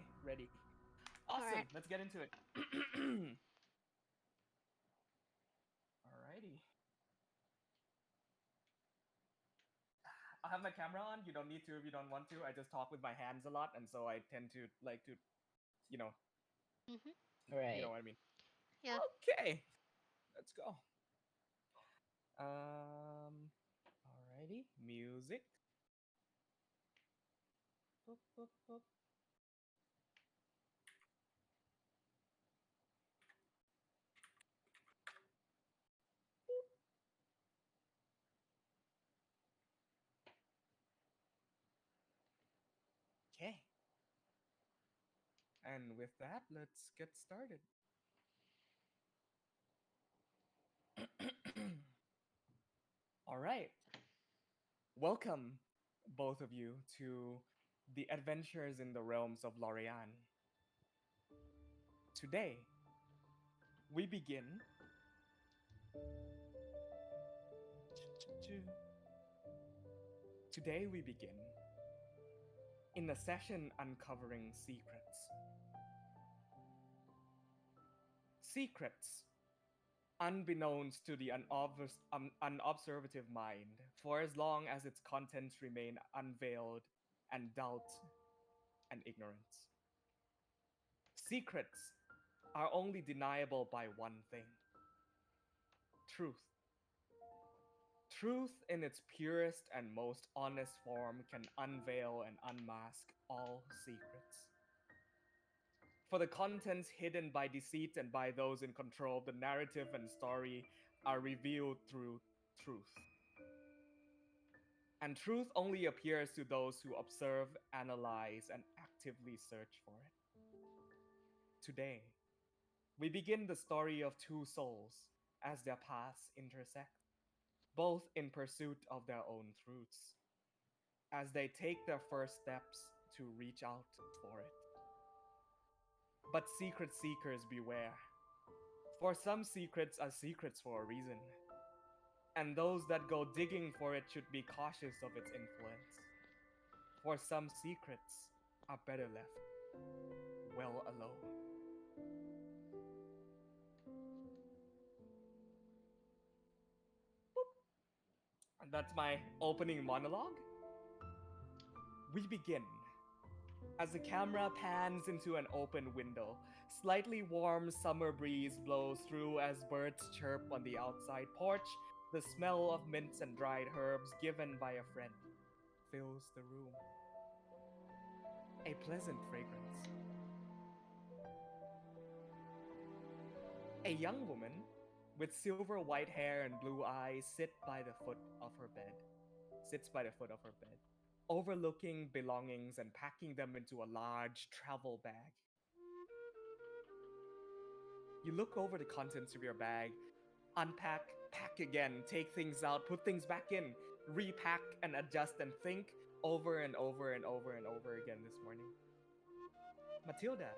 Okay, ready. All Awesome. right. Let's get into it. Alrighty. I have my camera on. You don't need to if you don't want to. I just talk with my hands a lot, and so I tend to like to, you know, Mm-hmm. you know Right. what I mean. Yeah. Okay, let's go. Alrighty. Music. Boop, boop, boop. Okay. And with that, let's get started. All right. Welcome, both of you, to the adventures in the realms of Lorei'an. Today, we begin. Today, we begin in a session uncovering secrets. Secrets, unbeknownst to the unobservative mind, for as long as its contents remain unveiled and doubt and ignorance. Secrets are only deniable by one thing: truth. Truth in its purest and most honest form can unveil and unmask all secrets. For the contents hidden by deceit and by those in control of the narrative and story are revealed through truth. And truth only appears to those who observe, analyze, and actively search for it. Today, we begin the story of two souls as their paths intersect, both in pursuit of their own truths, as they take their first steps to reach out for it. But secret seekers beware, for some secrets are secrets for a reason, and those that go digging for it should be cautious of its influence, for some secrets are better left well alone. And that's my opening monologue. We begin as the camera pans into an open window. Slightly warm summer breeze blows through as birds chirp on the outside porch. The smell of mints and dried herbs given by a friend fills the room. A pleasant fragrance. A young woman with silver white hair and blue eyes sits by the foot of her bed, overlooking belongings and packing them into a large travel bag. You look over the contents of your bag, unpack, pack again, take things out, put things back in, repack and adjust and think over and over and over and over again this morning. Matilda,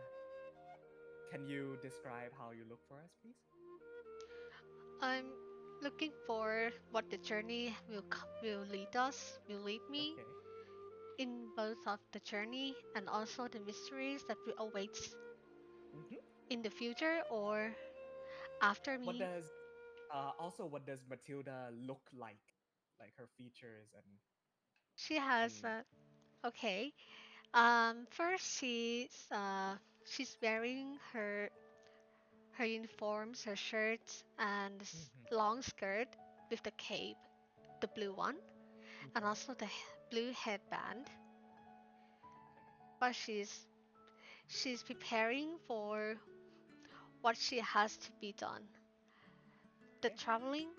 can you describe how you look for us, please? I'm looking for what the journey will lead us, will lead me Okay. in both of the journey and also the mysteries that will await hmm in the future or after What me. does what does Matilda look like? Like her features She has and okay. First she's wearing her uniforms, her shirts and Mhm. long skirt with the cape, the blue one, and Okay. also the blue headband. But she's preparing for what she has to be done. The Okay. traveling.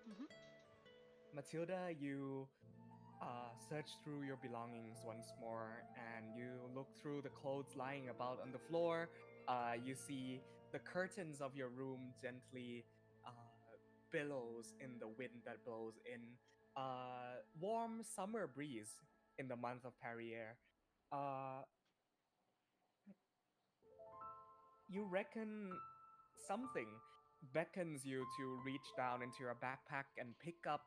Mhm. Matilda, you search through your belongings once more and you look through the clothes lying about on the floor. You see the curtains of your room gently billows in the wind that blows in. Warm summer breeze in the month of Perrier. Uh, you reckon something beckons you to reach down into your backpack and pick up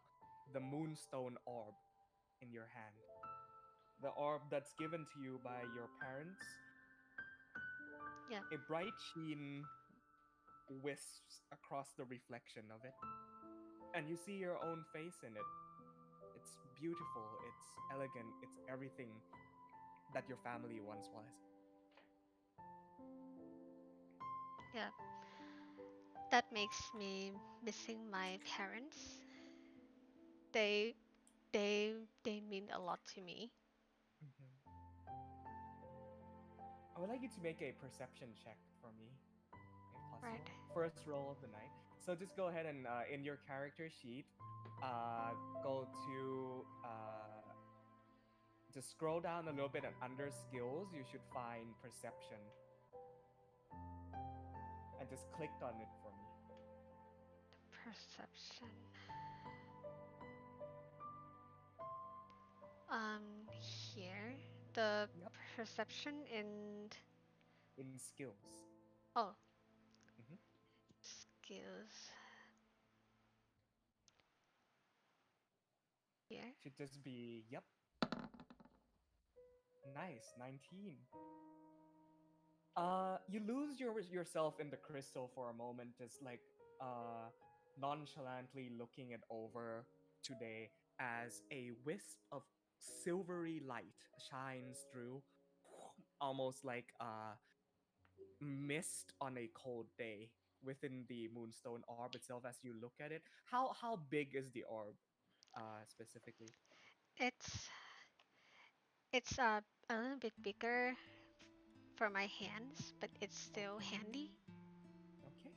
the moonstone orb in your hand. The orb that's given to you by your parents Yeah. A bright sheen wisps across the reflection of it, and you see your own face in it. It's beautiful, it's elegant, it's everything that your family once was. Yeah. That makes me missing my parents. They they mean a lot to me, Mhm. I would like you to make a perception check for me, if right? possible. First roll of the night. So just go ahead and in your character sheet, go to just scroll down a little bit and under skills, you should find perception and just clicked on it for me. Perception. Here the Yep, perception in in skills. oh Hmm. skills here. Should just be, yep, nice, 19. You lose yourself in the crystal for a moment, just like uh nonchalantly looking it over today as a wisp of silvery light shines through, almost like mist on a cold day within the moonstone orb itself. As you look at it, how big is the orb specifically? It's it's a little bit bigger for my hands, but it's still handy. Okay.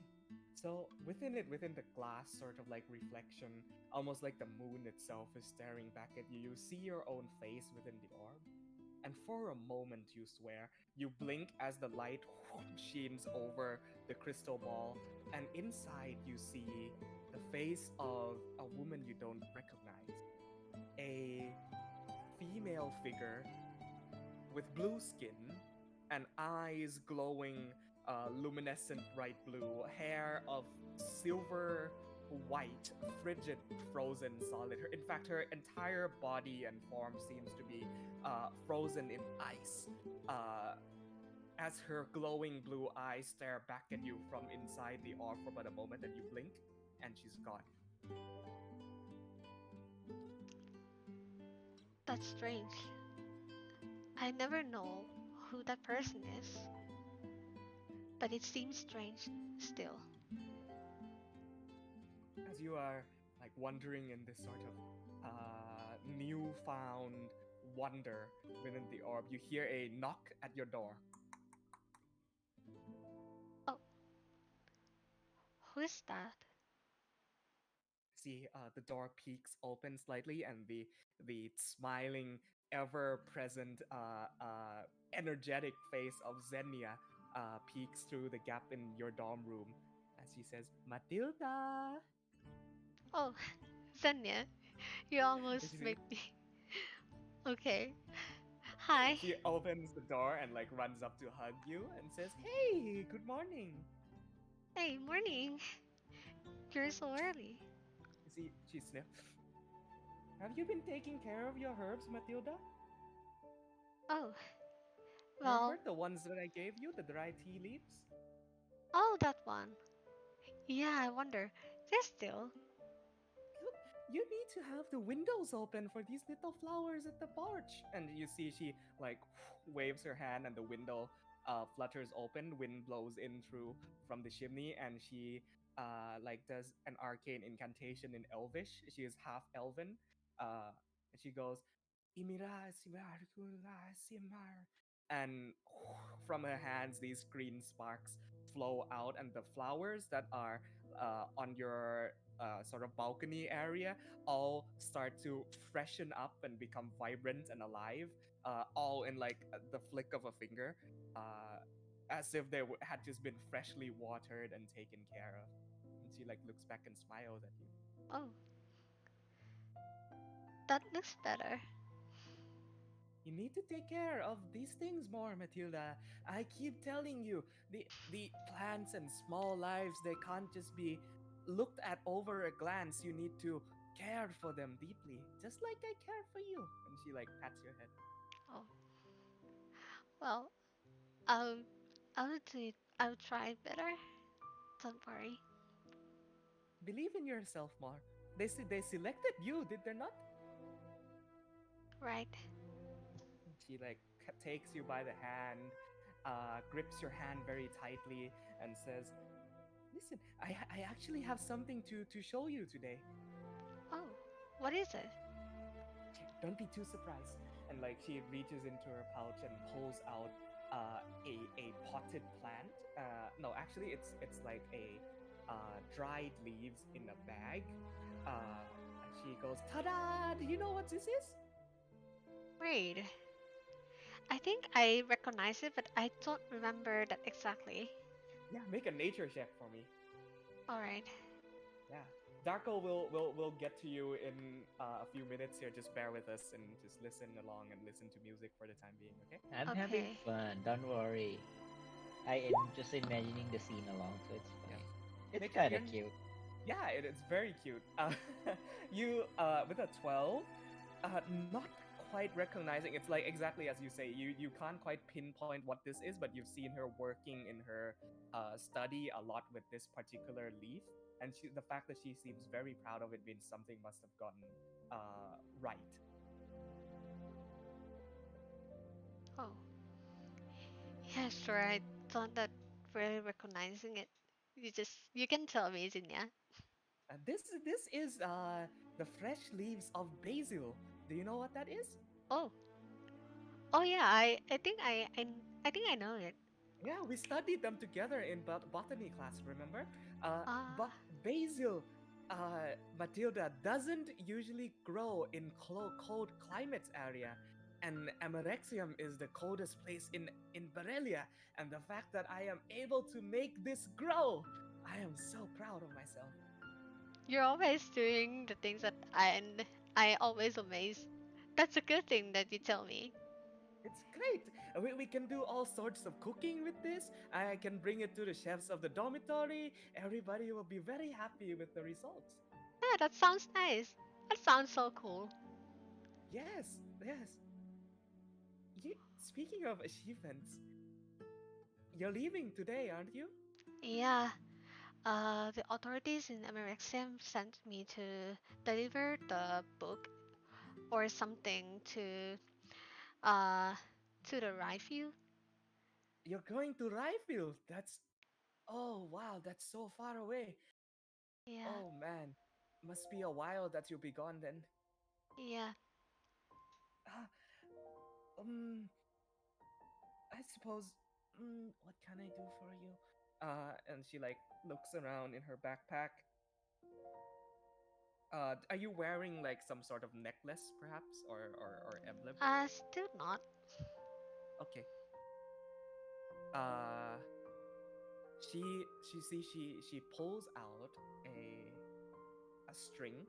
So within it, within the glass sort of like reflection, almost like the moon itself is staring back at you, you see your own face within the orb. And for a moment, you swear, you blink as the light sheens over the crystal ball, and inside you see the face of a woman you don't recognize. A female figure with blue skin and eyes glowing luminescent bright blue, hair of silver white, frigid, frozen solid. In fact, her entire body and form seems to be frozen in ice. Uh, as her glowing blue eyes stare back at you from inside the orb for about a moment, and you blink, and she's gone. That's strange. I never know who that person is, but it seems strange still. As you are like wondering in this sort of newfound wonder within the orb, you hear a knock at your door. Oh, who is that? See, the door peeks open slightly, and the smiling, ever-present, energetic face of Xenia peeks through the gap in your dorm room as she says, "Matilda." Oh, Zenya, you You almost see, make me. Okay. Hi. she opens the door and like runs up to hug you and says, "Hey, good morning." Hey, morning. You're so early. You see, she sniffs. Have you been taking care of your herbs, Matilda? Oh, Remember well, the ones that I gave you, the dry tea leaves? oh, that one. Yeah, I wonder. There's still. Look, you need to have the windows open for these little flowers at the porch. And you see she like waves her hand and the window flutters open, wind blows in through from the chimney, and she like does an arcane incantation in Elvish. She is half elven. And she goes, Imira Simar Kula Simar. And from her hands, these green sparks flow out, and the flowers that are on your sort of balcony area all start to freshen up and become vibrant and alive, all in like the flick of a finger, uh, as if they had just been freshly watered and taken care of. And she like looks back and smiles at you. Oh, that looks better. You need to take care of these things more, Matilda. I keep telling you, the plants and small lives, they can't just be looked at over a glance. You need to care for them deeply, just like I care for you. And she like pats your head. Oh, well, um, I'll do it. I'll try better. Don't worry. Believe in yourself more. They selected you, did they not? Right. She like takes you by the hand, grips your hand very tightly, and says, "Listen, I actually have something to show you today. Oh, what is it? Don't be too surprised." And like she reaches into her pouch and pulls out a potted plant. No, actually, it's like a dried leaves in a bag. And she goes, "Ta-da! Do you know what this is?" Wait. I think I recognize it, but I don't remember that exactly. Yeah, make a nature check for me. Alright. Yeah. Darko will get to you in a few minutes here. Just bear with us and just listen along and listen to music for the time being, okay? I'm having Okay. fun. Don't worry. I am just imagining the scene along, so it's Yeah. fine. It's Make it kind you're of cute. Yeah, it's very cute. You with a 12, not quite recognizing. It's like exactly as you say. You can't quite pinpoint what this is, but you've seen her working in her study a lot with this particular leaf, and the fact that she seems very proud of it means something must have gotten right. Oh. Yeah, sure. I don't that really recognizing it. You can tell me, Zinya. This is the fresh leaves of basil. Do you know what that is? Oh. Oh yeah, I think I know it. Yeah, we studied them together in botany class, remember? But Ah, basil, Matilda, doesn't usually grow in cold climates area. And Amarexium is the coldest place in Barelia. And the fact that I am able to make this grow, I am so proud of myself. you're always doing the things that I always amaze. That's a good thing that you tell me. It's great. We can do all sorts of cooking with this. I can bring it to the chefs of the dormitory. Everybody will be very happy with the results. Yeah, that sounds nice. That sounds so cool. Yes, yes. Speaking of achievements, you're leaving today, aren't you? Yeah, the authorities in Amerixim sent me to deliver the book or something uh to the Rifle. You're going to Ryefield. Oh wow, that's so far away. Yeah, Oh man, must be a while that you'll be gone then. yeah. Ah, I suppose. What can I do for you? And she like looks around in her backpack. Are you wearing like some sort of necklace, perhaps, or emblem? Still not. Okay. Uh, she pulls out a string,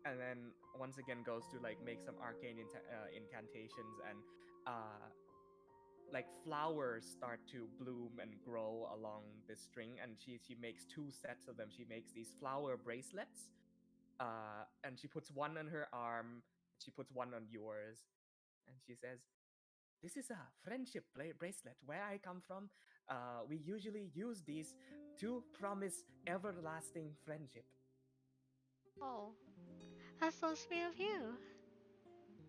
and then once again goes to like make some arcane incantations, and uh like flowers start to bloom and grow along this string, and she makes two sets of them. She makes these flower bracelets, and she puts one on her arm, she puts one on yours, and she says, "This is a friendship bracelet. Where I come from, we usually use these to promise everlasting friendship. Oh, that's so sweet of you.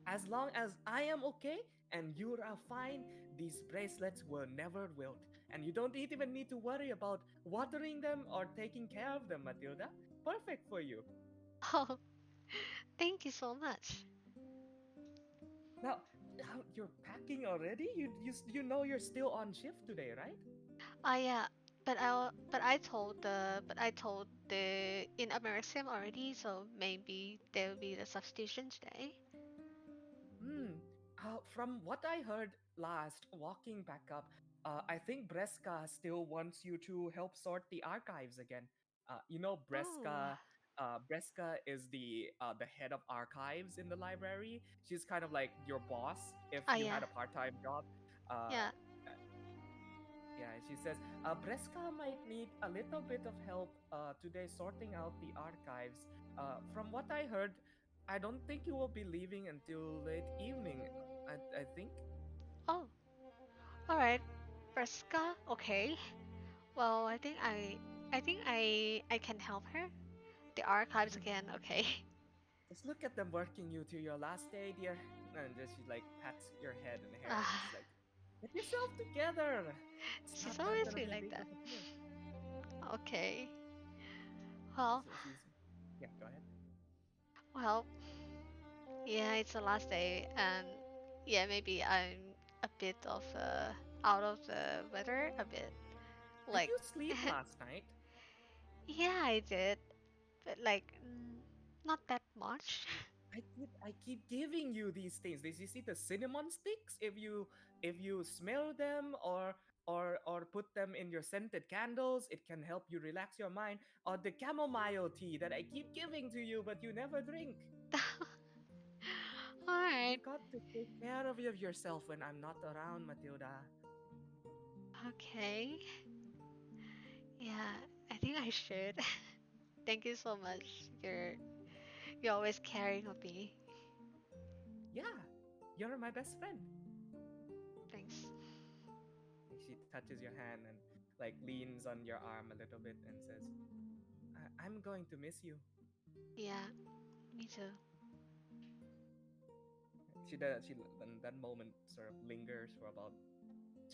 As long as I am okay and you are fine, these bracelets will never wilt. And you don't even need to worry about watering them or taking care of them, Matilda. Perfect for you. Oh, thank you so much. Now, you're packing already? You know you're still on shift today, right? Yeah, but I told the in Amerixim already, so maybe there'll be the substitution today. Hmm. From what I heard last, walking back up, I think Breska still wants you to help sort the archives again. Oh, Breska is the head of archives in the library. She's kind of like your boss if you yeah, had a part-time job. Uh, yeah. yeah, she says, Breska might need a little bit of help today sorting out the archives. From what I heard, I don't think you will be leaving until late evening. I think. Oh, all right. Friska? Okay. Well, I think I can help her. The archives again, okay. Just look at them working you to your last day, dear. And then she like pats your head and hair, and Ah, she's like, "Get yourself together. It's she's not that always gonna been be a like big that. of a deal." Okay. Well, She's yeah. Go ahead. well, yeah, it's the last day, and yeah, maybe I'm a bit of out of the weather, a bit Did like, you sleep last night? yeah, I did, but like, not that much. I keep giving you these things. Did you see the cinnamon sticks? If you smell them or put them in your scented candles, it can help you relax your mind. Or the chamomile tea that I keep giving to you, but you never drink. All right. You've got to take care of yourself when I'm not around, Matilda. Okay. Yeah, I think I should. Thank you so much. You're always caring of me. Yeah, you're my best friend. Thanks. She touches your hand and like leans on your arm a little bit and says, I'm going to miss you. Yeah, me too. She then that moment sort of lingers for about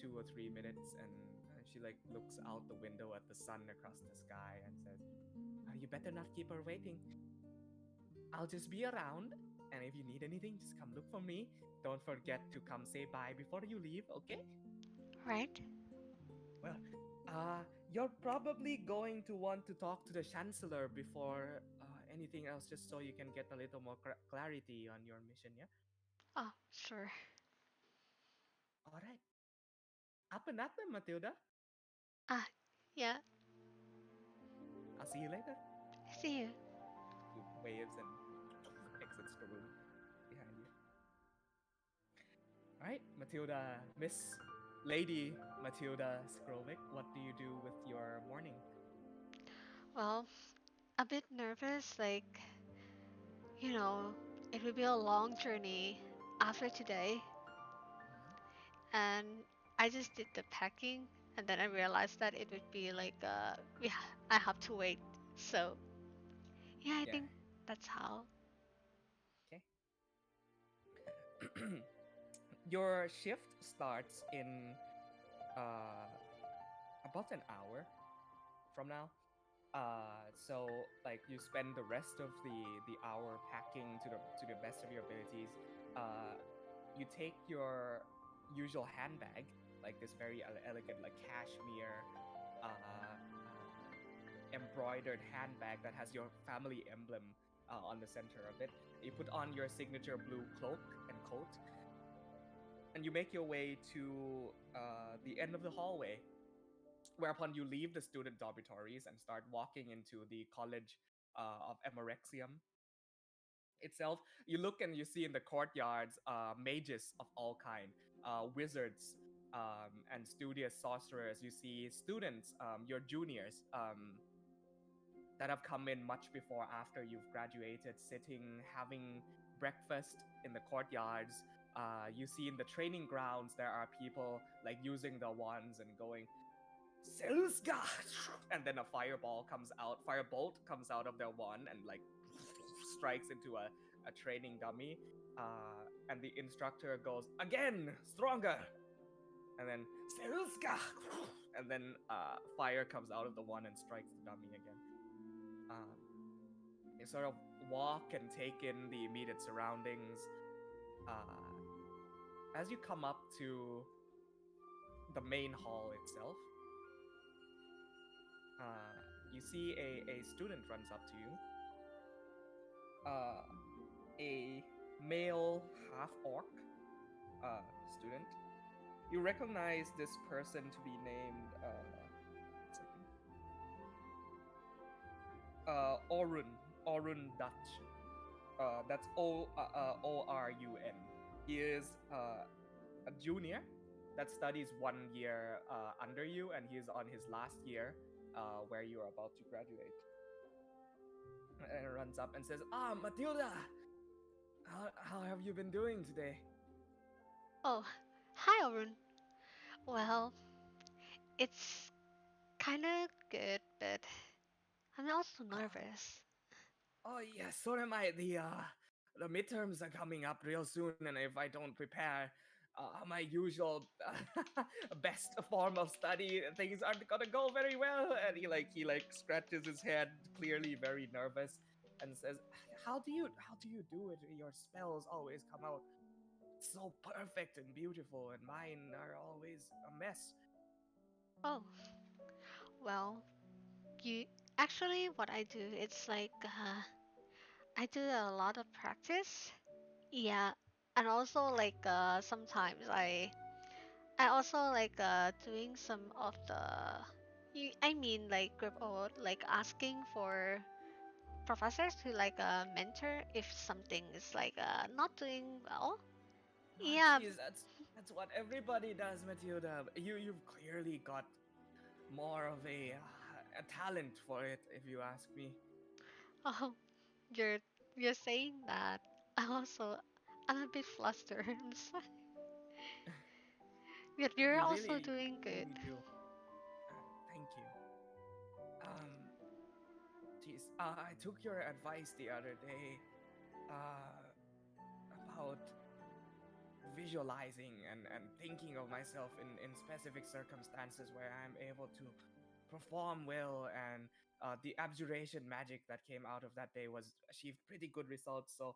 2 or 3 minutes, and she like looks out the window at the sun across the sky and says, you better not keep her waiting. I'll just be around, and if you need anything, just come look for me. Don't forget to come say bye before you leave, okay? Right? Well, you're probably going to want to talk to the chancellor before anything else, just so you can get a little more clarity on your mission, yeah? Oh, sure. All right. Up and at them, Matilda. Ah, yeah. I'll see you later. See you. He waves and exits the room behind you. All right, Matilda, Miss Lady Matilda Skrovic, what do you do with your morning? Well, a bit nervous. Like, you know, it will be a long journey after today, Mhm. and I just did the packing, and then I realized that it would be like, yeah, I have to wait. So, yeah, I Yeah. think that's how. Okay. Your shift starts in uh, about an hour from now. So like you spend the rest of the hour packing to the best of your abilities. Uh, you take your usual handbag, like this very elegant, like cashmere, embroidered handbag that has your family emblem on the center of it. You put on your signature blue cloak and coat, and you make your way to the end of the hallway, whereupon you leave the student dormitories and start walking into the college of Emerexium itself. You look and you see in the courtyards mages of all kind, wizards, and studious sorcerers. You see students, your juniors, that have come in much before after you've graduated, sitting having breakfast in the courtyards. You see in the training grounds there are people like using the wands and going Selska, and then a firebolt comes out of their wand and like strikes into a training dummy. And the instructor goes again, stronger, and then Selska, and then fire comes out of the wand and strikes the dummy again. Um, you sort of walk and take in the immediate surroundings. Uh, as you come up to the main hall itself, you see a student runs up to you, uh, a male half orc student. You recognize this person to be named one second, Orun Dutch. That's Orun. He is a junior that studies 1 year under you, and he is on his last year where you are about to graduate. And runs up and says, Matilda, how have you been doing today? Oh, hi, Arun. Well, It's kind of good, but I'm also Uh, nervous. oh yes, so am I. The midterms are coming up real soon, and if I don't prepare my usual best form of study, things aren't gonna go very well. And he scratches his head, clearly very nervous, and says, "How do you do it? Your spells always come out so perfect and beautiful, and mine are always a mess." Oh, well, you actually what I do, it's like I do a lot of practice. Yeah, and also like sometimes I also like doing some of the I mean like group or like asking for professors to like mentor if something is like not doing well. Oh, Yeah. jeez, that's what everybody does, Matilda. You've clearly got more of a talent for it, if you ask me. Oh, you're you're saying that. I also I'm a bit flustered. I'm sorry. But you're You also really, doing you good. really do. Thank you. Um, geez, I took your advice the other day uh, about visualizing and thinking of myself in specific circumstances where I'm able to perform well, and the abjuration magic that came out of that day was achieved pretty good results. So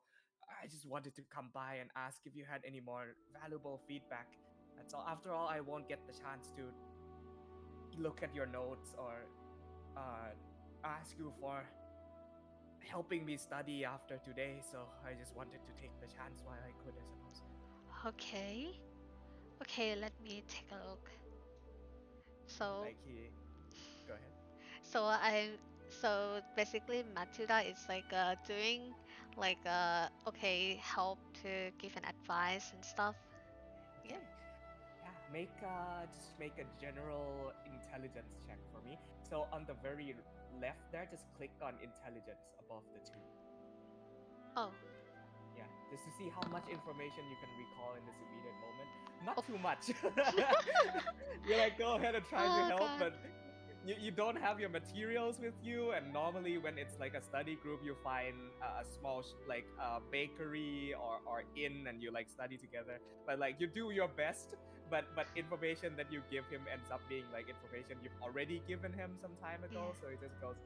I just wanted to come by and ask if you had any more valuable feedback. That's all. After all, I won't get the chance to look at your notes or uh, ask you for helping me study after today. So I just wanted to take the chance while I could, I suppose. Okay. Okay, let me take a look. So Like he, go ahead. so I so basically Matilda is like doing like okay help to give an advice and stuff. Yeah. Okay. Yeah, just make a general intelligence check for me. So on the very left there, just click on intelligence above the two. Oh. Yeah, just to see how much information you can recall in this immediate moment. Not Oh. too much. You're like, go ahead and try to Oh help, god. but you don't have your materials with you. And normally, when it's like a study group, you find a small like bakery or inn, and you like study together. But like you do your best, but information that you give him ends up being like information you've already given him some time Yeah. ago. So he just goes,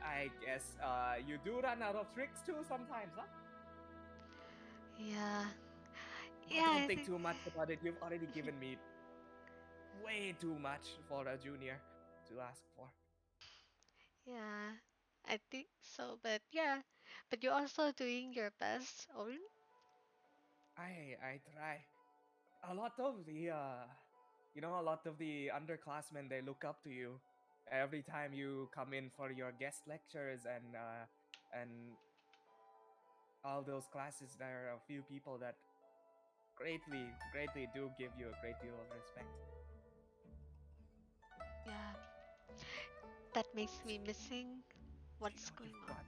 I guess you do run out of tricks too sometimes, huh? Yeah. Oh, Yeah, don't I think think too much about it. You've already given me way too much for a junior to ask for. yeah. I think so, but yeah. But you're also doing your best, Orin? I try. A lot of the a lot of the underclassmen, they look up to you every time you come in for your guest lectures, and all those classes. There are a few people that greatly do give you a great deal of respect. Yeah. That makes me missing Do you what's know going on.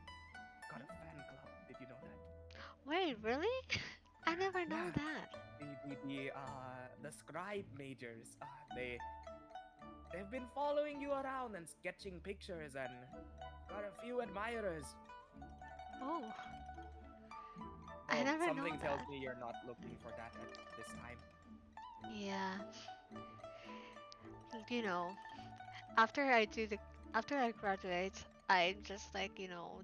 you've got Hmm? a fan club? Did you know that? Wait, really? I never know Yeah, that. the scribe majors. They've been following you around and sketching pictures, and got a few admirers. Oh, I Though never know something tells that. me you're not looking for that at this time. Yeah, you know, after I do the after I graduate, I'm just like,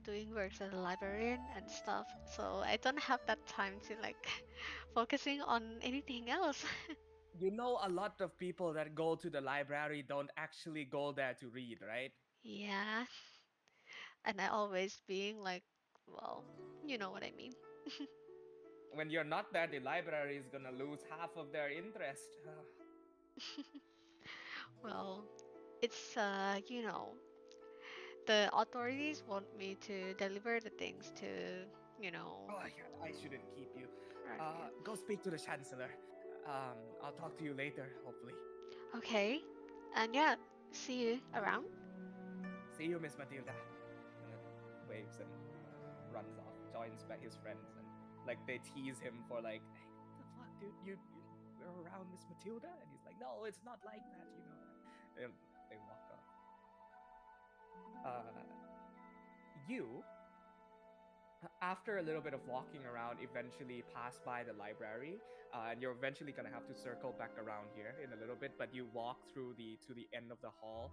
doing works as a librarian and stuff. So I don't have that time to like focusing on anything else. You know, a lot of people that go to the library don't actually go there to read, right? Yeah, and I always being like, well, you know what I mean. When you're not there, the library is gonna lose half of their interest. Well, it's the authorities want me to deliver the things to, you know, Oh, yeah, I shouldn't keep you. radio. Go speak to the chancellor. I'll talk to you later, hopefully. Okay, and yeah, see you around. See you, Miss Matilda. And then waves and runs off, joins by his friends, and like they tease him for like, hey, what the fuck, dude? You're around Miss Matilda, and he's like, no, it's not like that, you know that. And they walk off. Uh, you, after a little bit of walking around, eventually pass by the library, and you're eventually gonna have to circle back around here in a little bit. But you walk through the to the end of the hall,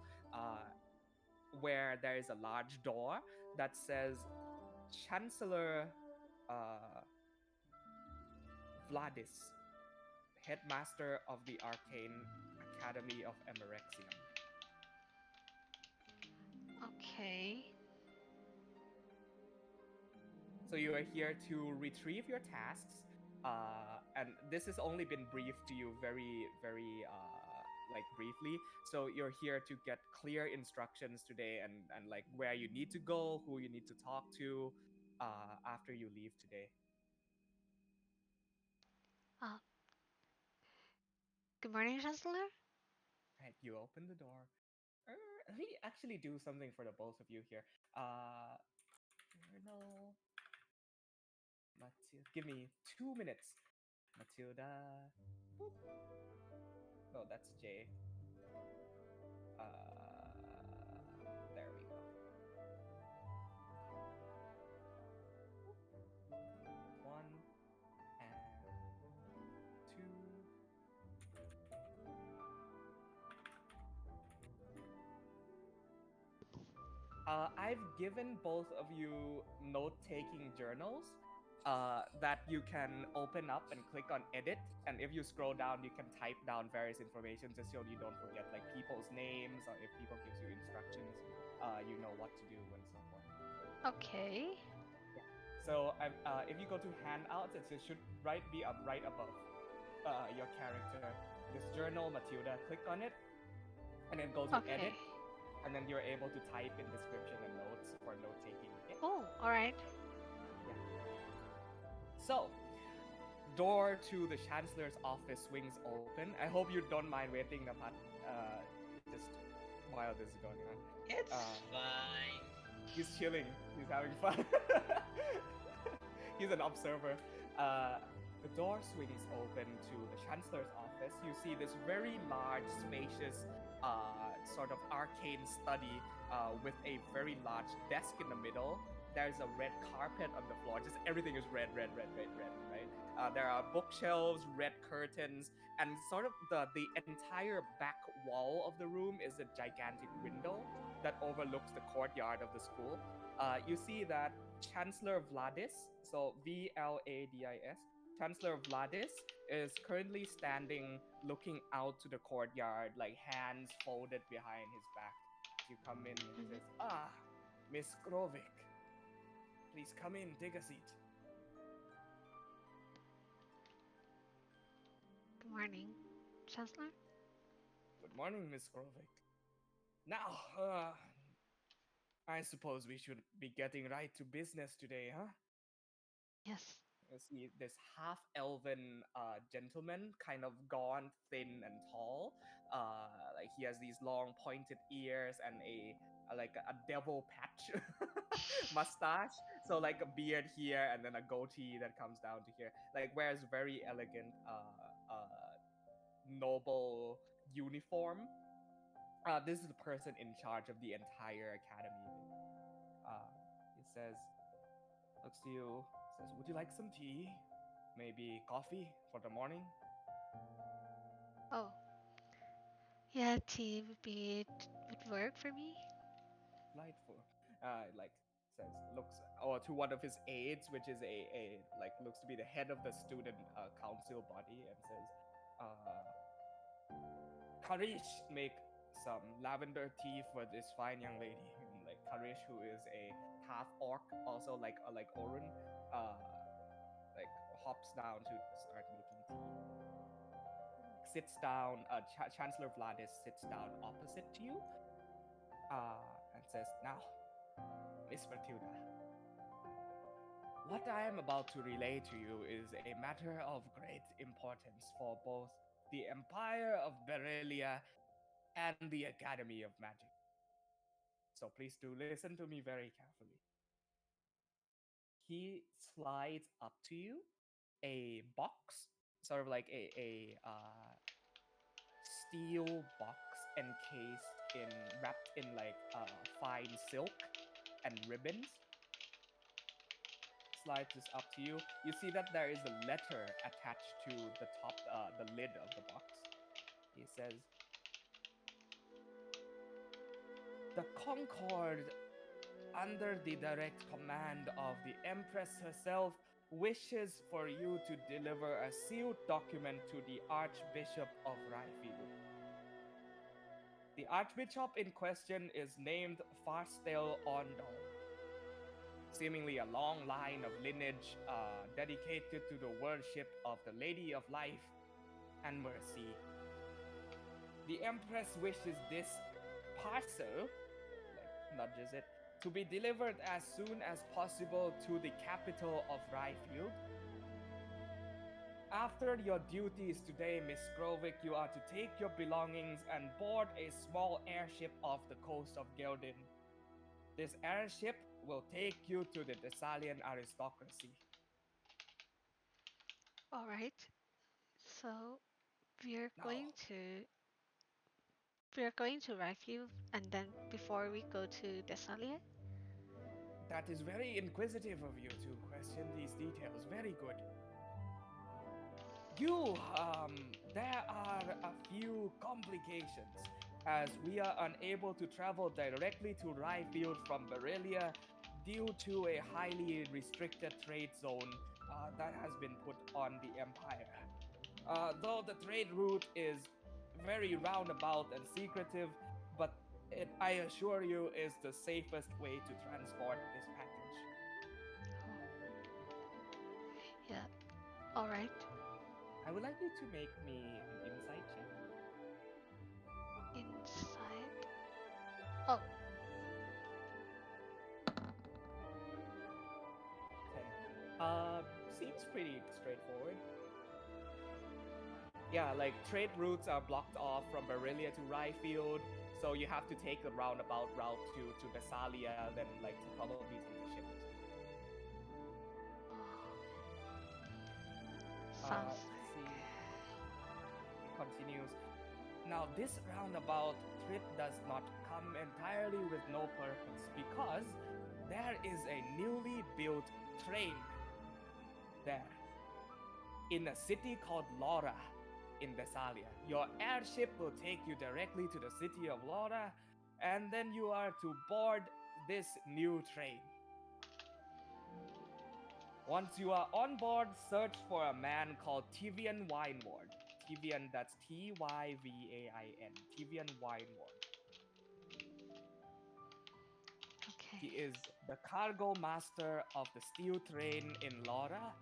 where there is a large door that says Chancellor uh, Vladis, headmaster of the Arcane Academy of Emerexium. Okay. So you are here to retrieve your tasks, and this has only been briefed to you very, very like briefly. So you're here to get clear instructions today, and like where you need to go, who you need to talk to, after you leave today. Uh, Good morning, Chancellor. Right, you open the door. Let me actually do something for the both of you here. Uh, Journal. Matilda, give me 2 minutes. Matilda. Boop. No, that's J. There we go. One and two. I've given both of you note-taking journals that you can open up and click on edit. And if you scroll down, you can type down various information just so you don't forget like people's names, or if people gives you instructions, you know what to do and so forth. Okay. So if you go to handouts, it should be up right above your character. This journal, Matilda, click on it, and then go to Okay. edit, and then you're able to type in description and notes for note taking. Okay? Oh, all right. Yeah. So, door to the chancellor's office swings open. I hope you don't mind waiting about just while this is going on. It's Uh, fine. he's chilling. He's having fun. He's an observer. Uh, the door swings open to the chancellor's office. You see this very large, spacious, sort of arcane study with a very large desk in the middle. There's a red carpet on the floor. Just everything is red, red, red, red, red, right? There are bookshelves, red curtains, and sort of the entire back wall of the room is a gigantic window that overlooks the courtyard of the school. You see that Chancellor Vladis, so Vladis, Chancellor Vladis is currently standing looking out to the courtyard, like hands folded behind his back. You come in and he says, Mhm. "Ah, Miss Grovik, please come in, take a seat." Good morning, Chancellor. "Good morning, Miss Grovik. Now, I suppose we should be getting right to business today, huh?" Yes. You see this half elven gentleman, kind of gaunt, thin, and tall. Like he has these long pointed ears and a devil patch mustache. So like a beard here and then a goatee that comes down to here. Like wears very elegant, noble uniform. This is the person in charge of the entire academy. He says, looks to you, says, "Would you like some tea? Maybe coffee for the morning?" Oh, yeah. Tea would work for me. Delightful. Like says, looks or to one of his aides, which is a like looks to be the head of the student council body, and says, Karish, make some lavender tea for this fine young lady. And like Karish, who is a half orc, also like Orun, uh, like hops down to start making tea. Sits down. Chancellor Vladis sits down opposite to you, and says, "Now, Miss Matilda, what I am about to relay to you is a matter of great importance for both the Empire of Berelia and the Academy of Magic. So please do listen to me very carefully." He slides up to you a box, sort of like a steel box encased in wrapped in like fine silk and ribbons. Slide this up to you. You see that there is a letter attached to the top, the lid of the box. He says, "The Concord, under the direct command of the Empress herself, wishes for you to deliver a sealed document to the Archbishop of Ryfield. The Archbishop in question is named Farstel Ondal, seemingly a long line of lineage dedicated to the worship of the Lady of Life and Mercy. The Empress wishes this parcel, like nudges it, to be delivered as soon as possible to the capital of Ryfield. After your duties today, Miss Grovick, you are to take your belongings and board a small airship off the coast of Geldin. This airship will take you to the Thessalian aristocracy." All right. So we're Now, going to we're going to Ryfield, and then before we go to Desalia. that is very inquisitive of you to question these details. Very good. There are a few complications, as we are unable to travel directly to Ryfield from Berelia due to a highly restricted trade zone that has been put on the Empire. Though the trade route is very roundabout and secretive, but it, I assure you, is the safest way to transport this package. Yeah. All right. I would like you to make me an insight check. Inside. Oh, 10. Seems pretty straightforward. Yeah, like trade routes are blocked off from Berelia to Ryfield, so you have to take a roundabout route to Thessalia, then like to probably take a ship. sounds Let's like. see. It continues. Now, this roundabout trip does not come entirely with no purpose because there is a newly built train there in a city called Laura in Thessalia. Your airship will take you directly to the city of Laura, and then you are to board this new train. Once you are on board, search for a man called Tivian Wineward. Tivian, that's Tyvain. Tivian Wineward. He Okay. is the cargo master of the steel train in Laura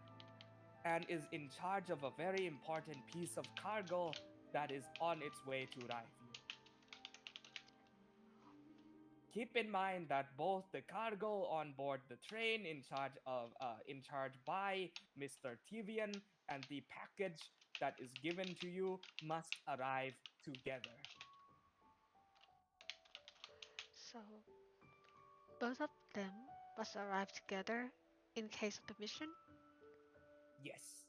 and is in charge of a very important piece of cargo that is on its way to Ryfield. Keep in mind that both the cargo on board the train in charge by Mr. Tivian and the package that is given to you must arrive together. So both of them must arrive together in case of the mission. Yes.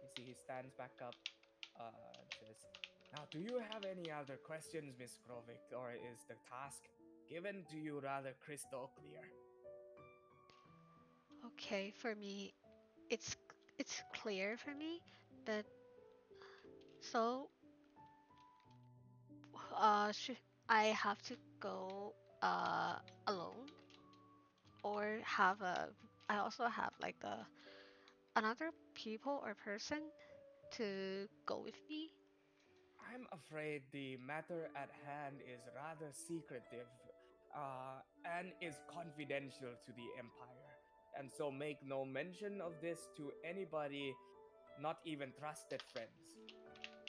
You see, he stands back up and says, "Now, do you have any other questions, Miss Krovic, or is the task given to you rather crystal clear?" Okay, for me, it's it's clear for me that so should I have to go alone or have a I also have like a another people or person to go with me. I'm afraid the matter at hand is rather secretive and is confidential to the Empire. And so make no mention of this to anybody, not even trusted friends,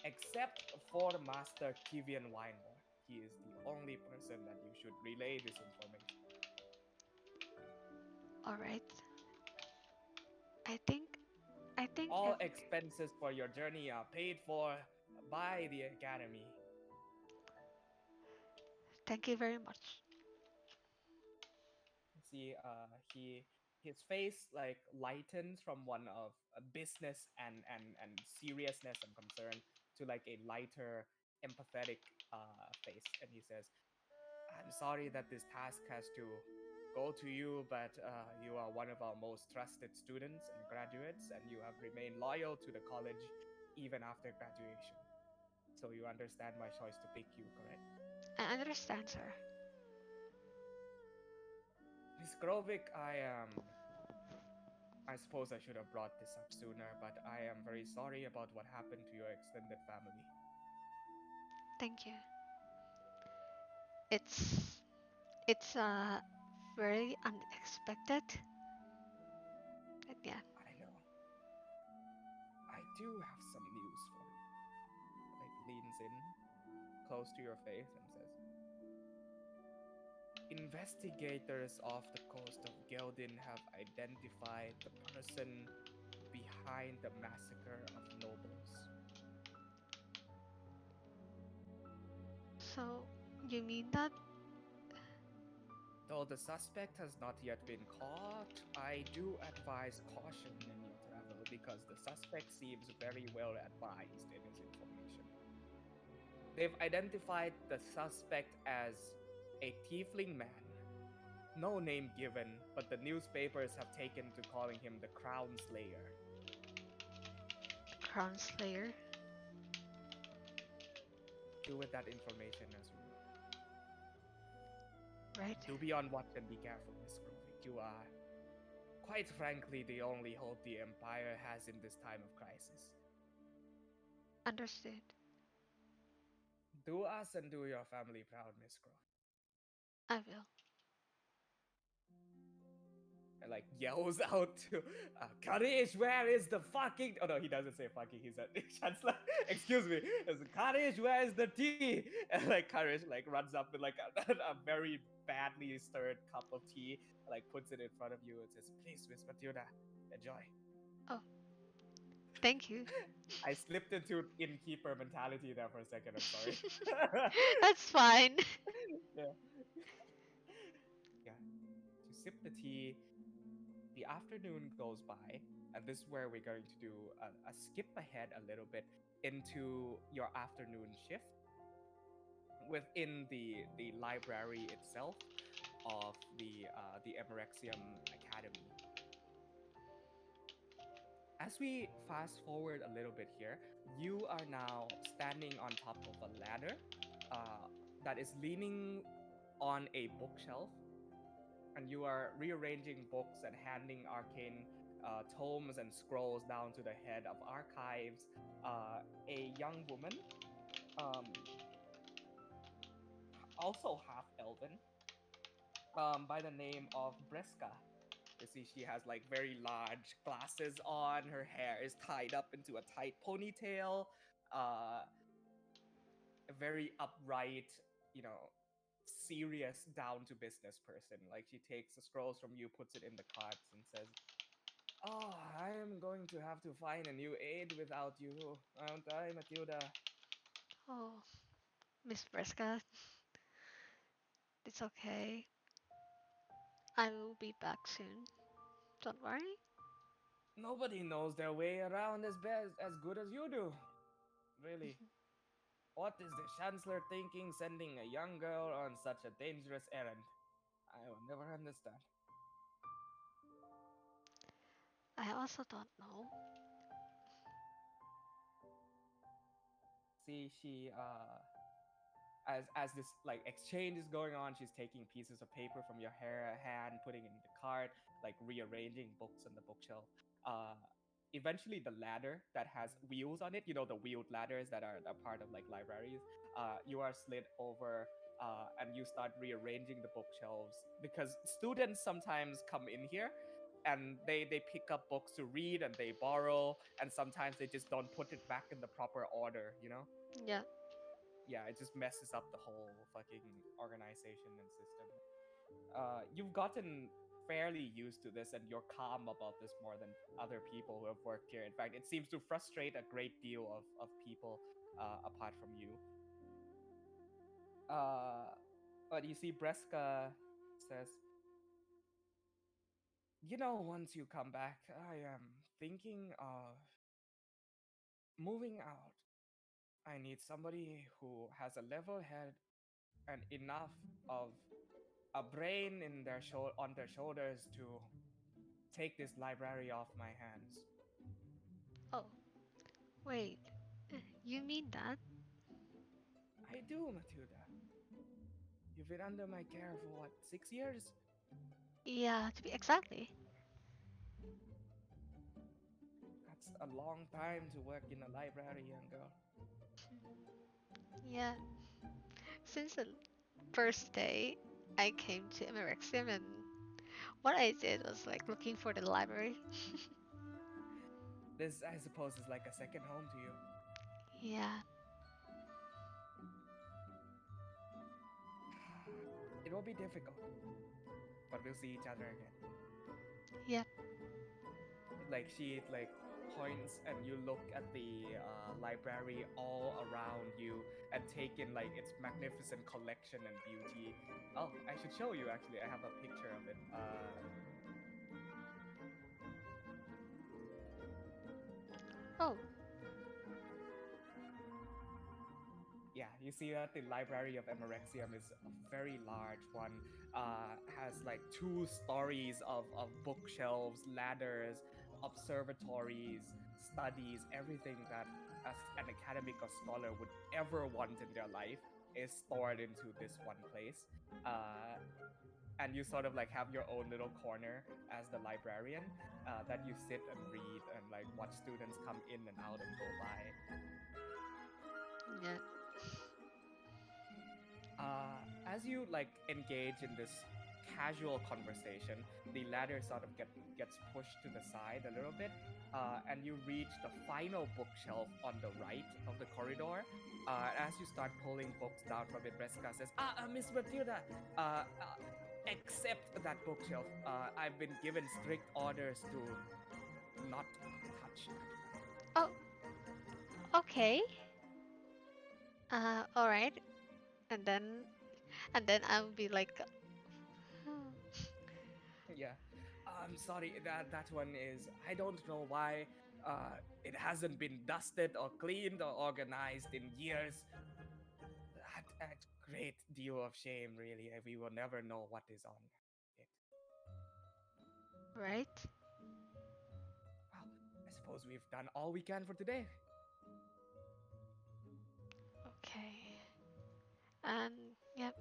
except for Master Kivian Wineward. He is the only person that you should relay this information. All right. I think I think All every expenses for your journey are paid for by the Academy. Thank you very much. See, his face like lightens from one of business and seriousness and concern to like a lighter, empathetic face, and he says, "I'm sorry that this task has to go to you, but you are one of our most trusted students and graduates, and you have remained loyal to the college even after graduation. So you understand my choice to pick you, correct?" I understand, sir. Miss Grovik, I suppose I should have brought this up sooner, but I am very sorry about what happened to your extended family. Thank you. It's it's very unexpected. But yeah. I know. I do have some news for you. Like leans in close to your face and says, investigators off the coast of Geldin have identified the person behind the massacre of nobles. So you mean that? Though the suspect has not yet been caught, I do advise caution in your travel because the suspect seems very well advised in his information. They've identified the suspect as a tiefling man. No name given, but the newspapers have taken to calling him the Crown Slayer. Crown Slayer? Do with that information as you will. Right. Do be on watch and be careful, Miss Grovik. You are, quite frankly, the only hope the Empire has in this time of crisis. Understood. Do us and do your family proud, Miss Grovik. I will. And like yells out to Courage, where is the fucking? Oh no, he doesn't say fucking. He said Chancellor. Excuse me. It's, Courage, where is the tea? And like Courage like runs up with like a very badly stirred cup of tea, like puts it in front of you and says, "Please, Miss Matilda, enjoy." Oh, thank you. I slipped into innkeeper mentality there for a second. I'm sorry. That's fine. Yeah. Yeah. To sip the tea, the afternoon goes by, and this is where we're going to do a skip ahead a little bit into your afternoon shift within the library itself of the Emerexium Academy. As we fast forward a little bit here, you are now standing on top of a ladder uh, that is leaning on a bookshelf, and you are rearranging books and handing arcane tomes and scrolls down to the head of archives. A young woman, um, also half elven, by the name of Breska. You see, she has like very large glasses on. Her hair is tied up into a tight ponytail. Uh, a very upright, you know, serious, down to business person. Like she takes the scrolls from you, puts it in the carts, and says, "Oh, I am going to have to find a new aide without you, aren't I, Matilda?" Oh, Miss Prescott, it's okay. I will be back soon. Don't worry. Nobody knows their way around as good as you do. Really. What is the Chancellor thinking sending a young girl on such a dangerous errand? I will never understand. I also don't know. See, she as this like exchange is going on, she's taking pieces of paper from your hair hand, putting it in the cart, like rearranging books on the bookshelf. Uh, Eventually, the ladder that has wheels on it, you know, the wheeled ladders that are a part of like libraries, you are slid over. And you start rearranging the bookshelves because students sometimes come in here and they pick up books to read and they borrow, and sometimes they just don't put it back in the proper order, you know. Yeah. Yeah, it just messes up the whole fucking organization and system. You've gotten fairly used to this and you're calm about this more than other people who have worked here. In fact, it seems to frustrate a great deal of people apart from you. Uh, but you see, Breska says, "You know, once you come back, I am thinking of moving out. I need somebody who has a level head and enough of a brain in on their shoulders to take this library off my hands. Oh, wait. You mean that? I do, Matilda. You've been under my care for what, 6 years? Yeah, to be exactly. That's a long time to work in a library, young girl. Yeah. Since the first day I came to Amerixium, and what I did was like looking for the library. This, I suppose, is like a second home to you. Yeah. It will be difficult, but we'll see each other again. Yep. Like she like points and you look at the library all around you and take in like its magnificent collection and beauty. Oh, I should show you actually. I have a picture of it. Oh, Yeah, you see that the library of Emerexium is a very large one. Has like 2 stories of bookshelves, ladders, observatories, studies, everything that an academic or scholar would ever want in their life is stored into this one place. Uh, and you sort of like have your own little corner as the librarian that you sit and read and like watch students come in and out and go by. yeah. As you like engage in this casual conversation, the ladder sort of gets pushed to the side a little bit, and you reach the final bookshelf on the right of the corridor. As you start pulling books down from it, Breska says, Miss Matilda, accept that bookshelf. I've been given strict orders to not touch that." Oh, okay. All right. And then I'll be like, "Hmm, Yeah. I'm sorry that that one is. I don't know why. It hasn't been dusted or cleaned or organized in years. A great deal of shame, really. We will never know what is on it. right? Well, I suppose we've done all we can for today. Okay. And yep.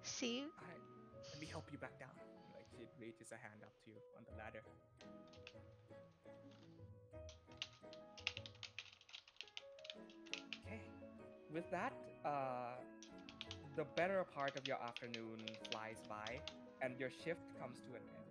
See you. All right, let me help you back down. Like she reaches a hand up to you on the ladder. Okay. With that, the better part of your afternoon flies by, and your shift comes to an end.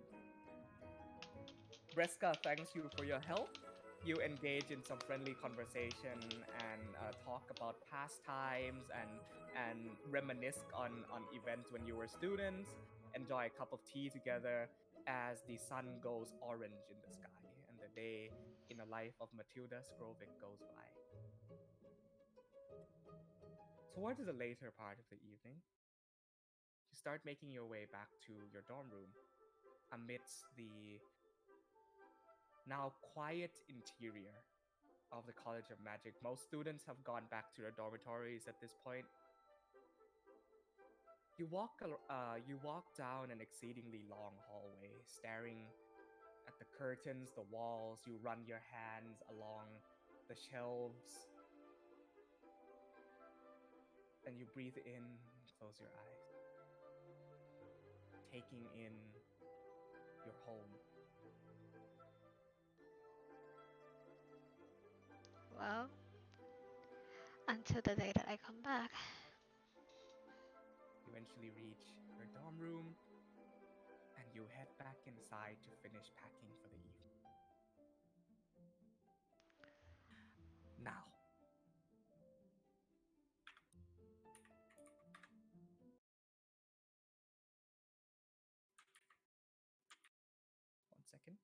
Breska thanks you for your help. You engage in some friendly conversation and talk about past times and reminisce on events when you were students. Enjoy a cup of tea together as the sun goes orange in the sky and the day in the life of Matilda Skrovic goes by. Towards the later part of the evening, you start making your way back to your dorm room amidst the now quiet interior of the College of Magic. Most students have gone back to their dormitories at this point. You walk down an exceedingly long hallway, staring at the curtains, the walls. You run your hands along the shelves, and you breathe in, close your eyes, taking in your home. Well, until the day that I come back. You eventually reach your dorm room, and you head back inside to finish packing for the evening. Now, one second.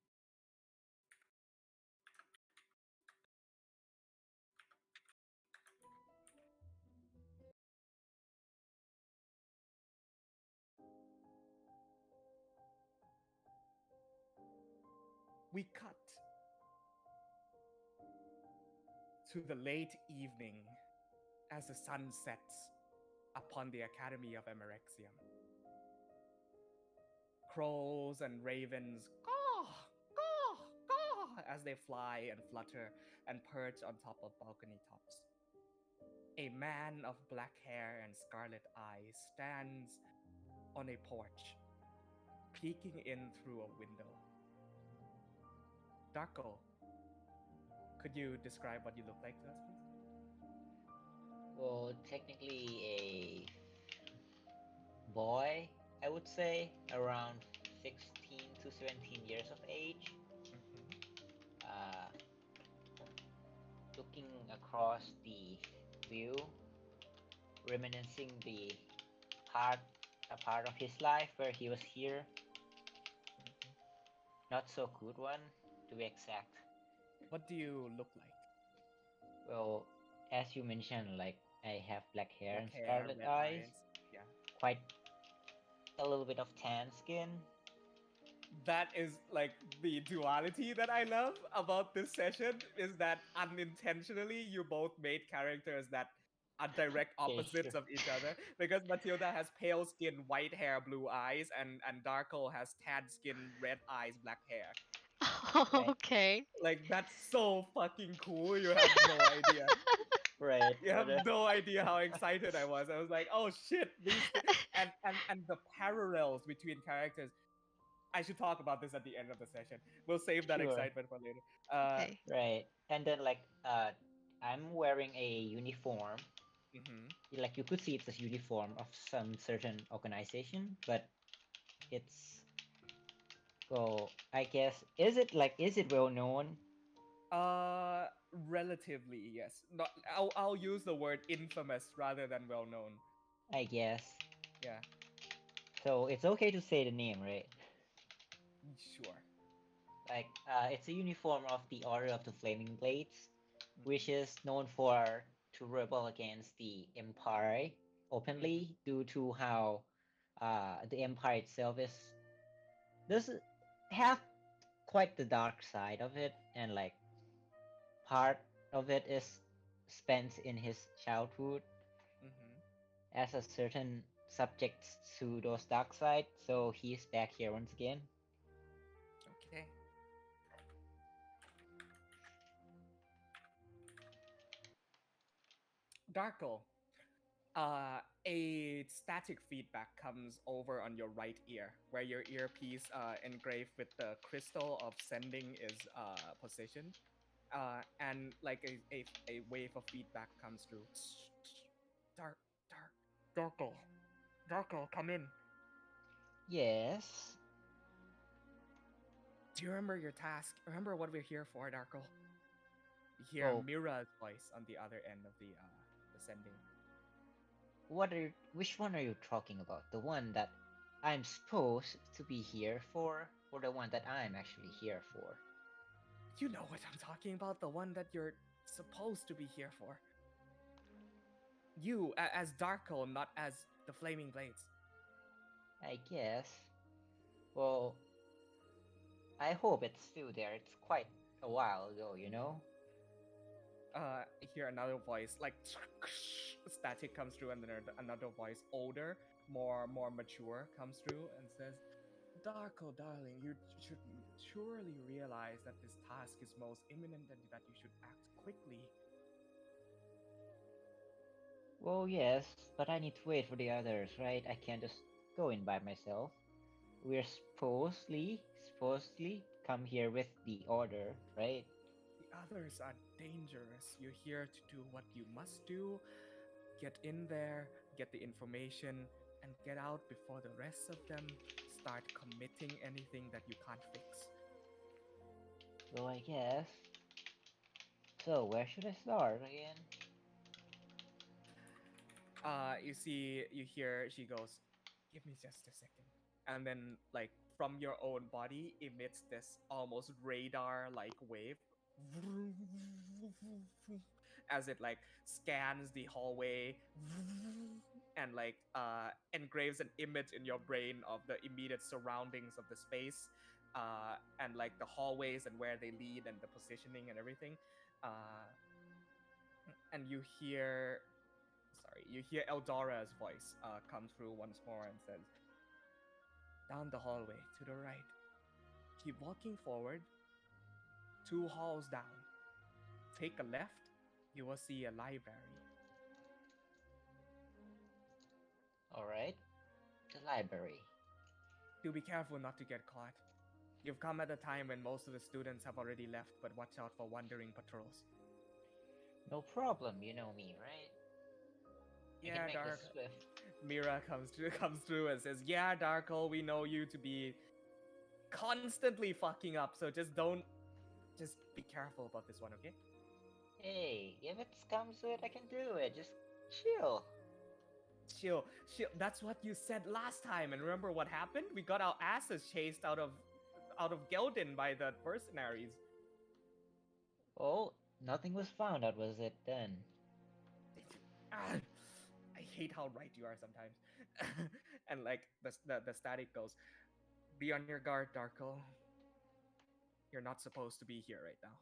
We cut to the late evening as the sun sets upon the Academy of Emerexium. Crows and ravens caw, caw, caw as they fly and flutter and perch on top of balcony tops. A man of black hair and scarlet eyes stands on a porch, peeking in through a window. Darko, could you describe what you look like to us, please? Well, technically a boy, I would say, around 16 to 17 years of age. Uh, Looking across the view, reminiscing part a part of his life where he was here. Not so good one, to be exact. What do you look like? Well, as you mentioned, like I have black hair Black and hair, scarlet red eyes, eyes. Yeah. quite a little bit of tan skin. That is like the duality that I love about this session is that unintentionally you both made characters that are direct Okay, opposites sure. of each other because Matilda has pale skin, white hair, blue eyes, and Darko has tan skin, red eyes, black hair. Right, Okay. Like that's so fucking cool. You have no idea. right. You have no idea how excited I was. I was like, oh shit, and the parallels between characters. I should talk about this at the end of the session. We'll save that Sure. excitement for later. Okay. Right. And then like I'm wearing a uniform. Mhm. Like you could see it's a uniform of some certain organization, but it's, well, I guess, is it well known? Relatively yes. Not. I'll use the word infamous rather than well known. I guess. Yeah. So it's okay to say the name, right? Sure. Like it's a uniform of the Order of the Flaming Blades, which Mhm. is known for to rebel against the Empire Mhm. openly due to how the Empire itself does have quite the dark side of it, and like part of it is spent in his childhood Mhm. as a certain subject to those dark side, so he's back here once again. Okay. Darko. A static feedback comes over on your right ear, where your earpiece engraved with the crystal of sending is positioned, and like a wave of feedback comes through. Dark, dark, Darko, Darko, come in. Yes. Do you remember your task? Remember what we're here for, Darko? You hear Well, Mira's voice on the other end of the sending. which one are you talking about? The one that I'm supposed to be here for, or the one that I'm actually here for? You know what I'm talking about, the one that you're supposed to be here for. You as Darko, not as the Flaming Blades. I guess. Well, I hope it's still there. It's quite a while ago, you know? I hear another voice, like static comes through, and then another voice, older, more mature, comes through and says, "Darko, darling, you should surely realize that this task is most imminent and that you should act quickly." Well, yes, but I need to wait for the others, right? I can't just go in by myself. We're supposedly come here with the order, right? The others are dangerous. You're here to do what you must do, get in there, get the information, and get out before the rest of them start committing anything that you can't fix. So I guess. So where should I start again? You hear she goes, "Give me just a second," and then like from your own body emits this almost radar like wave as it like scans the hallway and like engraves an image in your brain of the immediate surroundings of the space, and like the hallways and where they lead and the positioning and everything. uh and you hear Eldora's voice come through once more and says, "Down the hallway to the right. Keep walking forward. 2 halls down. Take a left. You will see a library. Alright. The library. Do be careful not to get caught. You've come at a time when most of the students have already left, but watch out for wandering patrols." No problem, you know me, right? I can Yeah, make Dark. this swift. Mira comes through and says, "Yeah, Darko, we know you to be constantly fucking up, so just be careful about this one, okay?" Hey, if it comes to it, I can do it. Just chill. Chill, chill. That's what you said last time, and remember what happened? We got our asses chased out of Geldin by the mercenaries. Oh, nothing was found out, was it then? Ah, I hate how right you are sometimes. And like the static goes, "Be on your guard, Darko. You're not supposed to be here right now."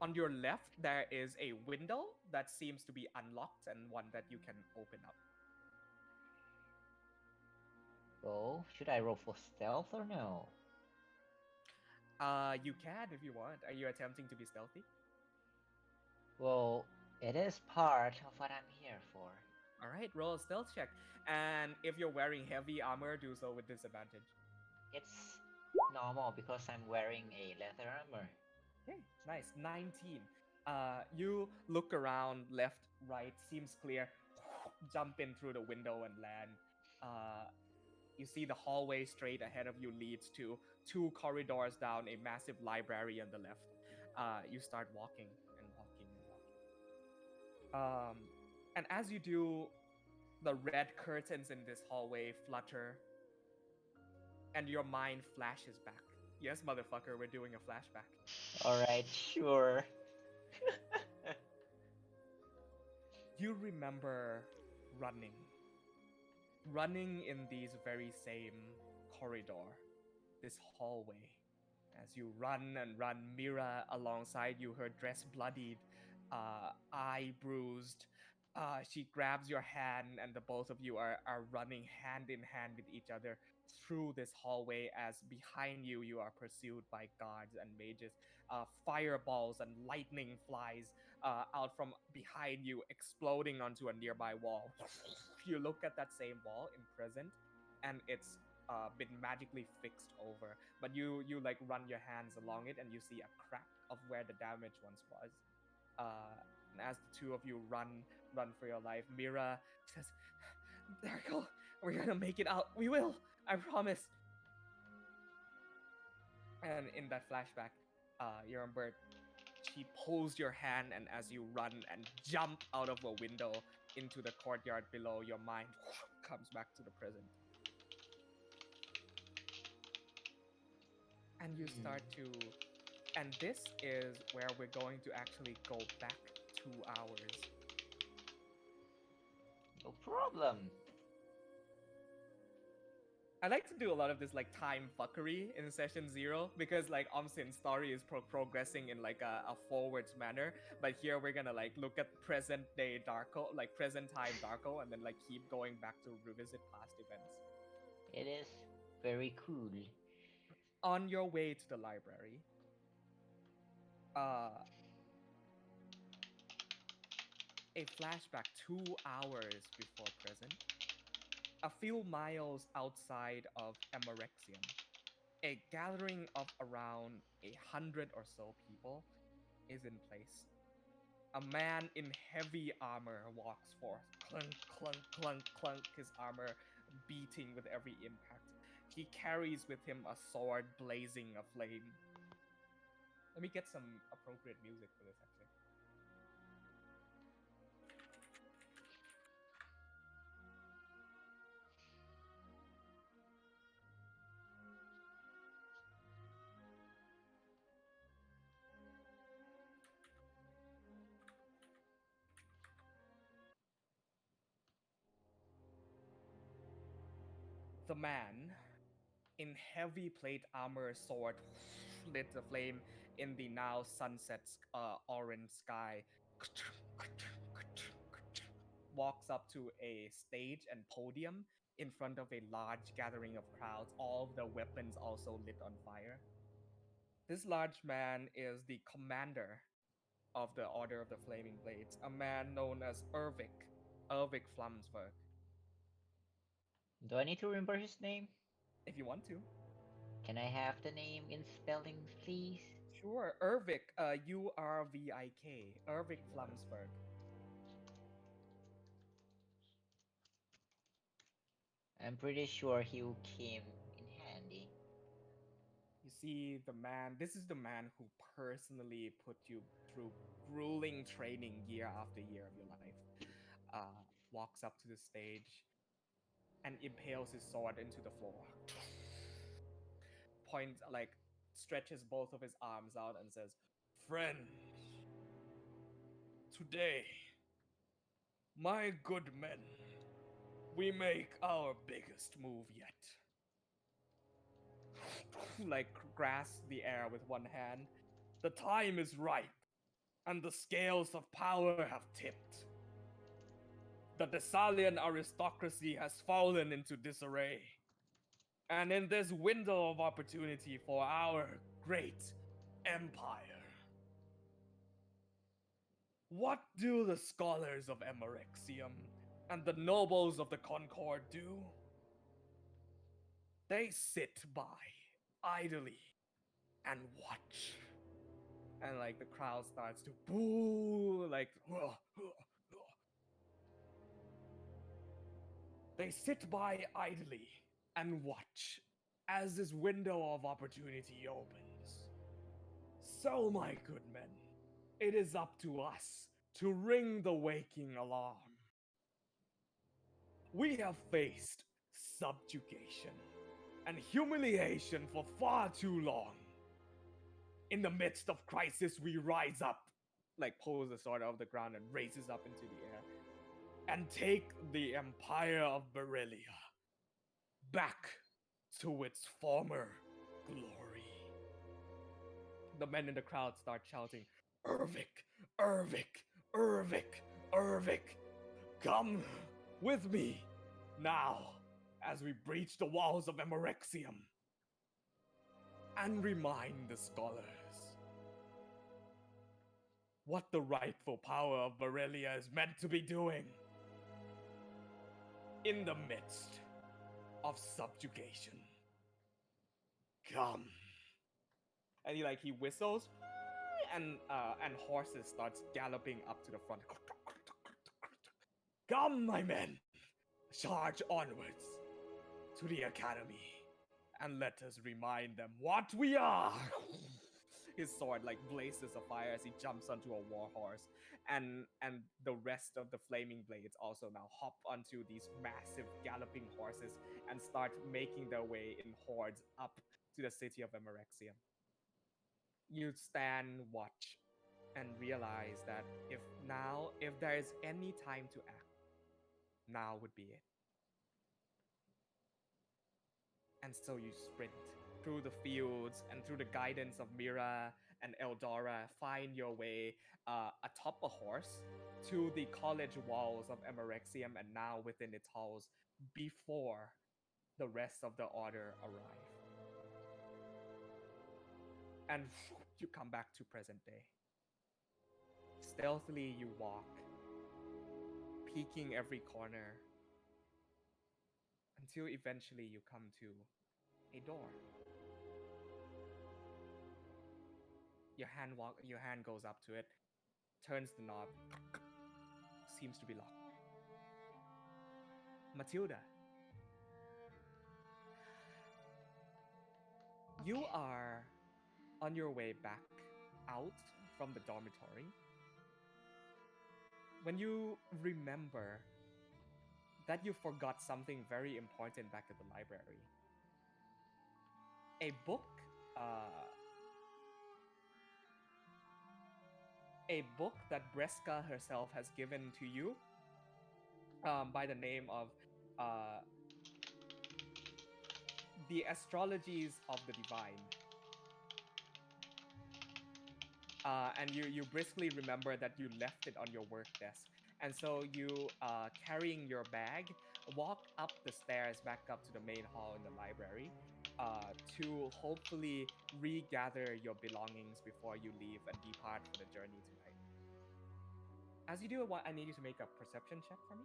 On your left, there is a window that seems to be unlocked and one that you can open up. Oh, should I roll for stealth or no? You can if you want. Are you attempting to be stealthy? Well, it is part of what I'm here for. All right, roll a stealth check. And if you're wearing heavy armor, do so with disadvantage. It's normal because I'm wearing a leather armor. Okay, nice. 19. You look around, left, right, seems clear. Jump in through the window and land. Uh, you see the hallway straight ahead of you leads to 2 corridors down, a massive library on the left. You start walking and walking and walking. And as you do, the red curtains in this hallway flutter, and your mind flashes back. Yes, motherfucker, we're doing a flashback. Alright, sure. You remember running. Running in these very same corridor, this hallway. As you run and run, Mira alongside you, her dress bloodied, eye bruised. She grabs your hand, and the both of you are running hand in hand with each other through this hallway. As behind you, you are pursued by guards and mages. Fireballs and lightning flies out from behind you, exploding onto a nearby wall. You look at that same wall in present, and it's been magically fixed over, but you like run your hands along it and you see a crack of where the damage once was. And as the two of you run for your life, Mira says, "Darko, we're gonna make it out. We will. I promise." And in that flashback, you remember she pulls your hand, and as you run and jump out of a window into the courtyard below, your mind comes back to the present. And you start to, and this is where we're going to actually go back 2 hours. No problem. I like to do a lot of this like time fuckery in session 0 because like Omsin's story is progressing in like a forwards manner, but here we're gonna like look at present day Darko, like present time Darko, and then like keep going back to revisit past events. It is very cool. On your way to the library, uh, a flashback 2 hours before present, a few miles outside of Amarexium, a gathering of around 100 or so people is in place. A man in heavy armor walks forth, clunk, clunk, clunk, clunk, his armor beating with every impact. He carries with him a sword blazing aflame. Let me get some appropriate music for this, actually. The man in heavy plate armor, sword lit the flame, in the now sunset orange sky, walks up to a stage and podium in front of a large gathering of crowds, all of the weapons also lit on fire. This large man is the commander of the Order of the Flaming Blades, a man known as Ervik Flamsberg, Do I need to remember his name? if you want to. Can I have the name in spellings, please? Sure, Ervik, Urvik, Ervik Flamsberg. I'm pretty sure he'll came in handy. You see, this is the man who personally put you through grueling training year after year of your life. Walks up to the stage and impales his sword into the floor. Points, like, stretches both of his arms out and says, "Friend, today, my good men, we make our biggest move yet." Like, grasps the air with one hand. "The time is ripe, and the scales of power have tipped. The Thessalian aristocracy has fallen into disarray. And in this window of opportunity for our great empire, what do the scholars of Emerexium and the nobles of the Concord do? They sit by idly and watch." And like the crowd starts to boo, like, they sit by idly and watch as this window of opportunity opens. So, my good men, it is up to us to ring the waking alarm. We have faced subjugation and humiliation for far too long. In the midst of crisis, we rise up, like pulls the sword out of the ground and raises up into the air, and take the empire of Berelia back to its former glory. The men in the crowd start shouting, "Ervik, Ervik, Ervik, Ervik, come with me now as we breach the walls of Emerexium and remind the scholars what the rightful power of Berelia is meant to be doing in the midst of subjugation. Come." And he whistles, and horses starts galloping up to the front. "Come, my men, charge onwards to the academy, and let us remind them what we are." His sword like blazes of fire as he jumps onto a war horse, and the rest of the flaming blades also now hop onto these massive galloping horses and start making their way in hordes up to the city of Emerexium. You stand watch and realize that if there is any time to act, now would be it. And so you sprint through the fields and through the guidance of Mira and Eldora, find your way atop a horse to the college walls of Emerexium, and now within its halls before the rest of the order arrive. And you come back to present day. Stealthily you walk, peeking every corner, until eventually you come to a door. Your hand goes up to it, turns the knob, seems to be locked. Matilda, you Okay. are on your way back out from the dormitory when you remember that you forgot something very important back at the library. A book, uh, a book that Breska herself has given to you, by the name of uh, The Astrologies of the Divine. and you briskly remember that you left it on your work desk, and so you, carrying your bag, walk up the stairs back up to the main hall in the library, to hopefully regather your belongings before you leave and depart for the journey tonight. As you do, I need you to make a perception check for me.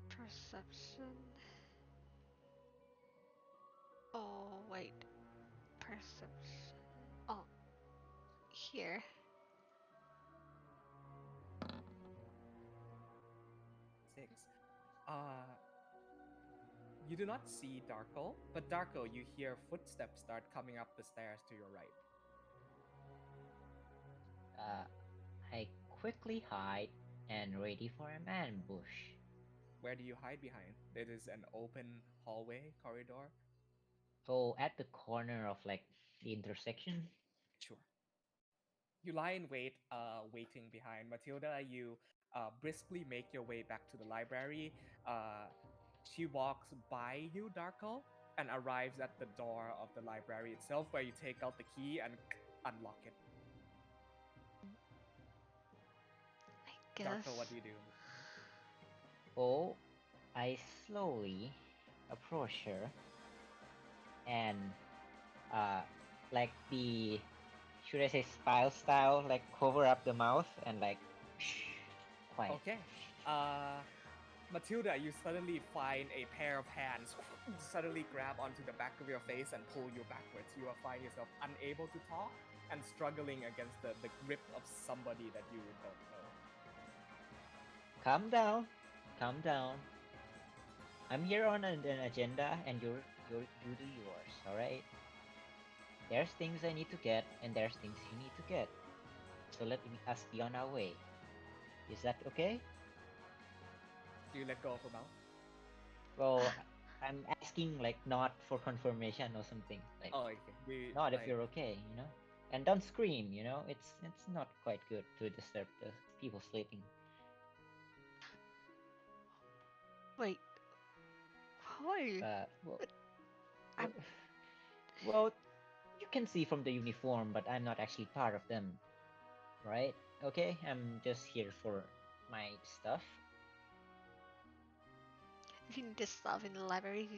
Perception. Oh, wait. Perception. Oh, here. 6. Uh, you do not see Darko, but Darko, you hear footsteps start coming up the stairs to your right. Uh, I quickly hide and ready for an ambush. Where do you hide behind? It is an open hallway, corridor. So at the corner of like the intersection. Sure. You lie in wait, waiting behind Matilda. You, briskly make your way back to the library. Uh, she walks by you, Darko, and arrives at the door of the library itself, where you take out the key and unlock it. I Darko, what guess. do you do? Oh, I slowly approach her and uh like the should I say style like cover up the mouth and like shh, quiet. Okay. Uh, Matilda, you suddenly find a pair of hands suddenly grab onto the back of your face and pull you backwards. You will find yourself unable to talk and struggling against the grip of somebody that you don't know. Calm down, calm down. I'm here on an agenda, and you do yours. All right. There's things I need to get, and there's things you need to get. So us be on our way. Is that okay? Do you let go of her mouth? Well, I'm asking like not for confirmation or something. Like Oh, okay. We not if like you're okay, you know. And don't scream, you know. It's not quite good to disturb the people sleeping. Wait, who are you? Uh, well, I'm. well, well, you can see from the uniform, but I'm not actually part of them, right? Okay, I'm just here for my stuff. If you need this stuff in the library,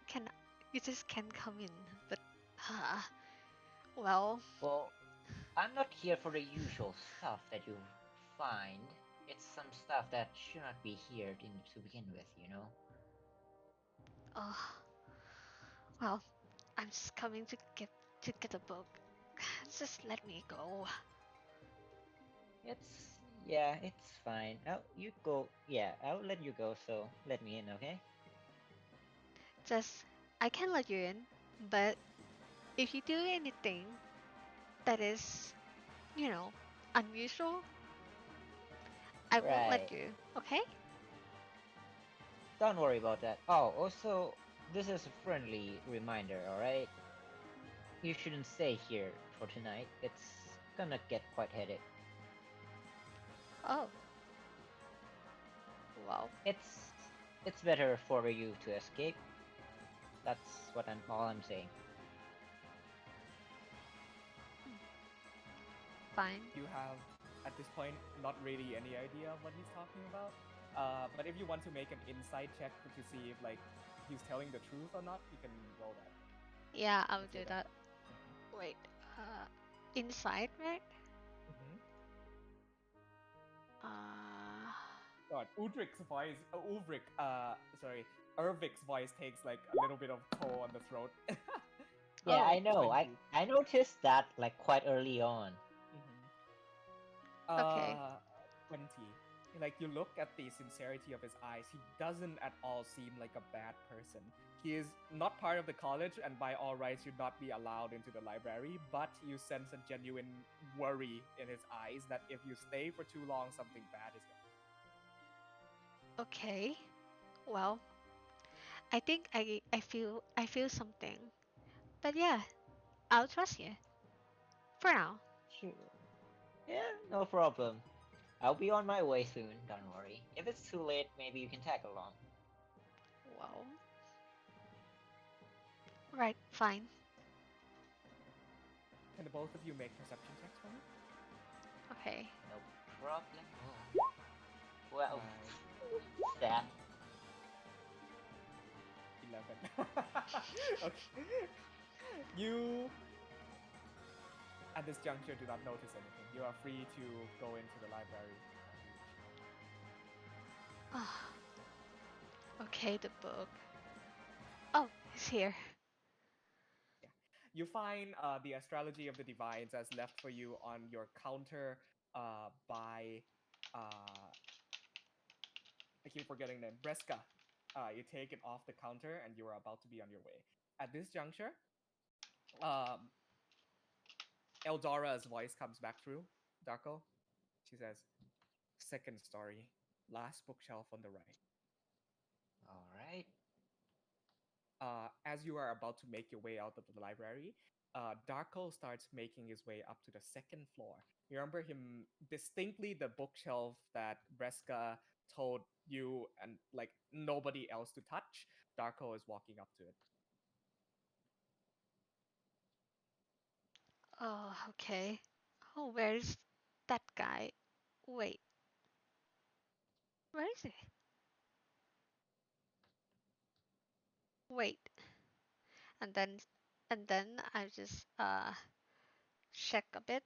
can you just can't come in. But, uh, well, Well, I'm not here for the usual stuff that you find. It's some stuff that should not be here to begin with, you know? uh, well, I'm just coming to get a book. Just let me go. Yeah, it's fine. Oh, you go. Yeah, I'll let you go, so let me in, okay? Just I can let you in, but if you do anything that is, you know, unusual, I won't let Right. you. Okay? Don't worry about that. Oh, also, this is a friendly reminder, alright? You shouldn't stay here for tonight. It's gonna get quite headache. Oh, well, It's it's better for you to escape. That's what I'm saying. fine. you have at this point not really any idea of what he's talking about. But if you want to make an insight check to see if like he's telling the truth or not, you can roll that, Yeah, I'll do Matilda. that. Wait, inside, right? Mm-hmm. Uh, God, Urvik's voice takes like a little bit of toll on the throat. Yeah, oh, I know. 20. I noticed that like quite early on. Mm-hmm. okay. Uh, 20. Like you look at the sincerity of his eyes, he doesn't at all seem like a bad person. He is not part of the college and by all rights should not be allowed into the library, but you sense a genuine worry in his eyes that if you stay for too long, something bad is going Okay. Well, I think I feel something. But yeah, I'll trust you for now. Sure. Yeah, no problem. I'll be on my way soon, don't worry. If it's too late, maybe you can tag along. Well, right, fine. Can the both of you make perception checks for me? Okay. No problem. Well, Nice. sad. 11. Okay. You, at this juncture, do not notice anything. You are free to go into the library. Ah, okay, the book. Oh, it's here. Yeah. You find the Astrology of the Divines as left for you on your counter by, I keep forgetting the name, Breska. You take it off the counter and you are about to be on your way. At this juncture, um, Eldora's voice comes back through. Darko, she says, second story, last bookshelf on the right. All right. As you are about to make your way out of the library, Darko starts making his way up to the second floor. You remember him distinctly, the bookshelf that Breska told you and like nobody else to touch. Darko is walking up to it. Oh, okay. Oh, where's that guy? Wait, where is he? Wait, and then, I just check a bit,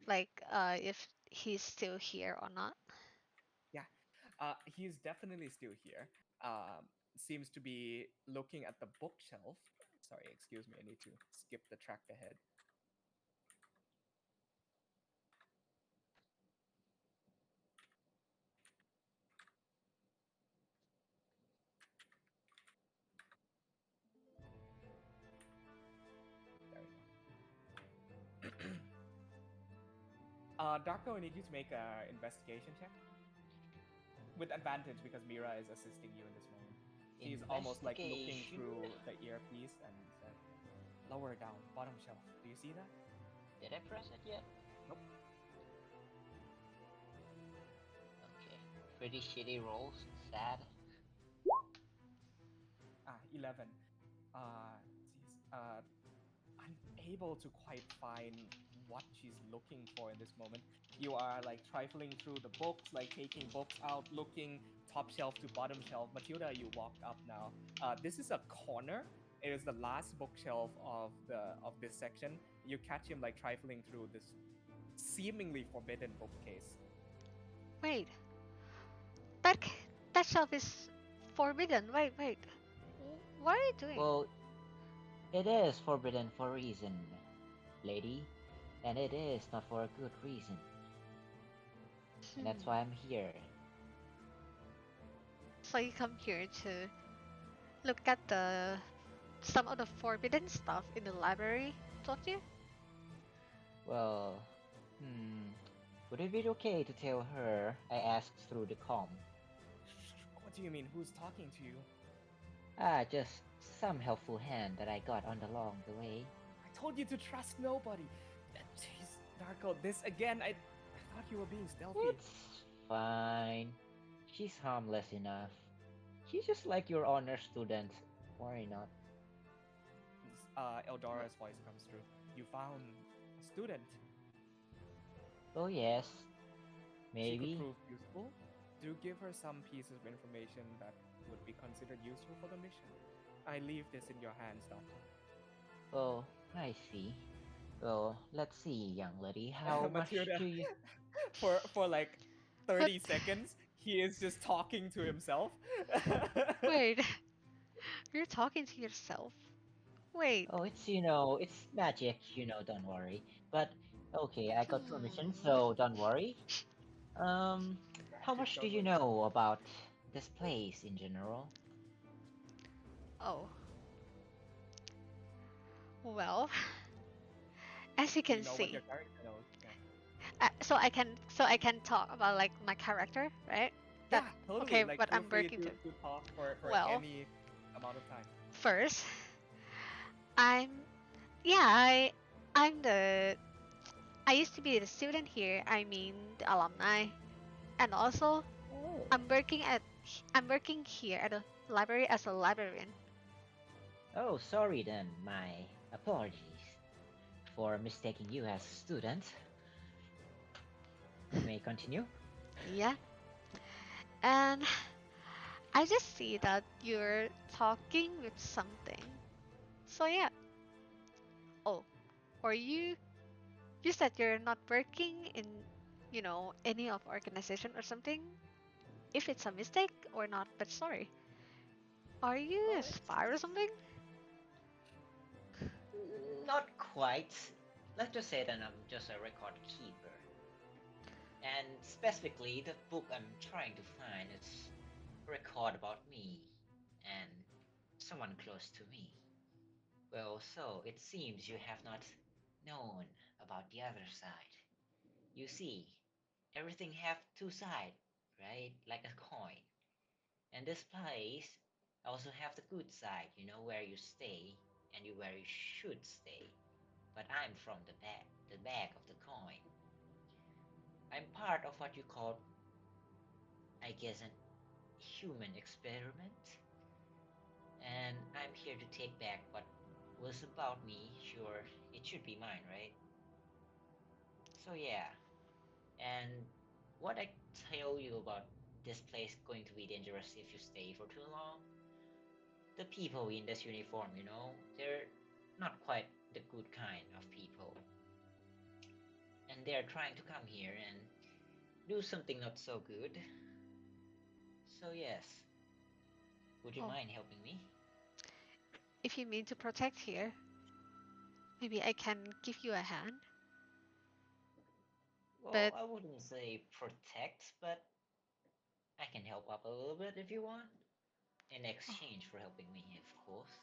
like if he's still here or not. Yeah, he's definitely still here. Seems to be looking at the bookshelf. Sorry, excuse me. I need to skip the track ahead. There we go. Darko, I need you to make an investigation check with advantage because Mira is assisting you in this moment. She's almost like looking Investigation. through the earpiece and said, "Lower down, bottom shelf. Do you see that?" Did I press it yet? Nope. Okay. Pretty shitty rolls. Sad. 11. She's unable to quite find what she's looking for in this moment. You are like trifling through the books, like taking books out, looking top shelf to bottom shelf. Matilda, you walked up now. This is a corner. It is the last bookshelf of this section. You catch him like trifling through this seemingly forbidden bookcase. Wait, that that shelf is forbidden. Wait. What are you doing? Well, it is forbidden for a reason, lady, and it is not for a good reason. And that's why I'm here. So you come here to look at the some of the forbidden stuff in the library, don't you? Well, would it be okay to tell her? I asked through the comm. What do you mean? Who's talking to you? Just some helpful hand that I got on along the way. I told you to trust nobody. Jeez, Darko, this again. I thought you were being stealthy. It's fine. She's harmless enough. She's just like your honor student. Worry not. Eldora's voice comes through. You found a student. Oh yes, She could maybe. prove useful. Do give her some pieces of information that would be considered useful for the mission. I leave this in your hands, Doctor. Oh, I see. Well, let's see, young lady. How much Matilda, do you? for like But 30 seconds, he is just talking to himself. wait, you're talking to yourself. Wait. Oh, it's magic. Don't worry. But okay, I got permission, Hmm. so don't worry. How Magic, much do don't you worry. know about this place in general? Oh, well, as you Do you can know what your see, character knows? Yeah. so I can talk about like my character, right? That Yeah, totally. okay, Like, what feel I'm free working to. to talk for Well, any amount of time. first, I'm yeah, I'm the I used to be the student here. I mean, the alumni, and also Oh, I'm working here at a library as a librarian. oh, sorry then. My apologies. for mistaking you as a student. You may continue. Yeah. And I just see that you're talking with something. So yeah. Oh, or you said you're not working in, any of organization or something. If it's a mistake or not, but sorry. Are you a Well, spy or it's something? not quite. Let's just say that I'm just a record keeper. And specifically, the book I'm trying to find is a record about me and someone close to me. Well, so it seems you have not known about the other side. You see, everything have two sides, right? Like a coin. And this place also have the good side, where you stay and where you should stay. But I'm from the back of the coin. I'm part of what you call, I guess, an human experiment. And I'm here to take back what was about me. Sure, it should be mine, right? So yeah, and what I tell you about this place going to be dangerous if you stay for too long, the people in this uniform, they're not quite the good kind of people. And they're trying to come here and do something not so good. So, yes, would you Oh, mind helping me? if you mean to protect here, maybe I can give you a hand. Well, But I wouldn't say protect, but I can help up a little bit if you want. In oh, exchange for helping me, of course.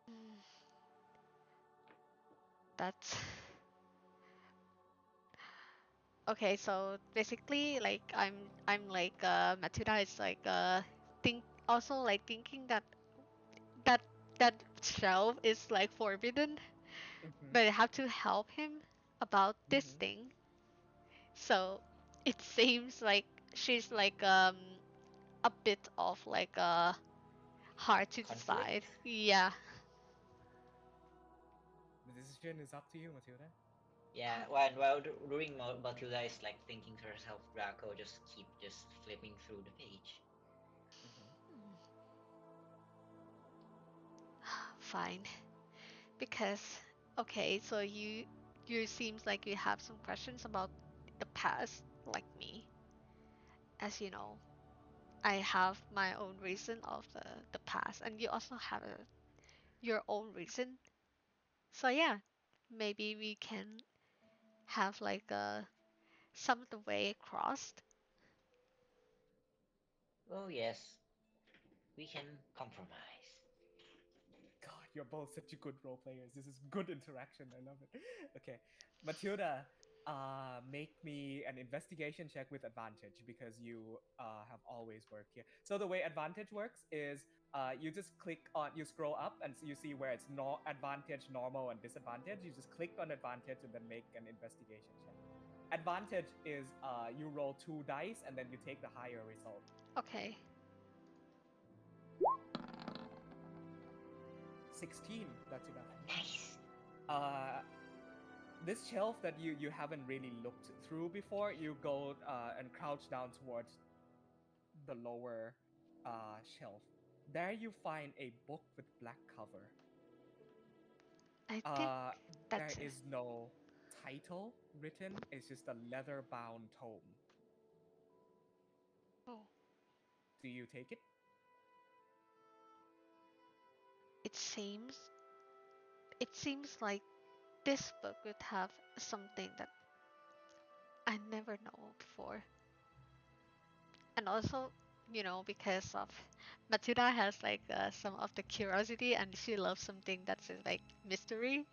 mm, that's okay. So basically, like I'm like Matilda is like think also like thinking that that that shelf is like forbidden, Mm-hmm. but I have to help him about this Mm-hmm. thing. So it seems like she's like a bit of like hard to decide. Conflict? Yeah. The decision is up to you, Matilda. Yeah, while during Matilda is like thinking to herself, Draco just keep just flipping through the page. Mm-hmm. Fine. Because okay, so you seems like you have some questions about the past like me. As you know, I have my own reason of the past and you also have your own reason. So yeah, maybe we can have like some of the way crossed. Oh yes, we can compromise. God, you're both such good role players. This is good interaction. I love it. Okay, Matilda, make me an investigation check with advantage because you have always worked here. So the way advantage works is you just click on, you scroll up and you see where it's no advantage, normal, and disadvantage. You just click on advantage and then make an investigation check. Advantage is you roll two dice and then you take the higher result. Okay. 16. That's enough. Nice. Uh, this shelf that you haven't really looked through before, you go and crouch down towards the lower shelf. There you find a book with black cover. I think Uh, there that's it. is no title written. It's just a leather bound tome. Oh, Do you take it? it seems it seems like this book would have something that I never know before. And also, because of Matilda has like some of the curiosity and she loves something that's like mystery.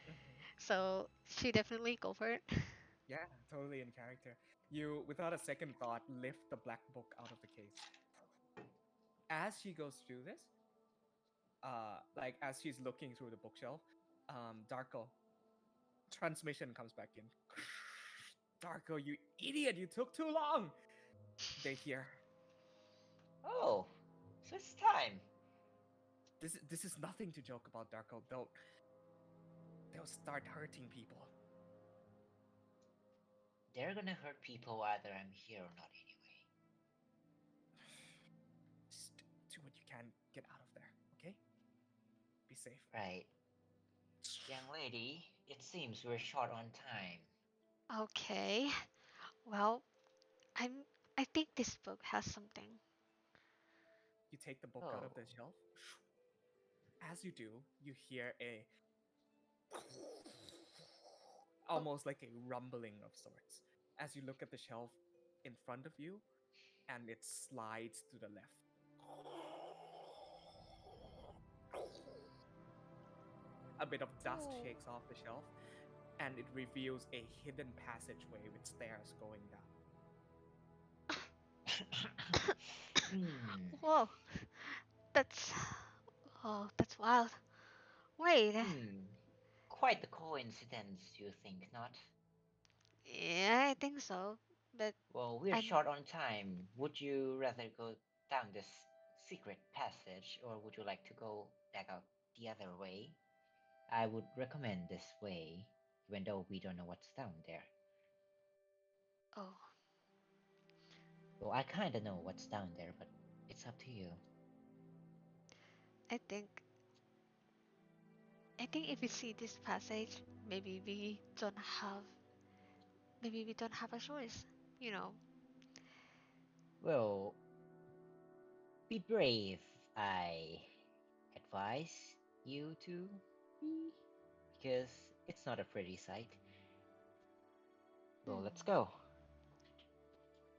Mhm. So she definitely go for it. Yeah, totally in character. You, without a second thought, lift the black book out of the case. As she goes through this, like as she's looking through the bookshelf, Darko transmission comes back in. Darko, you idiot! You took too long. They hear. Oh, so it's time. This is nothing to joke about, Darko. They'll start hurting people. They're gonna hurt people whether I'm here or not anyway. Just do what you can. Get out of there, okay? Be safe. Right. Young lady, it seems we're short on time. Okay. Well, I'm. I think this book has something. You take the book out of Oh. the shelf. As you do, you hear a Oh, almost like a rumbling of sorts as you look at the shelf in front of you, and it slides to the left. A bit of dust oh. shakes off the shelf, and it reveals a hidden passageway with stairs going down. Hmm. Whoa. That's. Oh, that's wild. Wait. Hmm. Quite the coincidence, you think not? Yeah, I think so. But Well, we're I'm. short on time. Would you rather go down this secret passage, or would you like to go back out the other way? I would recommend this way, even though we don't know what's down there. Oh, Well, I kinda know what's down there, but it's up to you. I think. I think if we see this passage, maybe we don't have. Maybe we don't have a choice. You know. Well, be brave, I advise you to be, because it's not a pretty sight. Well, Hmm. let's go.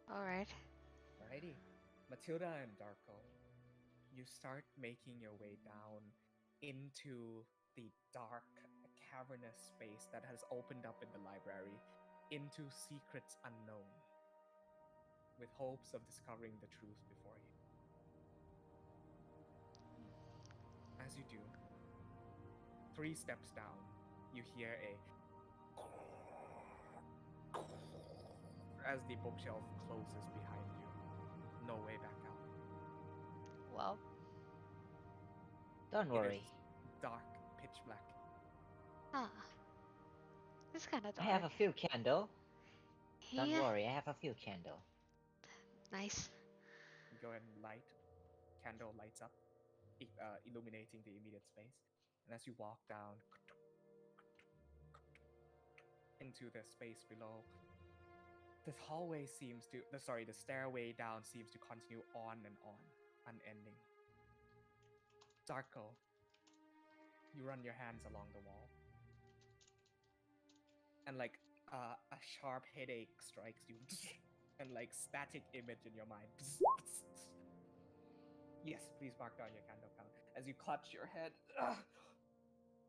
All right. Alrighty. Matilda and Darko, you start making your way down into the dark, cavernous space that has opened up in the library into secrets unknown, with hopes of discovering the truth before you. As you do, 3 steps down, you hear a as the bookshelf closes behind you. No way back out. Well. Don't It is worry. dark, pitch black. Ah. It's kind of I have dark. a few candle. Don't Yeah. worry, I have a few candle. Nice. You go ahead and light. Candle lights up, illuminating the immediate space. And as you walk down into the space below, the hallway seems to, the stairway down seems to continue on and on, unending. Darko, you run your hands along the wall, and like a sharp headache strikes you, and like static image in your mind. Yes, please mark down your candle count. As you clutch your head,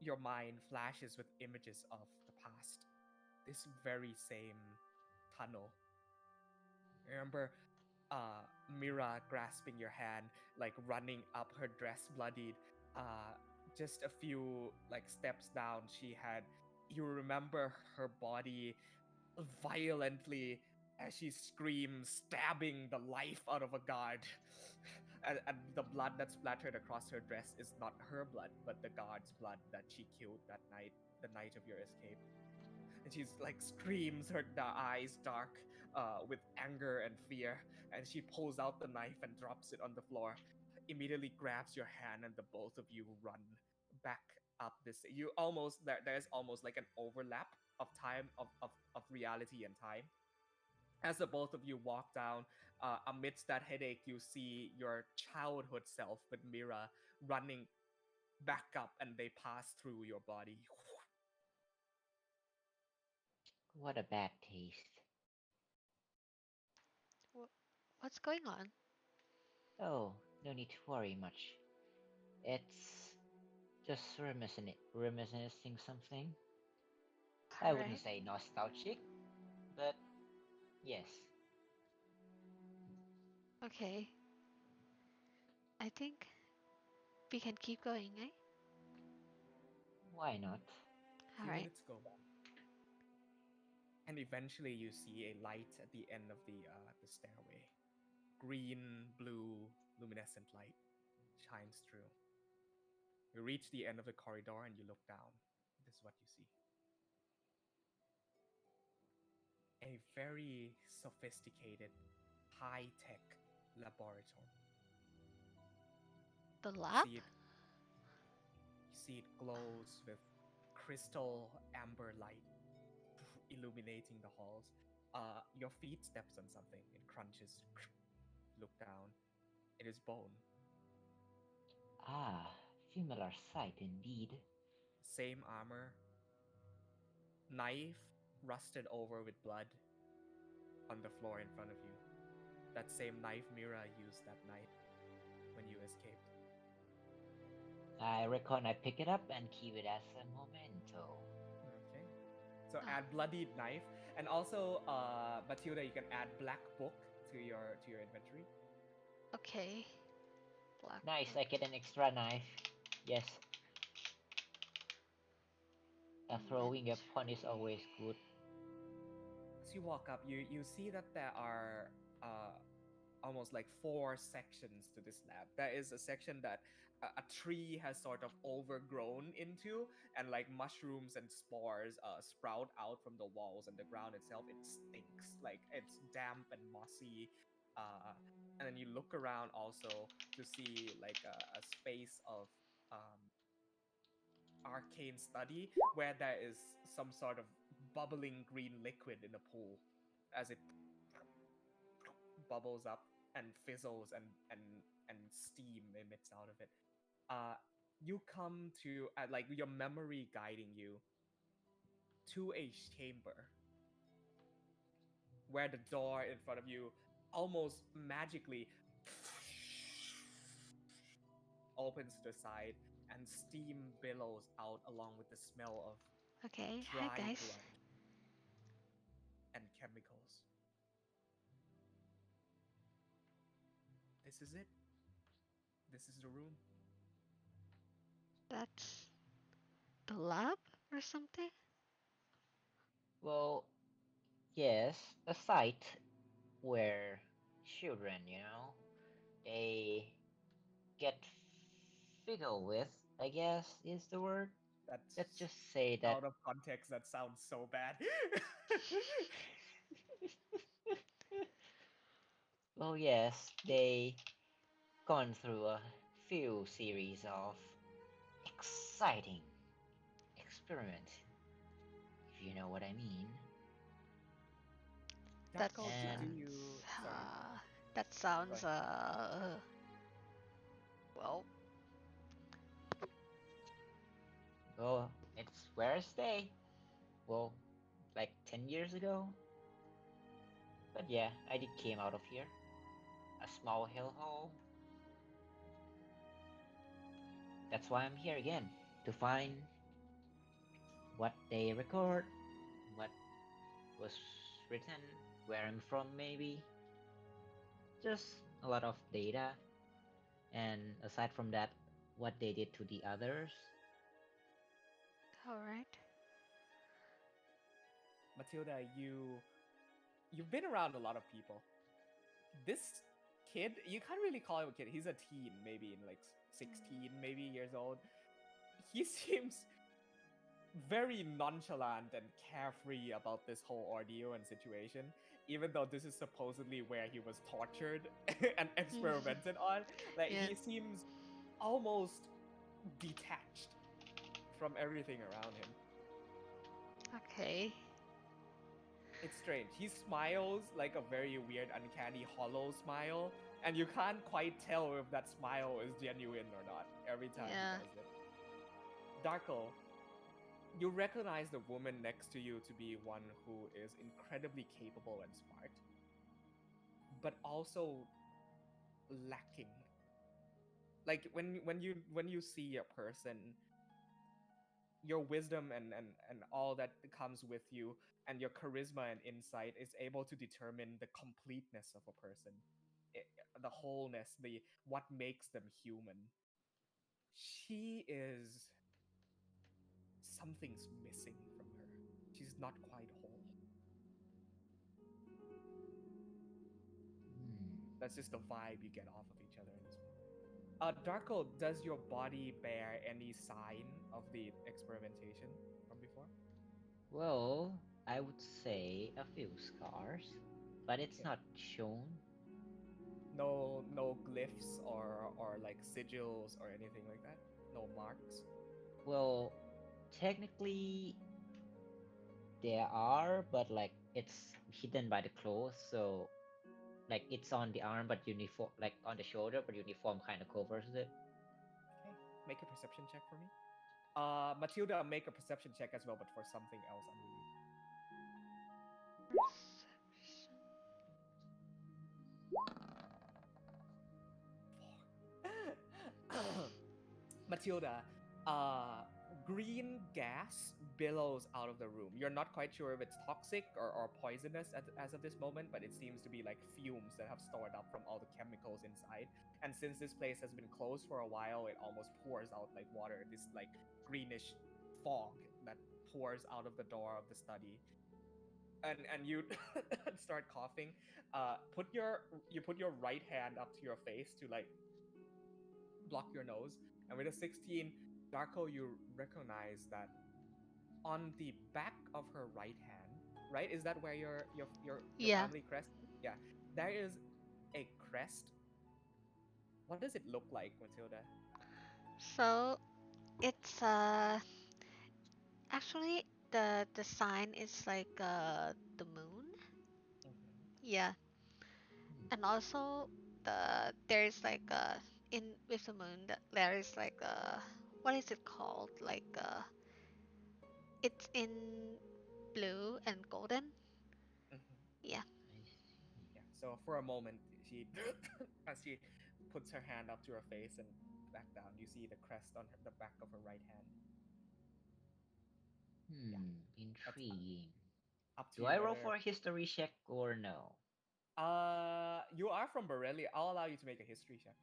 your mind flashes with images of the past. This very same tunnel. Remember Mira grasping your hand, like running up her dress bloodied. Uh, just a few like steps down, she had. You remember her body violently as she screams, stabbing the life out of a guard. And the blood that splattered across her dress is not her blood, but the guard's blood that she killed that night, the night of your escape. And she's like screams, her eyes dark with anger and fear, and she pulls out the knife and drops it on the floor. Immediately grabs your hand, and the both of you run back up this. You almost there's almost like an overlap of time of reality and time. As the both of you walk down, amidst that headache, you see your childhood self with Mira running back up, and they pass through your body. What a bad taste. Wh- What's going on? Oh, no need to worry much. It's just reminiscing something. I All wouldn't right. say nostalgic, but yes. Okay. I think we can keep going, eh? Why not? All Few right. minutes go by, and eventually you see a light at the end of the stairway. Green, blue, luminescent light shines through. You reach the end of the corridor and you look down. This is what you see: a very sophisticated, high tech laboratory. The You lab? see it, you see it glows with crystal amber light illuminating the halls. Your feet steps on something, it crunches. Look down. It is bone. Ah, familiar sight indeed. Same armor, knife rusted over with blood on the floor in front of you. That same knife Mira used that night when you escaped. I reckon I pick it up and keep it as a memento. Okay. So Oh, add bloodied knife, and also Matilda, you can add black book to your inventory. okay. Black Nice, book I get an extra knife. Yes, a throwing weapon is inventory. always good. As you walk up, you see that there are almost like four sections to this lab. There is a section that a tree has sort of overgrown into, and like mushrooms and spores sprout out from the walls, and the ground itself, it stinks. Like it's damp and mossy. Uh, and then you look around also to see like a space of um, arcane study where there is some sort of bubbling green liquid in a pool as it bubbles up and fizzles and steam emits out of it. uh you come to like your memory guiding you to a chamber where the door in front of you almost magically opens to the side and steam billows out along with the smell of Okay, hi dry guys. blood and chemicals. This is it. This is the room. That's the lab or something? Well, yes, a site where children, they get fiddled with, I guess is the word. Let's That's just say out that. of context. That sounds so bad. Well, yes, they gone through a few series of exciting experiments, if you know what I mean. Darko, do, That's do And you? Sorry, that go sounds ahead. well, well, it's where I stay. Well, like 10 years ago. But yeah, I did came out of here. A small hellhole. That's why I'm here again. To find what they record, what was written, where I'm from maybe. Just a lot of data. And aside from that, what they did to the others. alright. Matilda, you've been around a lot of people. This kid, you can't really call him a kid. He's a teen, maybe in like 16, maybe years old. He seems very nonchalant and carefree about this whole ordeal and situation, even though this is supposedly where he was tortured and experimented on. Like Yeah. he seems almost detached from everything around him. Okay. It's strange. He smiles like a very weird, uncanny, hollow smile, and you can't quite tell if that smile is genuine or not every time he Yeah. does it. Darko, you recognize the woman next to you to be one who is incredibly capable and smart, but also lacking. Like when you see a person, your wisdom and all that comes with you and your charisma and insight is able to determine the completeness of a person, I- the wholeness, the what makes them human. She is something's missing from her. She's not quite whole. Hmm. That's just the vibe you get off of each other in this moment. Darko, does your body bear any sign of the experimentation from before? Well, I would say a few scars, but it's Okay. not shown. No glyphs or like sigils or anything like that. No marks. Well, technically there are, but like it's hidden by the clothes, so like it's on the arm, but uniform, like on the shoulder, but uniform kind of covers it. Okay. Make a perception check for me. Matilda, make a perception check as well, but for something else Perception. unbelievable. Matilda, uh, green gas billows out of the room. You're not quite sure if it's toxic or poisonous as of this moment, but it seems to be like fumes that have stored up from all the chemicals inside. And since this place has been closed for a while, it almost pours out like water, this like greenish fog that pours out of the door of the study. And you start coughing. Put your right hand up to your face to like block your nose. And with a 16, Darko, you recognize that on the back of her right hand, right? Is that where your Yeah. family crest? Yeah, there is a crest. What does it look like, Matilda? So it's actually the sign is like the moon. Hmm. Yeah. Hmm. And also there's like in with the moon there is like what is it called? Like it's in blue and golden. Hmm. Yeah. I see. Yeah. So for a moment, she as she puts her hand up to her face and back down, you see the crest on the back of her right hand. Yeah, that's Intriguing. up to Do you I roll whether for a history check or no? you are from Borelli. I'll allow you to make a history check.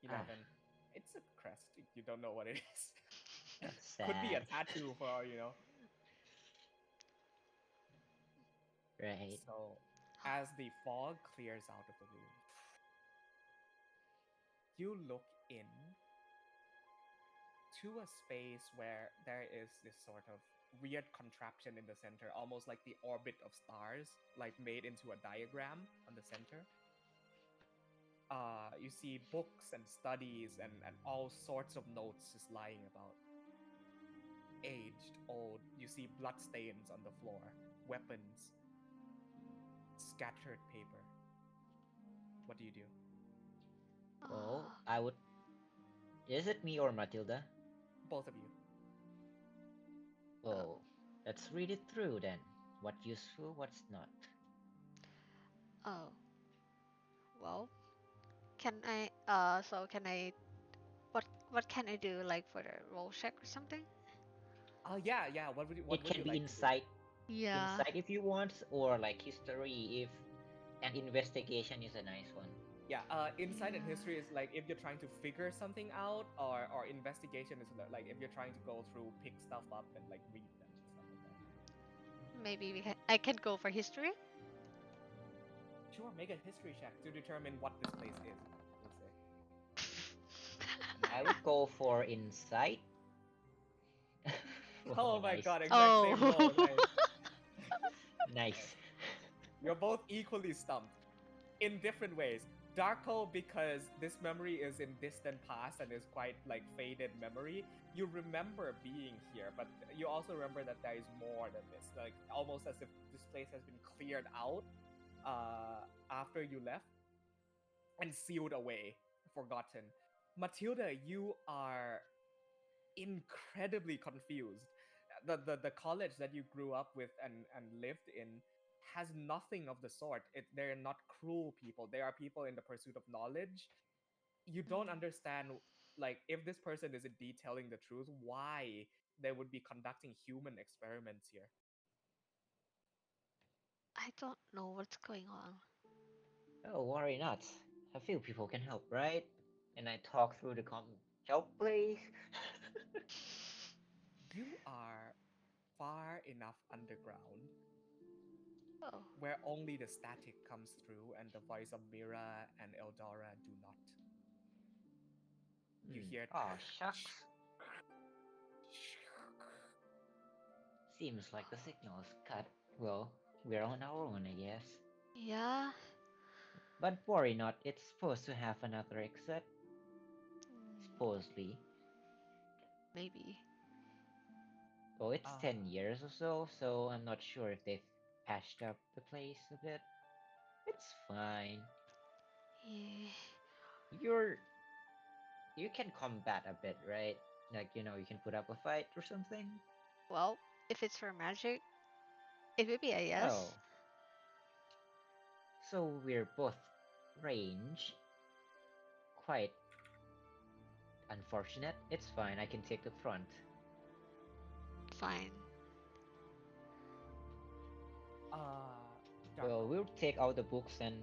Ah, 11. It's a crest. You don't know what it is. that's Could be a sad. tattoo for all you know. Right. So, as the fog clears out of the room, you look in to a space where there is this sort of weird contraption in the center, almost like the orbit of stars, like made into a diagram on the center. You see books and studies and all sorts of notes just lying about. Aged, old. You see bloodstains on the floor, weapons, scattered paper. What do you do? Well, uh, I would. Is it me or Matilda? Both of you. uh, Oh, let's read it through then. What useful, what's not. oh, well, can I so can I what can I do like for the roll check or something? Yeah, yeah. What It would can you be like to do? Yeah. insight if you want, or like history if, and investigation is a nice one. Yeah, insight and Yeah. history is like if you're trying to figure something out, or investigation is like if you're trying to go through, pick stuff up, and like read them and stuff like that. Maybe I can go for history. Sure, make a history check to determine what this place is. Let's say. I would go for insight. Wow, Oh my nice. god, exact same roll. Oh. Nice, nice. Nice. You're both equally stumped in different ways. Darko, because this memory is in distant past and is quite like faded memory, you remember being here, but you also remember that there is more than this. Like almost as if this place has been cleared out after you left and sealed away, forgotten. Matilda, you are incredibly confused. The college that you grew up with and lived in has nothing of the sort. They're not cruel people. They are people in the pursuit of knowledge. You don't Mm, understand, like, if this person is indeed telling the truth, why they would be conducting human experiments here. I don't know what's going on. Oh, worry not. A few people can help, right? And I talk through the help, please. You are far enough underground Oh. where only the static comes through and the voice of Mira and Eldora do not. You Hmm. hear it. Oh, shucks. Seems like the signal is cut. Well, we're on our own, I guess. Yeah. But worry not, it's supposed to have another exit. Mm, Supposedly. maybe. Well, it's Ah, 10 years or so, so I'm not sure if they've patched up the place a bit. It's fine. Yeah. You're... You can combat a bit, right? Like, you can put up a fight or something? Well, if it's for magic, it would be a yes. Oh, so we're both range. Quite unfortunate. It's fine, I can take the front. Fine. uh, Well, Darko. we'll take out the books and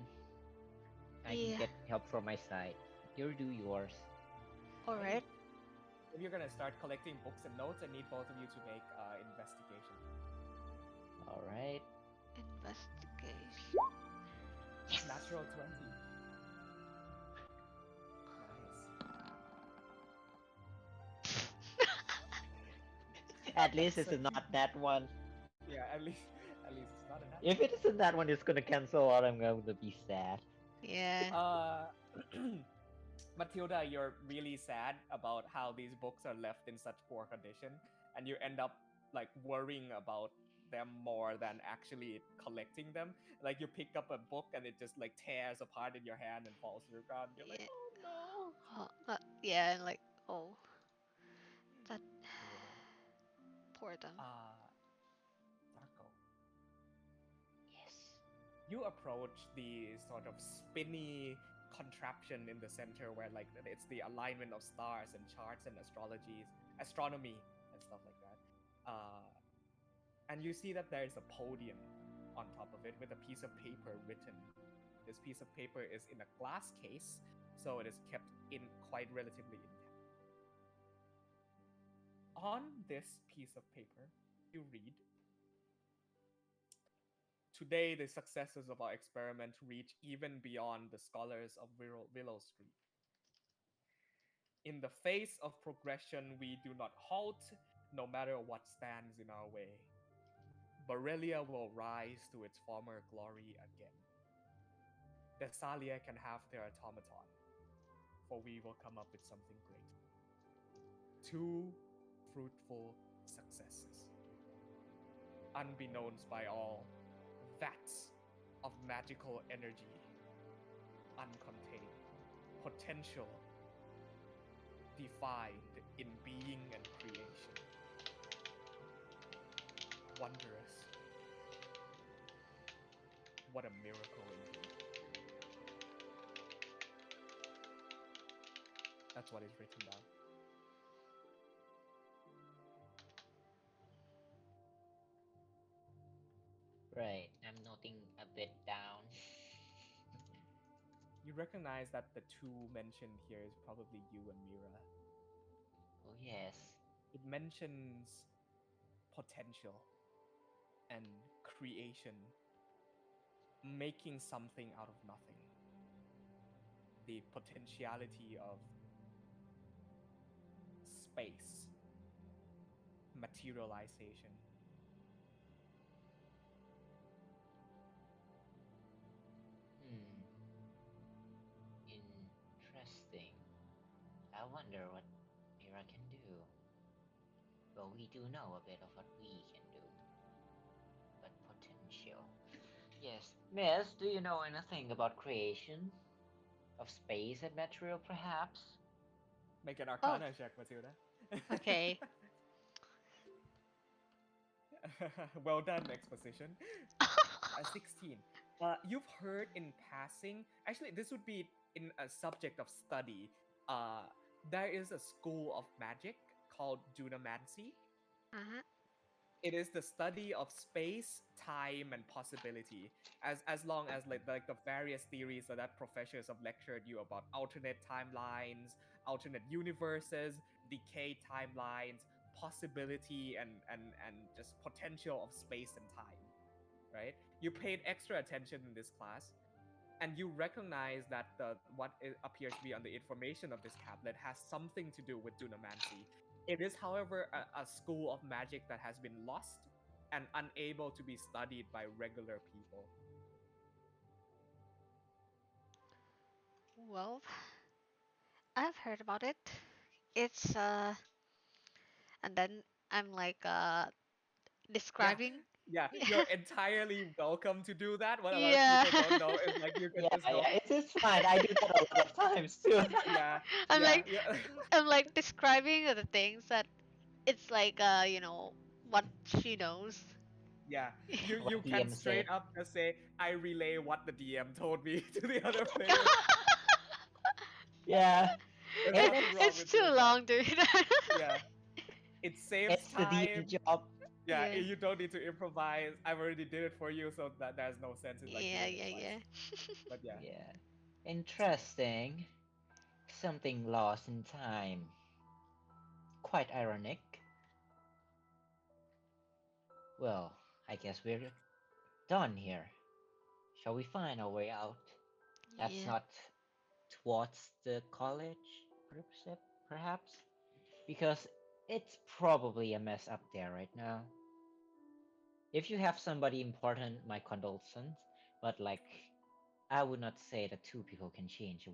I can Yeah. get help from my side. You do yours. Okay. Alright. If you're gonna start collecting books and notes, I need both of you to make investigation. Alright. Investigation. Yes! Natural 20. Nice. At least So it's you, not that one. yeah, at least it's not a nat If 20. it isn't that one, it's gonna cancel out. I'm going to be sad. Yeah. Uh, Matilda, you're really sad about how these books are left in such poor condition, and you end up like worrying about them more than actually collecting them. Like you pick up a book and it just like tears apart in your hand and falls to the ground. You're like, Yeah. oh no. Yeah, and like, oh, that Yeah. poor them. Darko. Yes. You approach the sort of spinny contraption in the center where like it's the alignment of stars and charts and astronomy and stuff like that. And you see that there is a podium on top of it with a piece of paper written. This piece of paper is in a glass case, so it is kept in quite relatively intact. On this piece of paper, you read, "Today, the successes of our experiment reach even beyond the scholars of Willow Street. In the face of progression, we do not halt, no matter what stands in our way. Borrelia will rise to its former glory again. Thessalia can have their automaton, for we will come up with something great. Two fruitful successes. Unbeknownst by all, vats of magical energy, uncontained, potential, defined in being and creation. Wondrous. What a miracle indeed." That's what is written down. Right. I'm noting a bit down. You recognize that the two mentioned here is probably you and Mira. Oh, yes. It mentions potential and creation, making something out of nothing. The potentiality of space, materialization. Hmm. Interesting. I wonder what Mira can do. Well, we do know a bit of what we can do. But potential. Yes. Miss, do you know anything about creation? Of space and material, perhaps? Make an Oh, arcana check, Matilda. okay. Well done, exposition. 16. You've heard in passing, actually, this would be in a subject of study. Uh, there is a school of magic called Dunamancy. Uh-huh. It is the study of space, time, and possibility. As long as like the various theories that professors have lectured you about alternate timelines, alternate universes, decay timelines, possibility, and just potential of space and time. Right? You paid extra attention in this class. and you recognize that appears to be on the information of this tablet has something to do with dunamancy. It is, however, a school of magic that has been lost and unable to be studied by regular people. Well, I've heard about it. It's and then I'm like Yeah, describing. yeah, you're entirely welcome to do that. What a lot of Yeah. people don't know is like you can Yeah, just go, yeah, it's fine. I do that a lot of times too. yeah, I'm yeah, like yeah. I'm like describing the things that it's like what she knows. Yeah, you What can DM straight said. up just say, "I relay what the DM told me" to the other players. Yeah, There's and nothing wrong It's with too doing that. long, dude. Yeah, it saves it's the DM time. job. Yeah, Yeah. you don't need to improvise. I've already did it for you, so that there's no sense in like Yeah, doing it yeah, twice. yeah. But yeah, Yeah, interesting. Something lost in time. Quite ironic. Well, I guess we're done here. Shall we find our way out? That's Yeah. not towards the college, perhaps? Because it's probably a mess up there right now. If you have somebody important, my condolences, but like, I would not say that two people can change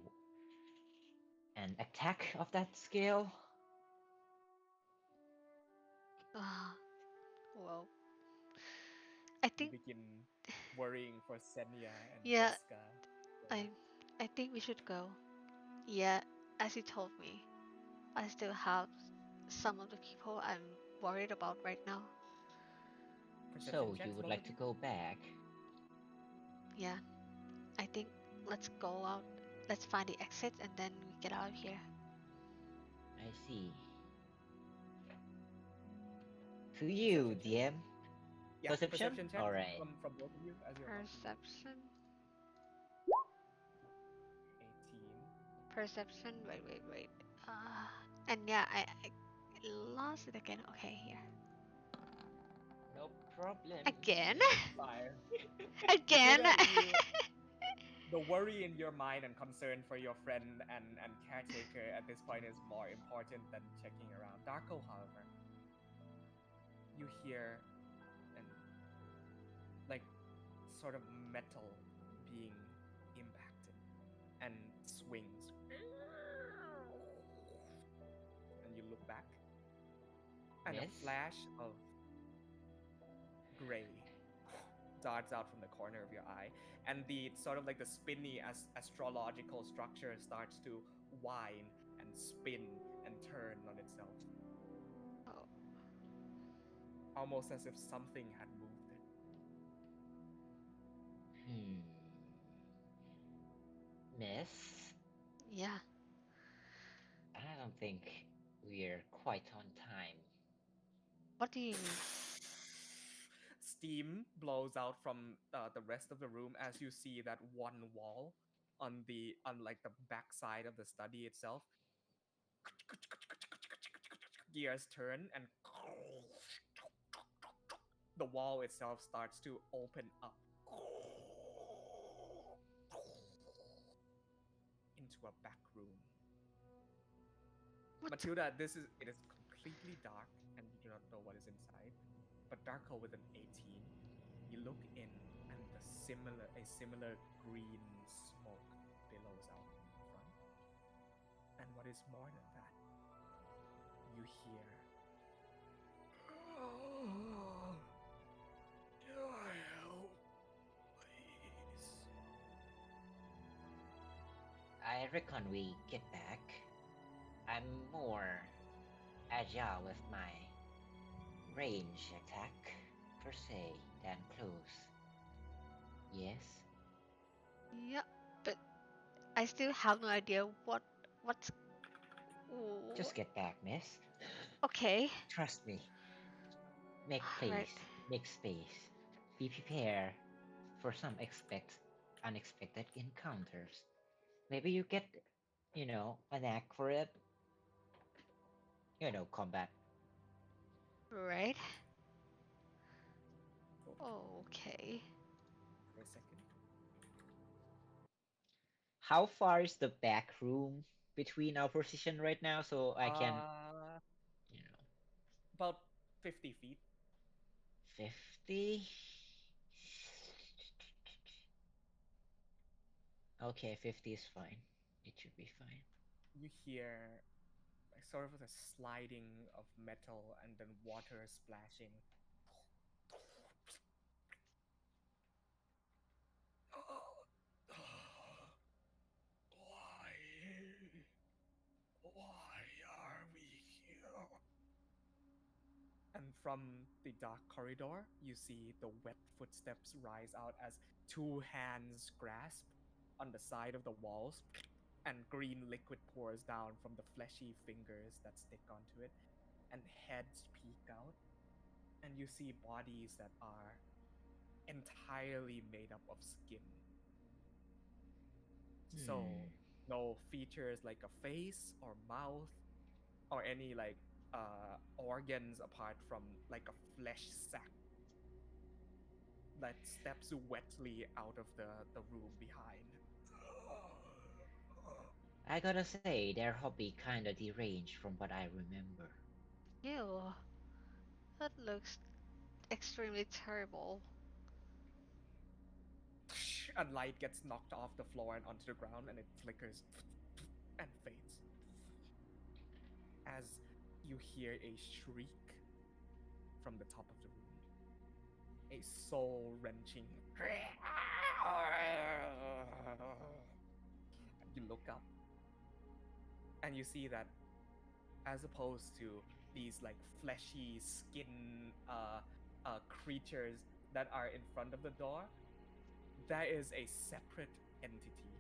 an attack of that scale. Uh, well, I you think begin worrying for Senya and yeah, Veska. So, I I think we should go. Yeah, as you told me, I still have some of the people I'm worried about right now. perception So you checks, would both like of to you. go back? Yeah, I think let's go out. Let's find the exit and then we get out of here. I see. To you, Perception check. DM. Yeah, Perception? perception checks Alright. from both of you as you're about to leave. Perception. 18. Perception. Wait, wait, wait. And yeah, I lost it again. Okay, here. No problem. Again? Fire. Again? Matilda, the worry in your mind and concern for your friend and caretaker at this point is more important than checking around. Darko, however, you hear an like sort of metal being impacted and swings. And you look back, and a Miss? flash of gray darts out from the corner of your eye, and the sort of like the spinny astrological structure starts to whine and spin and turn on itself, Oh, almost as if something had moved it. Hmm. Miss? yeah. I don't think we're quite on time. What do you mean? Steam blows out from the rest of the room as you see that one wall on like the backside of the study itself. Gears turn and the wall itself starts to open up into a back room. What? Matilda, it is completely dark and you do not know what is inside. But Darko with an 18, you look in and a similar green smoke billows out in front. And what is more than that, you hear your help, please. I reckon we get back. I'm more agile with my range attack, per se, than close. Yes? Yeah, but I still have no idea what's. Just What? get back, miss. Okay. Trust me. Make Right. place, make space. Be prepared for some unexpected encounters. Maybe you get, a knack for it. Combat. Right. Okay, Okay. for a second. How far is the back room between our position right now so I can, Uh, you know, about 50 feet. 50? Okay, 50 is fine. It should be fine. You hear like sort of a sliding of metal and then water splashing. Why? Why are we here? And from the dark corridor, you see the wet footsteps rise out as two hands grasp on the side of the walls, and green liquid pours down from the fleshy fingers that stick onto it, and heads peek out, and you see bodies that are entirely made up of skin. So, Hmm. no features like a face or mouth or any like organs apart from like a flesh sack that steps wetly out of the room behind. I gotta say, their hobby kinda deranged from what I remember. Ew, that looks extremely terrible. A light gets knocked off the floor and onto the ground, and it flickers and fades as you hear a shriek from the top of the room. A soul wrenching. You look up and you see that as opposed to these like fleshy skin creatures that are in front of the door, there is a separate entity,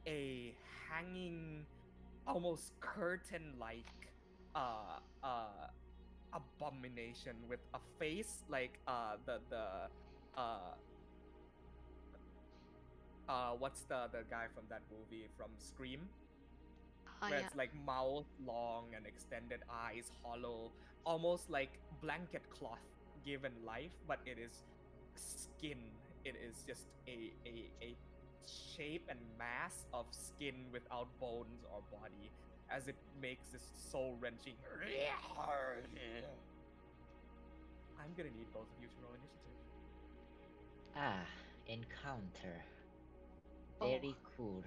a hanging, almost curtain-like uh, uh, abomination with a face like the what's the guy from that movie from Scream, Oh where yeah. it's like mouth long and extended eyes hollow, almost like blanket cloth given life, but it is skin. It is just a shape and mass of skin without bones or body, as it makes this soul wrenching. I'm gonna need both of you to roll initiative. Ah, encounter. Oh. Very cool.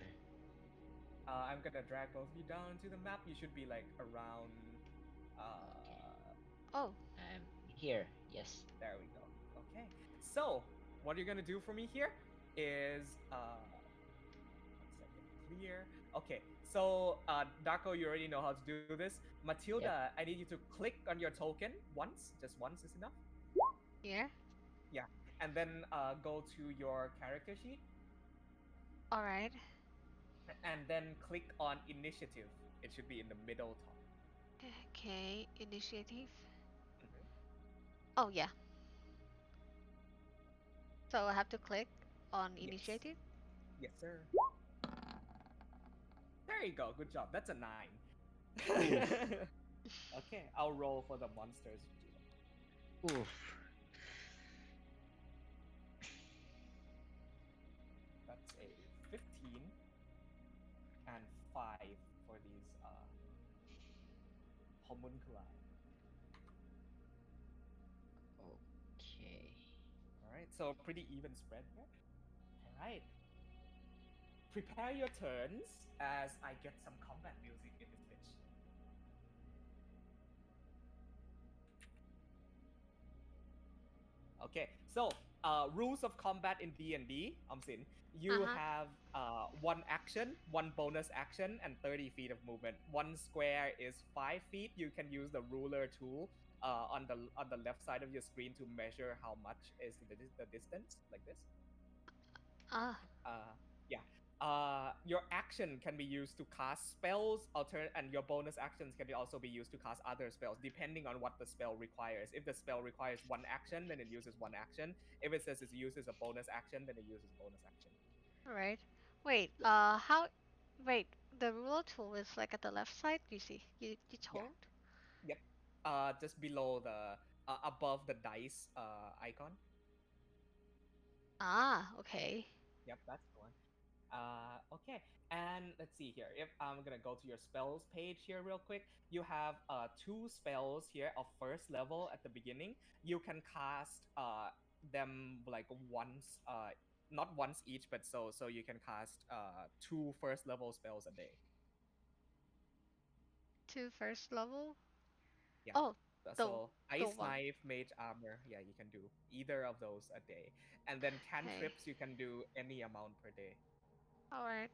I'm gonna drag both of you down to the map. You should be like around. Okay. Oh. Here, yes. There we go. Okay. So what you're gonna do for me here is 1 second clear. Okay. So Darko, you already know how to do this. Yep. Matilda, I need you to click on your token once. Just once is enough. Here. Yeah. And then go to your character sheet All right. and then click on initiative. It should be in the middle top. Okay. Initiative. Mhm. Oh yeah. So I have to click on Yes. initiative. Yes, sir. There you go. Good job. That's a 9. Oof. Okay, I'll roll for the monsters. Oof. That's a 15 and 5 for these homunculi. Okay. All right, so pretty even spread here. All right, prepare your turns as I get some combat music in this bitch. Okay, so rules of combat in D&D, Omsin. Uh You huh. have one action, one bonus action, and 30 feet of movement. One square is 5 feet. You can use the ruler tool on the left side of your screen to measure how much is the distance, like this. Ah. Uh, yeah. Your action can be used to cast spells, and your bonus actions can also be used to cast other spells, depending on what the spell requires. If the spell requires one action, then it uses one action. If it says it uses a bonus action, then it uses a bonus action. All right. Wait. Yeah. How? Wait. The ruler tool is like at the left side. You see? You Yeah. told? Yep. Just below the, above the dice icon. Ah. Okay. Yep, that's the one. Okay, and let's see here. If I'm gonna go to your spells page here real quick, you have two spells here of first level at the beginning. You can cast them like once, not once each, but so you can cast two first level spells a day. To first level. Yeah. Oh, the So the ice one. knife, mage armor, yeah, you can do either of those a day. And then Okay. cantrips, you can do any amount per day. All right.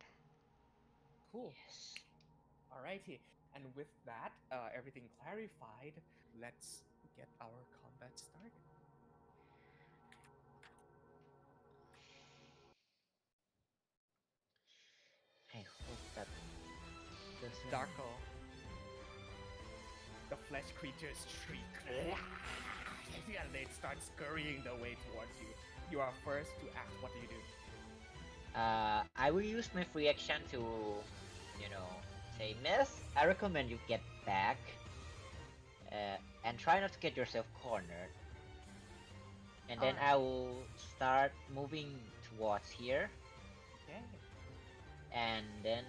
Cool. Yes. Alrighty. And with that, everything clarified, let's get our combat started. I hope that doesn't. Darko, the flesh creatures shriek. And they start scurrying their way towards you. You are first to act. What do you do? I will use my free action to, say, Miss, I recommend you get back, and try not to get yourself cornered. And then I Alright. will start moving towards here, Okay. and then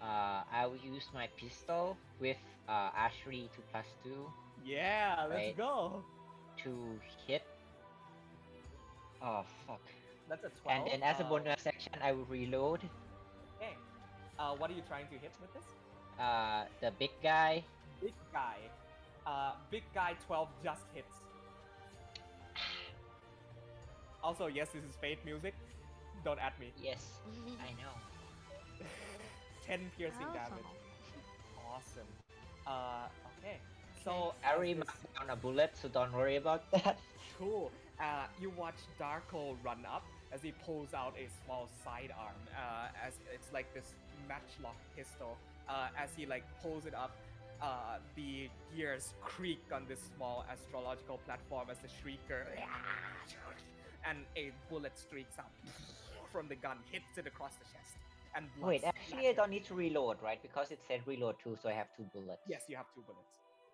I will use my pistol with Ashri 2+2, Yeah, let's right, go. to hit. Oh fuck. That's a And 12. then as a bonus action, I will reload. Okay. What are you trying to hit with this? The big guy. Big guy. Big guy 12 just hits. Also, yes, this is Fate music. Don't at me. Yes, I know. 10 piercing Awesome. damage. Awesome. Okay. So I as already this marked down a bullet, so don't worry about that. cool. You watch Darko run up as he pulls out a small sidearm. As it's like this matchlock pistol. As he like pulls it up, the gears creak on this small astrological platform as the shrieker, and a bullet streaks out from the gun, hits it across the chest, and blood Wait, actually, I splatters. don't need to reload, right? Because it said reload too, so I have 2 bullets. Yes, you have 2 bullets.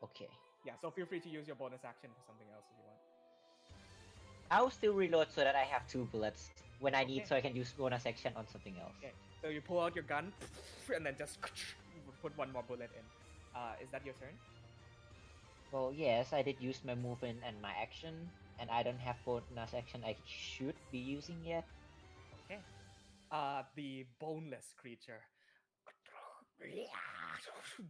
Okay. Yeah, so feel free to use your bonus action for something else if you want. I'll still reload so that I have 2 bullets when I need, Okay. so I can use bonus action on something else. Okay, so you pull out your gun and then just put one more bullet in. Is that your turn? Well, yes, I did use my movement and my action, and I don't have bonus action I should be using yet. Okay. The boneless creature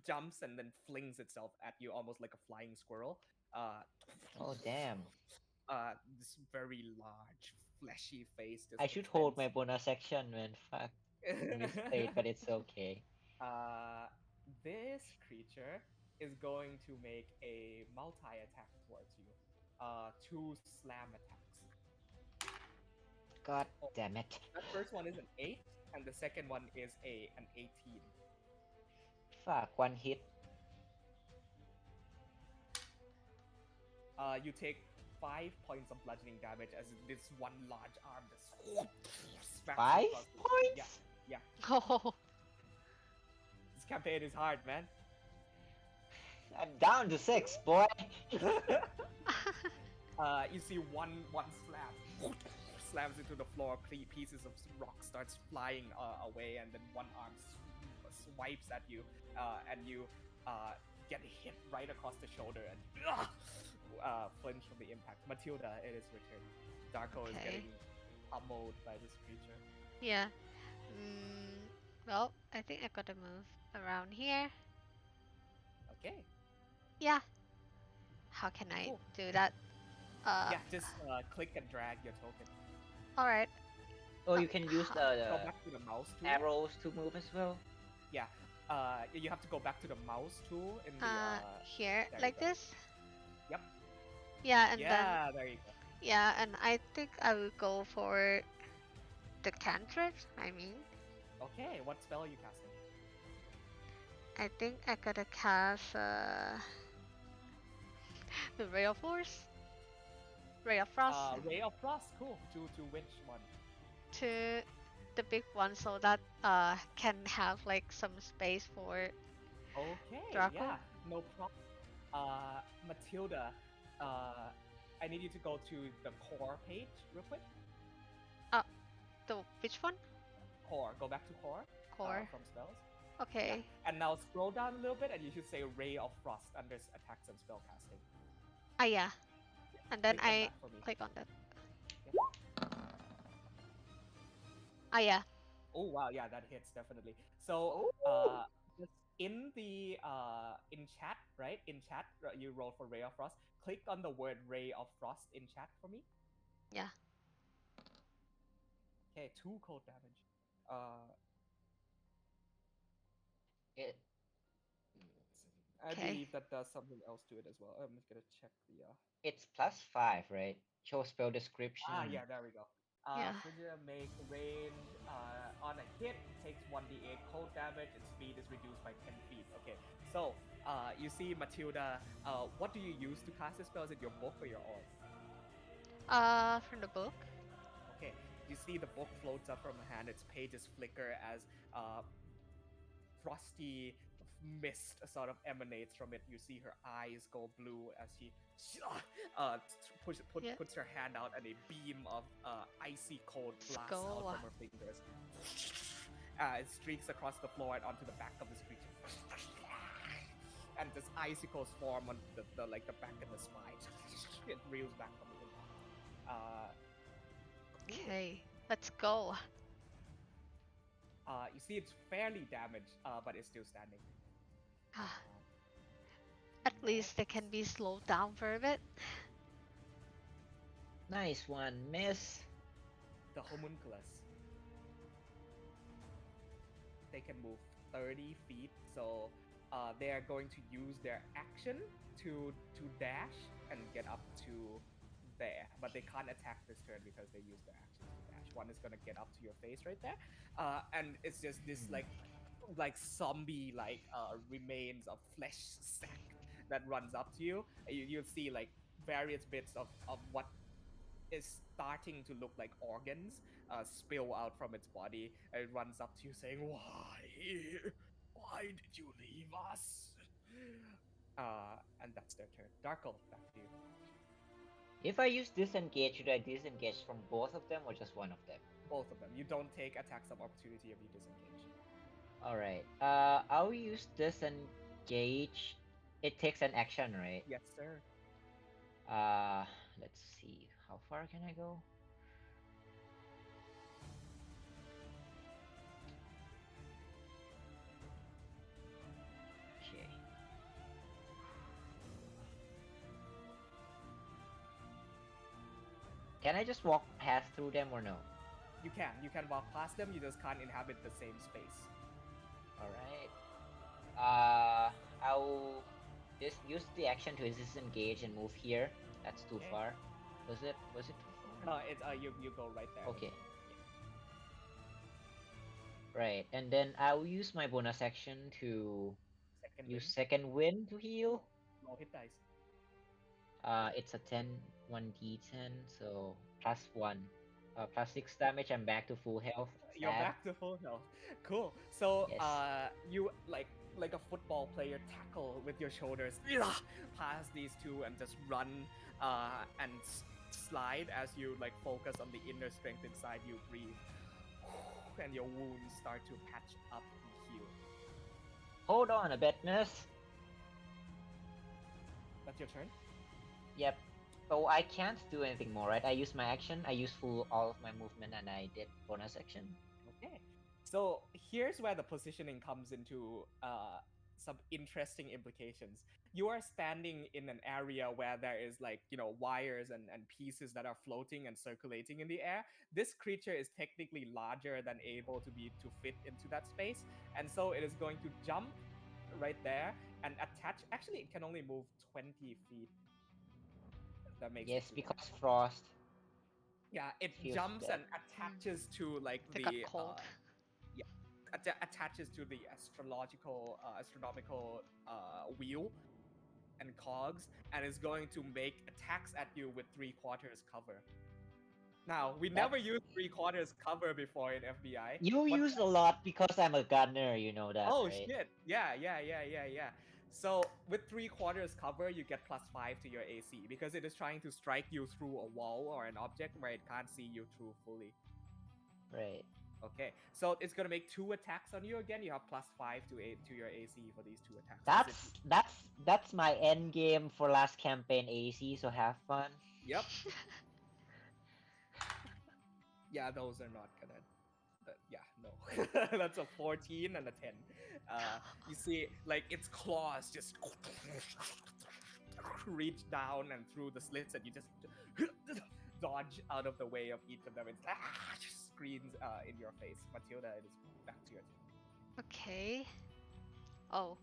jumps and then flings itself at you almost like a flying squirrel. Oh, damn. This very large, fleshy face just I should hold my extends. bonus action, man. Fuck. Misplayed, but it's okay. uh, this creature is going to make a multi attack towards you. 2 slam attacks. God Oh, damn it. that first one is an 8, and the second one is an 18. Fuck, 1 hit. You take 5 points of bludgeoning damage as this one large arm just smacks 5 you across the points? Yeah. Oh. This campaign is hard, man. I'm down to 6, boy. You see one slam slams into the floor. Pieces of rock starts flying away, and then one arm swipes at you, and you get hit right across the shoulder and flinch from the impact. Matilda, it is your turn. Darko is Okay. getting pummeled by this creature. Yeah. Well, I think I gotta move around here. Okay, Yeah. How can I cool. do that? Yeah, just click and drag your token. Alright. Oh, you can use Go the back to the mouse tool. arrows to move as well? Yeah. You have to go back to the mouse tool in the Here, there you like go. this? Yep. Yeah, and then, Yeah, there you go. yeah, and I think I will go for the cantrips, I mean. Okay, what spell are you casting? I think I gotta cast, the Ray of Force? Ray of Frost? Ray of Frost, cool. To which one? To the big one so that, can have, like, some space for Okay, Draco? yeah, no problem. Matilda, I I need you to go to the core page real quick. Uh, the which one? Core. Go back to core. Core. From spells. Yeah. Okay. And now scroll down a little bit, and you should say Ray of Frost under attacks and spellcasting. Ah, yeah. And then Click on I that for me. click on that. Yeah. Ah, yeah. Oh wow, yeah, that hits definitely. So just in the in chat, right? In chat, you roll for Ray of Frost. Click on the word Ray of Frost in chat for me. Yeah. Okay, 2 cold damage. Uh, It, I Okay. believe that does something else to it as well. I'm just gonna check the. it's +5, right? Show spell description. Yeah, there we go. Yeah. Creature make range on a hit, takes 1d8 cold damage, its speed is reduced by 10 feet. Okay, so you see Matilda, what do you use to cast this spell? Is it your book or your orb? From the book. Okay, you see the book floats up from her hand, its pages flicker as frosty mist sort of emanates from it. You see her eyes go blue as she puts her hand out, and a beam of icy cold blasts out from her fingers. It streaks across the floor and onto the back of this creature. And this icicles form on the back and the spine. It reels back from the Okay, let's go. You see it's fairly damaged, but it's still standing. At least they can be slowed down for a bit. Nice one, miss. The homunculus. They can move 30 feet, so they are going to use their action to dash and get up to there, but they can't attack this turn because they use their action to dash. One is gonna get up to your face right there, and it's just this like zombie remains of flesh sack that runs up to you. You'll see like various bits of what is starting to look like organs spill out from its body. It runs up to you saying, why did you leave us? And that's their turn. Darkle, back to you. If I use disengage, should I disengage from both of them or just one of them? Both of them. You don't take attacks of opportunity if you disengage. Alright. I'll use disengage. It takes an action, right? Yes, sir. Let's see. How far can I go? Okay. Can I just walk past through them or no? You can. You can walk past them. You just can't inhabit the same space. Alright. I'll just use the action to disengage and move here. That's too far. Was it too far? No, it's you go right there. Okay. Right, and then I'll use my bonus action to use second wind to heal. Roll hit dice. It's a 1d10, so +1. +6 damage, I'm back to full health. Sad. You're back to full health. Cool. So Yes. you like a football player tackle with your shoulders past these two and just run and slide as you like focus on the inner strength inside you. Breathe, and your wounds start to patch up and heal. Hold on a bit, miss. That's your turn? Yep. So I can't do anything more, right? I use my action, I use all of my movement, and I did bonus action. Okay. So here's where the positioning comes into some interesting implications. You are standing in an area where there is like, wires and pieces that are floating and circulating in the air. This creature is technically larger than able to fit into that space. And so it is going to jump right there and attach. Actually, it can only move 20 feet. That makes yes, it because frost. Yeah, it feels jumps bad. and attaches to like They got cold. attaches to the astronomical wheel and cogs, and is going to make attacks at you with 3/4 cover. Now, we never used 3/4 cover before in FBI. You use a lot because I'm a gunner, you know that, Oh right? shit! Yeah. So with 3/4 cover, you get +5 to your AC because it is trying to strike you through a wall or an object where it can't see you through fully. Right. Okay, so it's gonna make 2 attacks on you again. You have +5 to your AC for these 2 attacks. That's my end game for last campaign AC. So have fun. Yep. Yeah, those are not gonna. Yeah, no. That's a 14 and a 10. You see, like its claws just reach down and through the slits, and you just dodge out of the way of each of them. It just screams in your face. Matilda, it is back to your turn. Okay. Oh.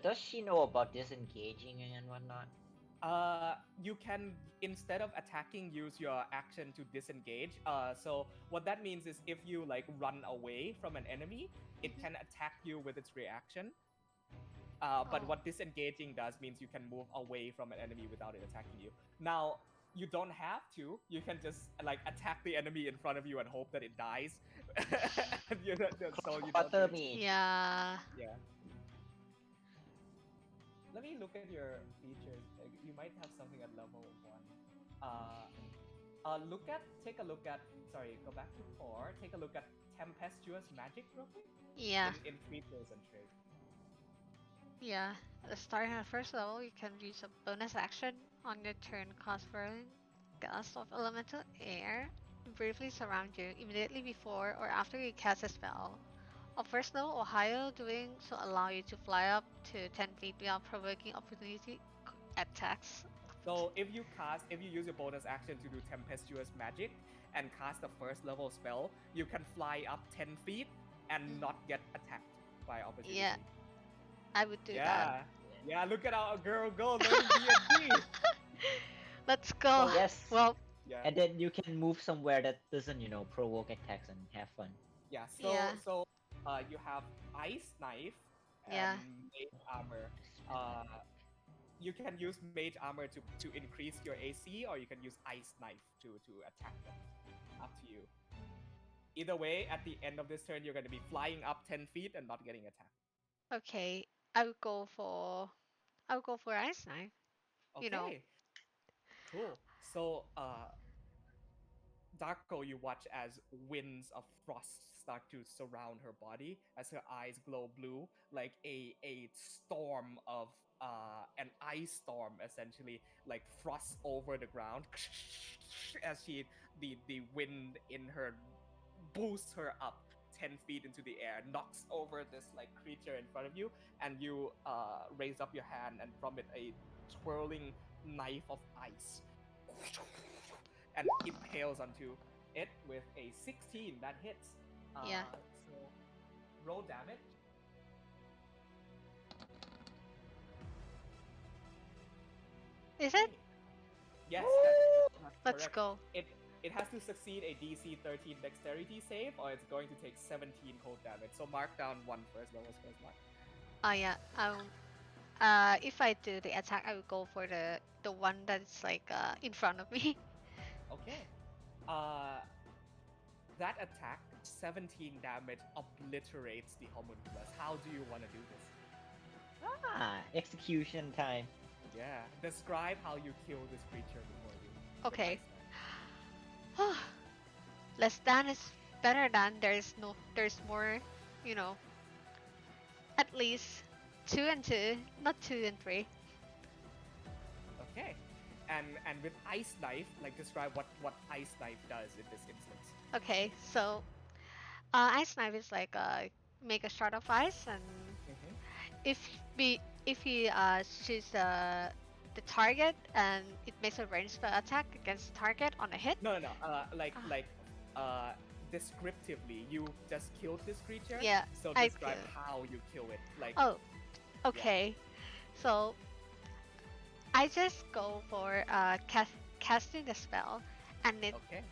Does she know about disengaging and whatnot? You can, instead of attacking, use your action to disengage. So what that means is if you like run away from an enemy, it Mhm. can attack you with its reaction. But Oh. what disengaging does means you can move away from an enemy without it attacking you. Now, you don't have to. You can just like attack the enemy in front of you and hope that it dies. And so you don't Quarter need to. me. Yeah. Yeah. Let me look at your features. Like, you might have something at level 1. Take a look at. Sorry, go back to 4. Take a look at tempestuous magic real quick Yeah. in features and traits. Yeah. Starting at first level, you can use a bonus action on your turn, cause whirling gust of elemental air briefly surround you immediately before or after you cast a spell. Of first level, Ohio doing so allow you to fly up to 10 feet without provoking opportunity attacks. So if you use your bonus action to do tempestuous magic and cast a first level spell, you can fly up 10 feet and not get attacked by opportunity. Yeah, I would do Yeah. Yeah, look at our girl go learning D&D. Let's go. Yes. Well, Yeah. And then you can move somewhere that doesn't, provoke attacks and have fun. Yeah. Yeah. You have ice knife and Yeah. mage armor. You can use mage armor to increase your AC, or you can use ice knife to attack them. Up to you. Either way, at the end of this turn, you're going to be flying up 10 feet and not getting attacked. Okay. I would go for ice knife. You know. Okay, cool. So, Darko, you watch as winds of frost start to surround her body as her eyes glow blue, like a storm of an ice storm, essentially, like frost over the ground. As the wind in her boosts her up 10 feet into the air, knocks over this like creature in front of you, and you raise up your hand, and from it a twirling knife of ice and impales onto it with a 16 that hits. Yeah. So roll damage. Is it? Yes, that's Let's correct. go. It has to succeed a DC 13 dexterity save, or it's going to take 17 cold damage. So mark down one first level first mark. Oh yeah. If I do the attack, I will go for the one that's like in front of me. Okay. Uh, that attack, 17 damage, obliterates the homunculus. How do you want to do this? Execution time. Yeah. Describe how you kill this creature before you. with Okay. ice knife. Less than is better than. There's more, at least 2 and 2, not 2 and 3. Okay. And with ice knife, like describe what ice knife does in this instance. Okay, so ice knife is like make a shard of ice, and Mm-hmm. if if he shoots the target and it makes a ranged spell attack against the target on a hit. No. Like Ah. descriptively, you just killed this creature. Yeah, So I describe kill. how you kill it. Like. Oh, okay. So I just go for casting the spell, and Okay.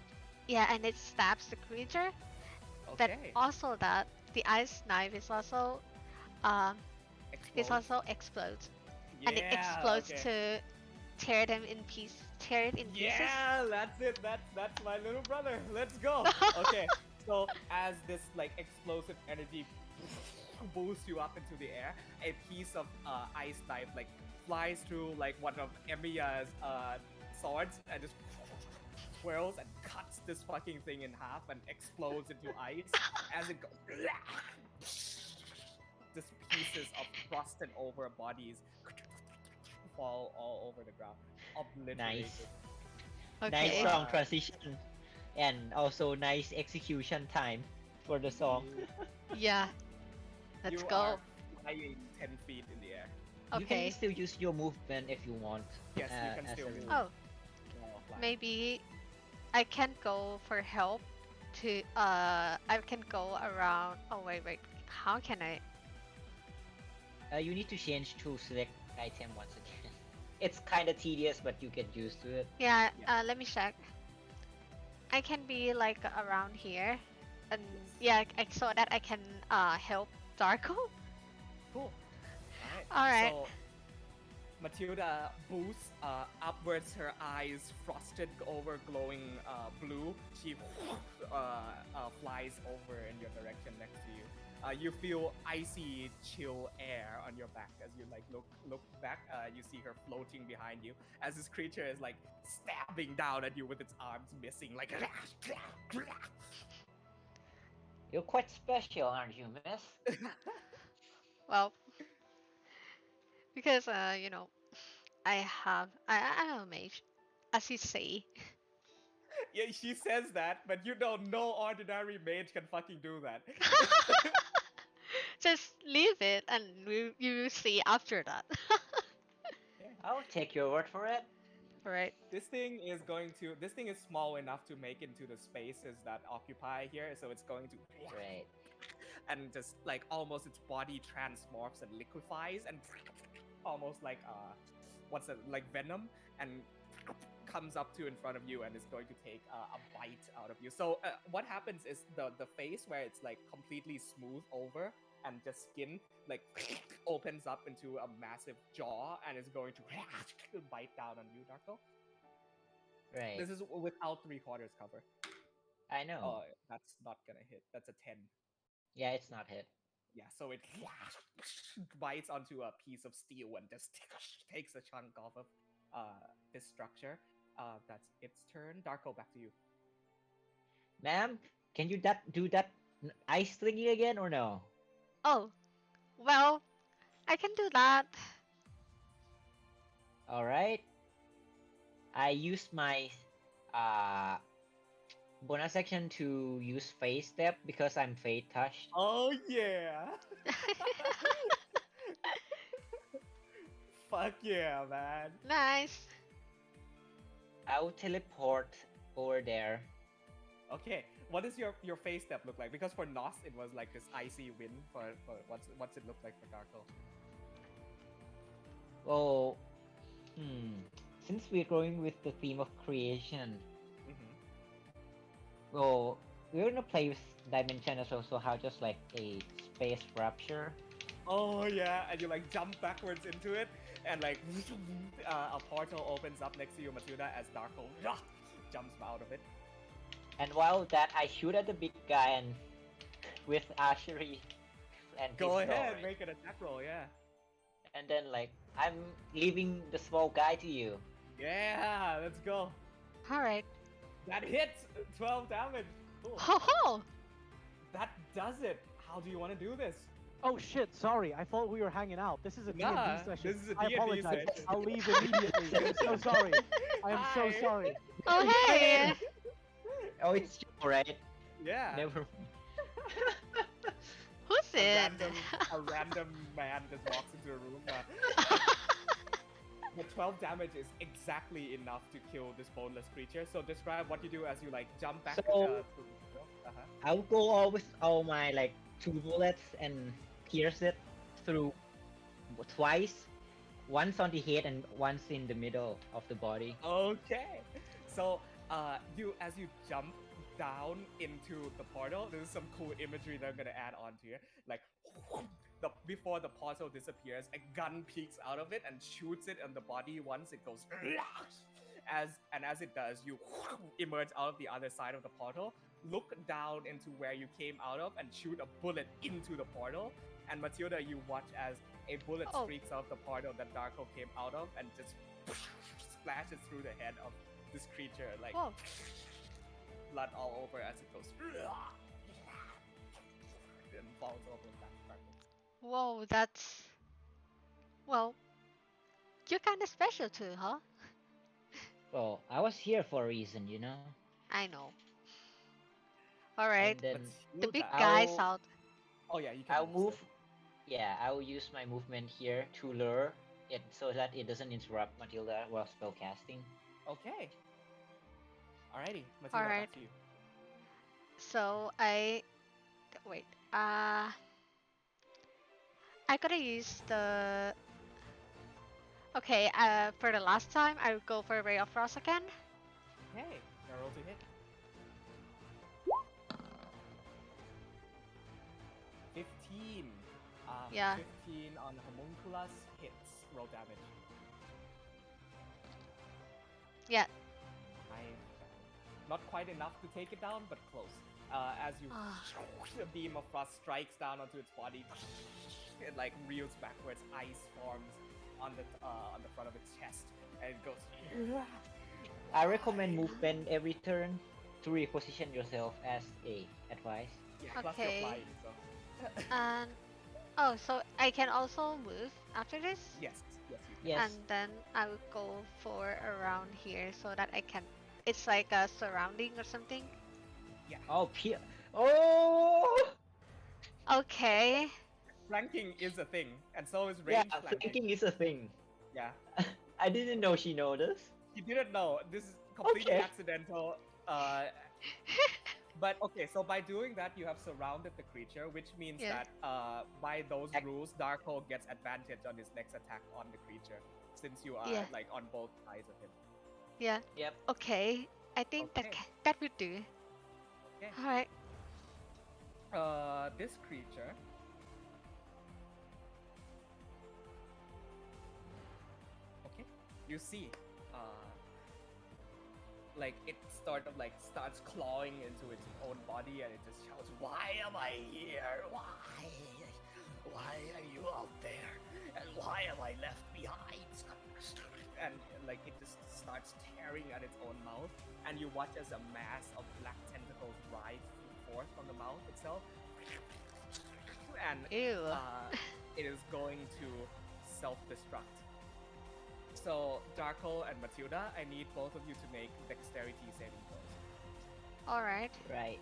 it stabs the creature. But Okay. also that the ice knife is also um Explode. explodes, Yeah. and it explodes Okay. to tear it in pieces. Yeah, that's it. That's my little brother. Let's go. Okay. So as this like explosive energy boosts you up into the air. A piece of ice knife like flies through like one of Emiya's swords and just swirls and cuts this fucking thing in half and explodes into ice as it goes. Just pieces of frosted over bodies fall all over the ground, obliterated. Nice Okay. song transition, and also nice execution time for the song. Yeah. Let's You go. are flying 10 feet in the air. You can Okay. still use your movement if you want. Yes, you can as still a move. move. Oh, while flying. maybe I can go for help to I can go around. Oh wait. How can I? You need to change to select item once again. It's kind of tedious, but you get used to it. Yeah, Yeah. let me check. I can be like around here, and Yes. yeah, so that I can help Darko. Cool. All right. So Matilda boosts upwards, her eyes frosted over glowing blue. She flies over in your direction next to you. You feel icy chill air on your back as you like look back. You see her floating behind you as this creature is like stabbing down at you with its arms missing like. You're quite special, aren't you, miss? Well, because you know, I'm a mage, as you say. Yeah, she says that, but you know, no ordinary mage can fucking do that. Just leave it, and you will see after that. I'll take your word for it. Right. This thing is going to. This thing is small enough to make into the spaces that occupy here, so it's going to. Right. And just like almost its body transmorphs and liquefies and almost like what's it like venom and comes up to in front of you and is going to take a bite out of you. So what happens is the face where it's like completely smooth over and just skin like opens up into a massive jaw and is going to bite down on you, Darko. Right. This is without 3/4 cover. I know. Oh, that's not gonna hit. That's a 10. Yeah, it's not hit. Yeah, so it bites onto a piece of steel and just takes a chunk off of this structure. That's its turn. Darko, back to you. Ma'am, can you do that ice thingy again or no? Oh, well, I can do that. Alright. I used my uh bonus action to use phase step because I'm fate touched. Oh yeah! Fuck yeah, man! Nice. I'll teleport over there. Okay, what does your face step look like? Because for Nos, it was like this icy wind. For what's it look like for Darko? Well, since we're going with the theme of creation, well, we're gonna play with dimension as well, so how just like a space rupture. Oh yeah, and you like jump backwards into it, and like a portal opens up next to you, Matilda, as Darko jumps out of it. And while that, I shoot at the big guy and with archery and Go pistol, ahead, right? make an attack roll, yeah. And then like I'm leaving the small guy to you. Yeah, let's go. All right. That hits 12 damage. Cool. Ho ho. That does it. How do you want to do this? Oh shit, sorry. I thought we were hanging out. This is a Nah, D&D session. this is a I D&D apologize. session. I'll leave immediately. I'm so sorry. I am so Hi. sorry. Oh hey. Oh, it's you, right? Yeah. Never. Who's it? A random man just walks into a room. The 12 damage is exactly enough to kill this boneless creature. So describe what you do as you like jump back. So- I'll go all with all my like 2 bullets and pierce it through twice. Once on the head and once in the middle of the body. Okay. So you as you jump down into the portal, there's some cool imagery that I'm gonna add on to it. Like before the portal disappears, a gun peeks out of it and shoots it on the body once it goes as it does, you emerge out of the other side of the portal, look down into where you came out of and shoot a bullet into the portal. And Matilda, you watch as a bullet Oh, streaks out the portal that Darko came out of and just splashes through the head of this creature, like whoa. blood all over as it goes and falls over backwards. Whoa, that's. Well, you're kinda special too, huh? Well, I was here for a reason, you know. I know. And Alright, then the big Matilda. guy's I'll out. Oh yeah, you can I'll move still. move. Yeah, I will use my movement here to lure it so that it doesn't interrupt Matilda while spellcasting. Okay. Alrighty, Matilda, Alright, back to you. so wait. I gotta use the. Okay, for the last time, I will go for Ray of Frost again. Okay, now roll to hit. 15. Yeah. 15 on Homunculus hits. Roll damage. Yeah. Not quite enough to take it down, but close. As you Ah. a beam of frost strikes down onto its body, it like reels backwards. Ice forms on the front of its chest, and it goes. I recommend movement every turn to reposition yourself as a advice. Yeah, plus you're Okay. flying, so. And oh, so I can also move after this, Yes, yes, you can. Yes. and then I will go for around here so that I can. It's like a surrounding or something. Yeah. Oh, oh! Okay. Flanking is a thing, and so is Yeah, range flanking. flanking is a thing. Yeah. I didn't know she know this. You didn't know. This is completely Okay. accidental. But okay, so by doing that, you have surrounded the creature, which means Yeah. that by those rules, Darko gets advantage on his next attack on the creature, since you are Yeah. like on both sides of him. Yeah. Yep. Okay. I think Okay. that would do. Okay. All right. This creature. Okay, you see, like it starts clawing into its own body, and it just shouts, "Why am I here? Why? Why are you out there? And why am I left behind?" And like it just starts tearing at its own mouth, and you watch as a mass of black tentacles rise forth from the mouth itself, and Ew. it is going to self-destruct. So, Darko and Matilda, I need both of you to make dexterity saving throws. All right. Right.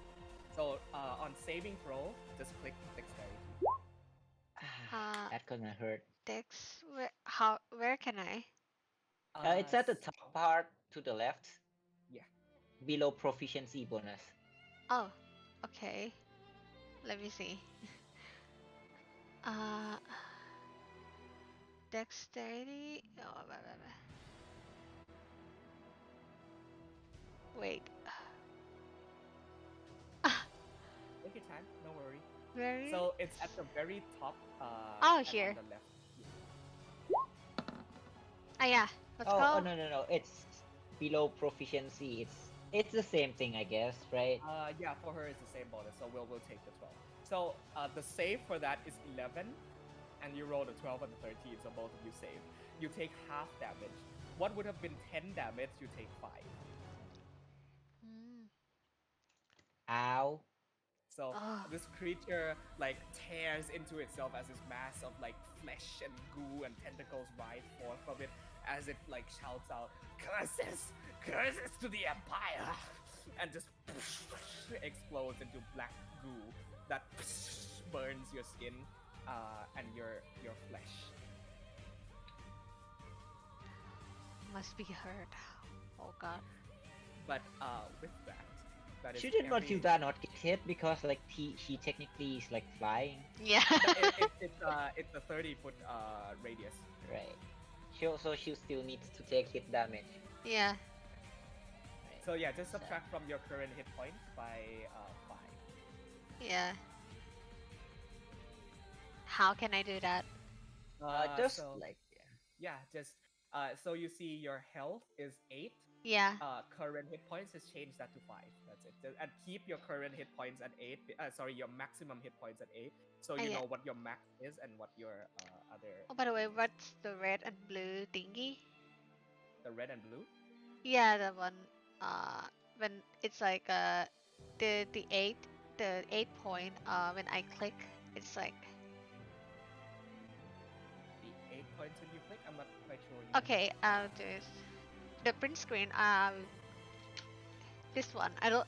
So, on saving throw, just click dexterity. That gonna hurt. Dex. Where can I? It's at the top part to the left. Yeah. Below proficiency bonus. Oh. Okay. Let me see. Uh. Dexterity. Oh, blah, blah, blah. Wait. Take your time, no worry. Very. So, it's at the very top. Oh, and here. On the left. Ah, yeah. Let's Oh, go. oh no. It's below proficiency. It's the same thing, I guess, right? Yeah, for her it's the same bonus, so we'll take the 12. So the save for that is 11, and you rolled a 12 and a 13, so both of you save. You take half damage. What would have been 10 damage, you take 5. Mm. Ow. So Oh. this creature like tears into itself as this mass of like flesh and goo and tentacles rise forth from it as it like shouts out, "Curses! Curses to the Empire!" and just explodes into black goo that burns your skin and your flesh. Must be hurt. Oh god. But with that is Shouldn't every- Matilda not get hit because like she technically is like flying, Yeah. it's a 30-foot radius. right? She still needs to take hit damage. Yeah. Right. So yeah, just subtract from your current hit points by 5. Yeah. How can I do that? Just so, like yeah, just so you see your health is 8, Yeah. current hit points, just change that to 5. That's it. And keep your current hit points at 8. Sorry, your maximum hit points at 8. So you Yeah. know what your max is and what your other Oh, by the way, thing is. what's the red and blue thingy? The red and blue. Yeah, the one. When it's like the eight point. When I click, it's like The 8 points when you click. I'm not quite sure what you mean. okay. The print screen. This one. I don't.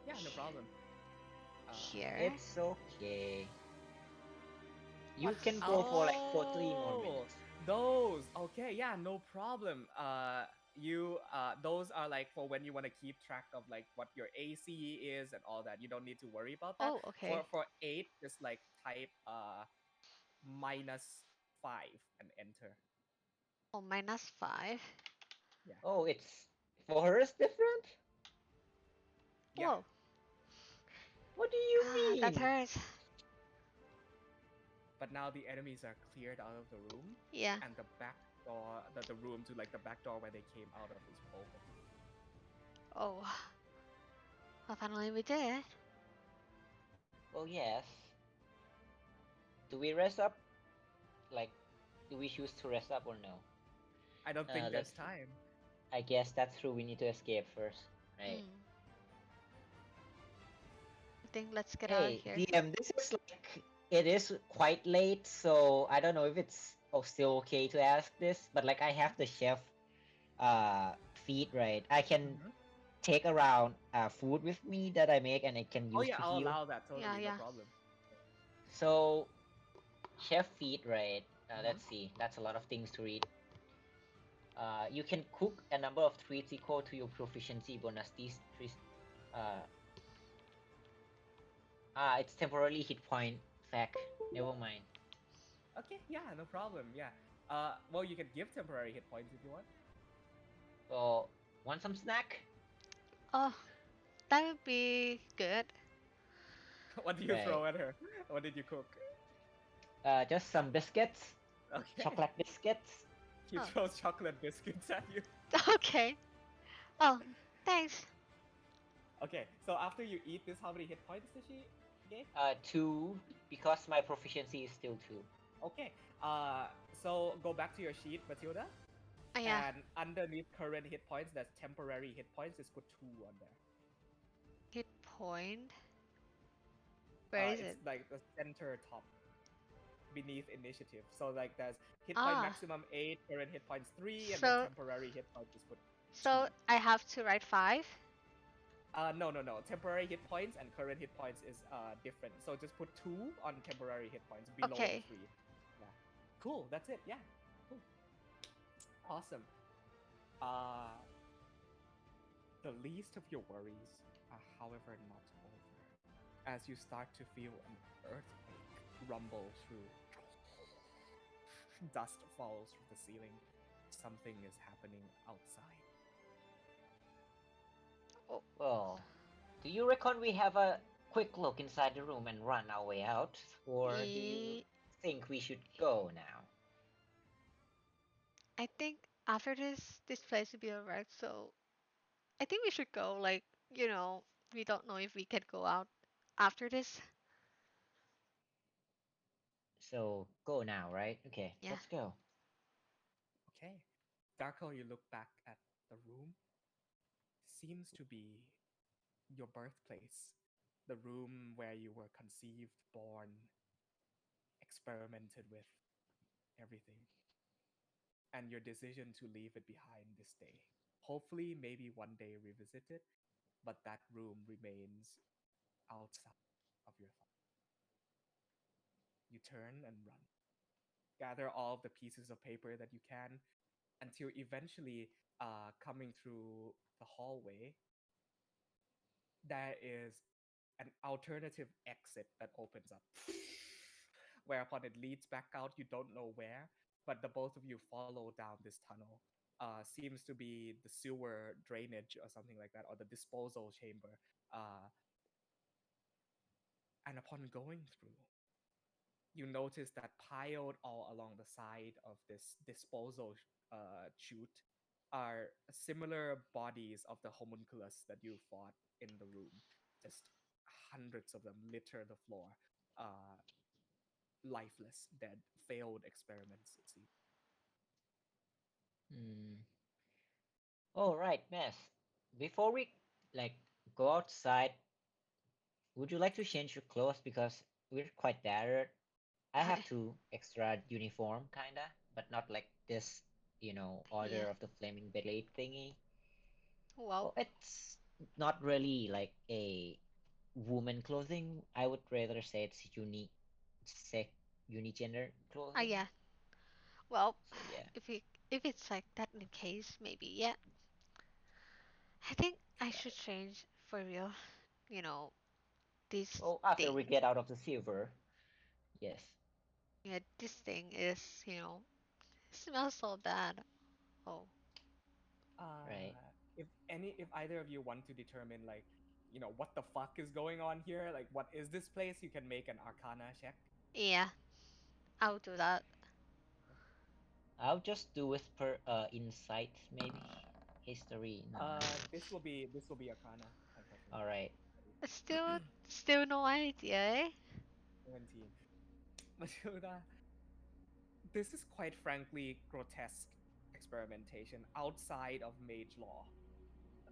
Yeah, no problem. Here. It's okay. You What's can go for like for 3 more Oh, minutes. those. Okay, yeah, no problem. You those are like for when you want to keep track of like what your AC is and all that. You don't need to worry about that. oh okay. For 8, just like type -5 and enter. Oh, -5. Yeah. Oh, it's for her is different? Yeah. Whoa. What do you Ah, that mean? hurts. But now the enemies are cleared out of the room, Yeah. and the back door, the room to like the back door where they came out of is open. Oh. Well, finally we did. Well, yes. Do we rest up? Like, do we choose to rest up or no? I don't think there's Let's. time. I guess that's true. We need to escape first, right? Hmm. I think let's get out of Hey, here. DM, this is like it is quite late, so I don't know if it's still okay to ask this, but like I have the chef feed, right? I can Mhm. take around food with me that I make and I can Oh use yeah, to I'll heal. allow that Yeah, totally, no yeah. problem. So chef feed, right? Mhm. Let's see. That's a lot of things to read. You can cook a number of treats equal to your proficiency bonus. These treats, uh, it's temporarily hit point. Fact. Never mind. Okay, yeah, no problem. Yeah. Well, you can give temporary hit points if you want. So, want some snack? Oh, that would be good. What do you Right. throw at her? What did you cook? Just some biscuits, Okay. chocolate biscuits. He Oh, throws chocolate biscuits at you. okay. Oh, thanks. Okay, so after you eat this, how many hit points does she give? 2 because my proficiency is still 2. Okay. So go back to your sheet, Matilda, Oh, yeah. and underneath current hit points, there's temporary hit points. Just put 2 on there. Hit point. Where is It's it? like the center top beneath initiative. So like there's hit point Ah, maximum 8, current hit points 3, and then so temporary hit points just put 2. so I have to write 5. No, no, no. Temporary hit points and current hit points is different. So just put 2 on temporary hit points below the Okay. 3. Yeah. Cool. That's it. Yeah. Cool. Awesome. Uh, the least of your worries are, however, not over. As you start to feel an earthquake rumble through, dust falls from the ceiling. Something is happening outside. Oh, Well, do you reckon we have a quick look inside the room and run our way out? Or do you ye- think we should go now? I think after this place will be alright. So I think we should go. Like, we don't know if we can go out after this. So, go now, right? Okay, Yeah. let's go. Okay. Darko, you look back at the room. Seems to be your birthplace. The room where you were conceived, born, experimented with, everything. And your decision to leave it behind this day. Hopefully, maybe one day revisit it, but that room remains outside of your thoughts. You turn and run. Gather all of the pieces of paper that you can until eventually, coming through the hallway, there is an alternative exit that opens up. Whereupon it leads back out, you don't know where, but the both of you follow down this tunnel. Seems to be the sewer drainage or something like that, or the disposal chamber. Uh, and upon going through, you notice that piled all along the side of this disposal chute are similar bodies of the homunculus that you fought in the room. Just hundreds of them litter the floor. Uh, Lifeless, dead, failed experiments, it seems. Hmm. All right, Miss. Before we like go outside, would you like to change your clothes because we're quite tired? I have I, two extra uniform kinda, but not like this, yeah. Order of the Flaming Blade thingy. Well, Well, it's not really like a woman clothing. I would rather say it's unigender yeah. clothing. Well, So yeah. if it's like that in the case, maybe yeah. I think I should Right. change for real. You know, this Well, after thing. we get out of the silver, yes. Yeah, this thing is, smells so bad. Oh, Right. If either of you want to determine like, what the fuck is going on here, like what is this place, you can make an Arcana check. yeah. I'll do that. I'll just do with per insight maybe. History, nah. This will be Arcana, All unfortunately. right. Still no idea, eh? 17. Matilda, this is quite frankly grotesque experimentation outside of mage law.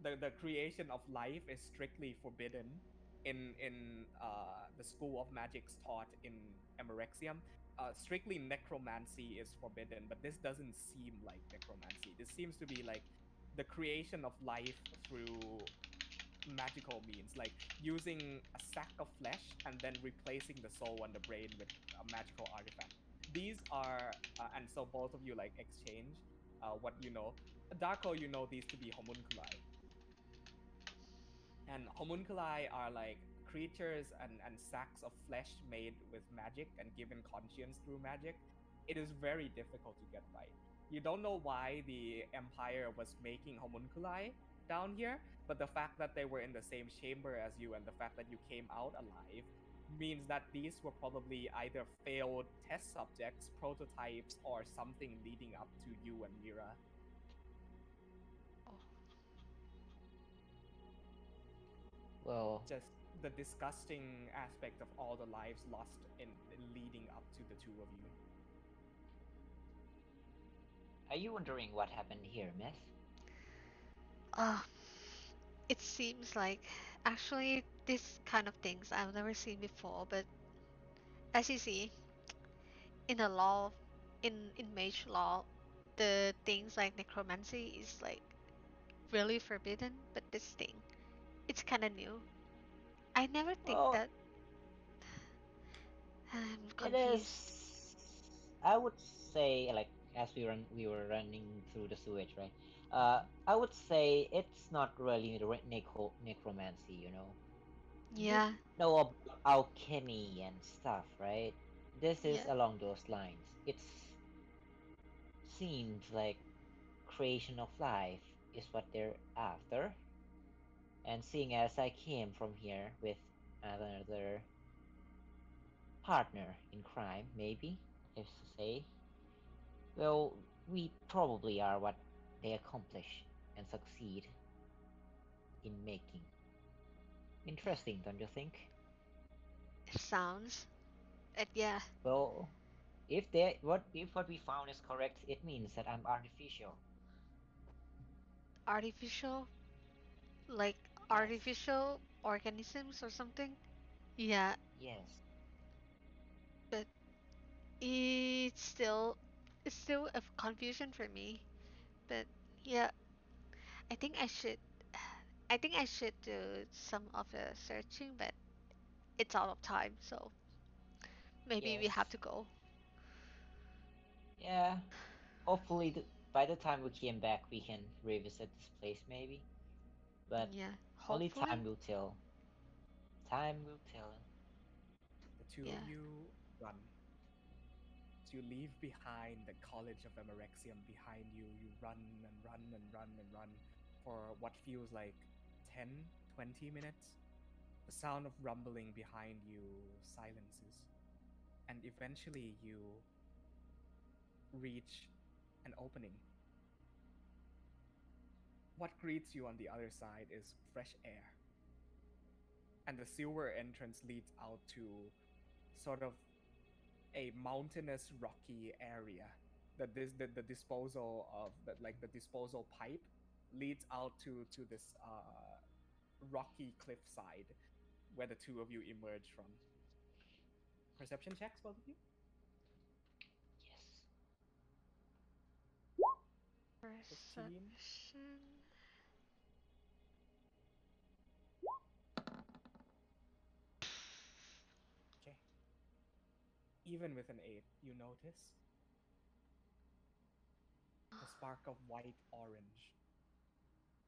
The creation of life is strictly forbidden in the school of magics taught in Emerexium. Strictly necromancy is forbidden, but this doesn't seem like necromancy. This seems to be like the creation of life through magical means, like using a sack of flesh and then replacing the soul and the brain with a magical artifact. These are, and so both of you like exchange what you know. Darko, you know these to be homunculi, and homunculi are like creatures and sacks of flesh made with magic and given conscience through magic. It is very difficult to get right. You don't know why the Empire was making homunculi down here, but the fact that they were in the same chamber as you and the fact that you came out alive means that these were probably either failed test subjects, prototypes, or something leading up to you and Mira. Oh, Well, Just the disgusting aspect of all the lives lost in leading up to the two of you. are you wondering what happened here, Miss? uh, it seems like actually this kind of things I've never seen before, but as you see, in the law, in mage law, the things like necromancy is like really forbidden, but this thing, it's kind of new. I never think Well, that. I'm it confused. is. I would say, like, as we were running through the sewage, right? I would say it's not really necromancy, you know. You Yeah, know about alchemy and stuff, right? This is yeah. along those lines. It's seems like creation of life is what they're after. And seeing as I came from here with another partner in crime, maybe, if to say, well, we probably are what they accomplish and succeed in making. Interesting, don't you think? It sounds. Yeah, Well, if what we found is correct, it means that I'm artificial. artificial, like Yes, artificial organisms or something. Yeah, yes, but it's still a confusion for me. But yeah, I think I should. I think I should do some of the searching, but it's out of time, so maybe we have yes, to go. yeah. Hopefully, by the time we came back, we can revisit this place, maybe. But Yeah, only hopefully. time will tell. Time will tell. The two of Yeah, you run. So you leave behind the College of Emerexium behind you. You run and run and run and run for what feels like 10, 20 minutes. The sound of rumbling behind you silences. And eventually you reach an opening. What greets you on the other side is fresh air, and the silver entrance leads out to sort of a mountainous, rocky area. The disposal of the disposal pipe leads out to this rocky cliffside where the two of you emerge from. Perception checks, both of you. Yes. Perception. 15. Okay. Even with an 8, you notice the spark of white orange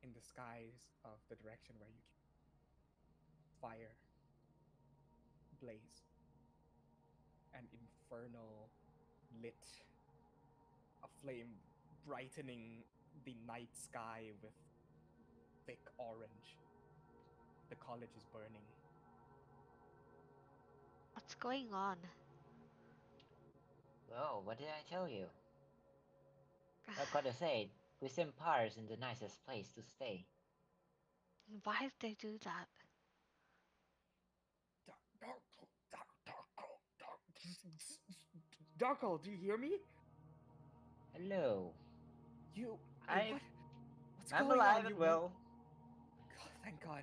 in the skies of the direction where you came. Fire, blaze, an infernal lit, a flame brightening the night sky with thick orange. The college is burning. What's going on? Well, what did I tell you? Like what I said, this empire isn't the nicest place to stay. Why did they do that? Darko, do you hear me? Hello. You, I what? What's I'm going alive on? and well. God, thank God.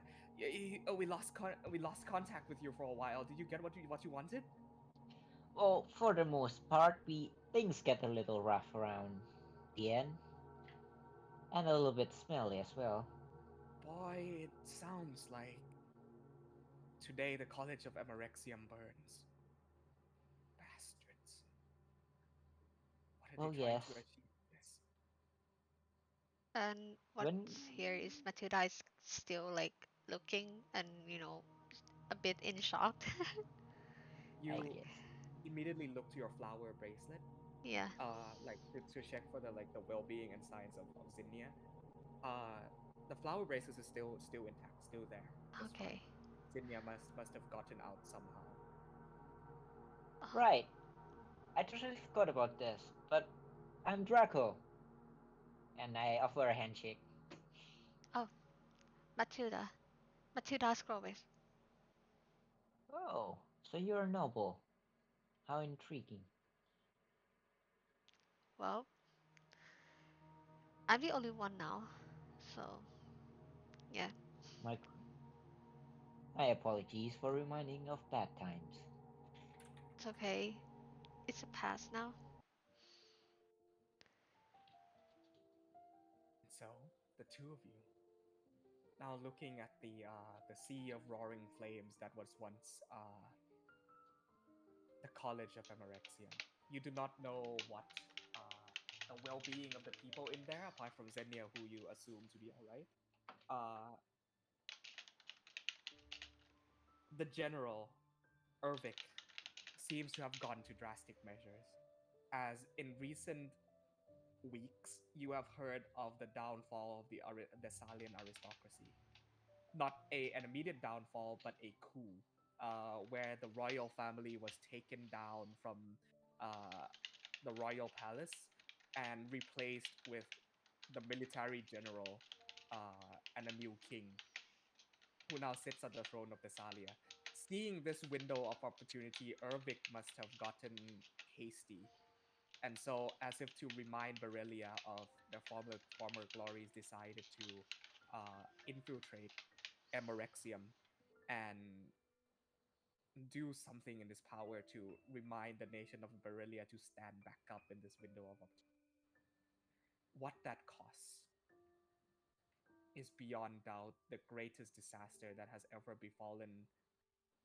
We lost contact with you for a while. Did you get what you wanted? Well, for the most part, we things get a little rough around the end, and a little bit smelly as well. Boy, it sounds like today the College of Emerexium burns. Bastards. What are they Well, trying to yes. achieve with this? And When what's here is Matilda is still like looking and a bit in shock. I You guess. immediately look to your flower bracelet, Yeah. like to check for the well-being and signs of Zinnia. Uh, the flower bracelet is still intact, still there, just fine. Okay. Zinnia must have gotten out somehow. Oh, Right. I totally forgot about this, but I'm Draco, and I offer a handshake. oh, Matilda. Matilda Scrobis. Oh, so you're a noble. How intriguing. Well, I'm the only one now, so yeah, My my apologies for reminding of bad times. it's okay. It's a past now. And so the two of you now looking at the sea of roaring flames that was once the College of Emerexium. You do not know what the well-being of the people in there, apart from Zenia, who you assume to be alright. Uh, the general Ervik seems to have gone to drastic measures, as in recent weeks you have heard of the downfall of the Salian aristocracy. Not an immediate downfall, but a coup, where the royal family was taken down from uh, the royal palace and replaced with the military general and a new king who now sits on the throne of Thessalia. Seeing this window of opportunity, Ervik must have gotten hasty. And so, as if to remind Berelia of their former glories, decided to infiltrate Emerexium and do something in this power to remind the nation of Berelia to stand back up in this window of opportunity. What that costs is beyond doubt the greatest disaster that has ever befallen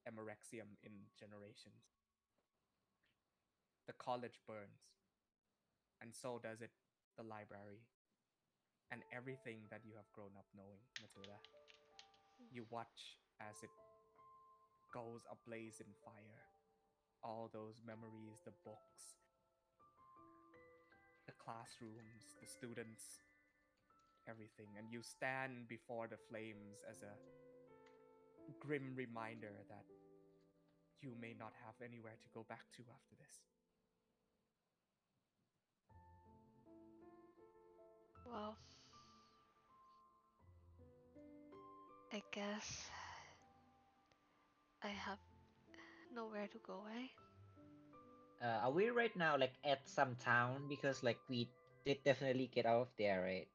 Emerexium in generations. The college burns, and so does it the library, and everything that you have grown up knowing, Matilda. You watch as it goes ablaze in fire. All those memories, the books, the classrooms, the students, everything. And you stand before the flames as a grim reminder that you may not have anywhere to go back to after this. Well, I guess I have nowhere to go, eh? Are we right now like at some town? Because like we did definitely get out of there, right?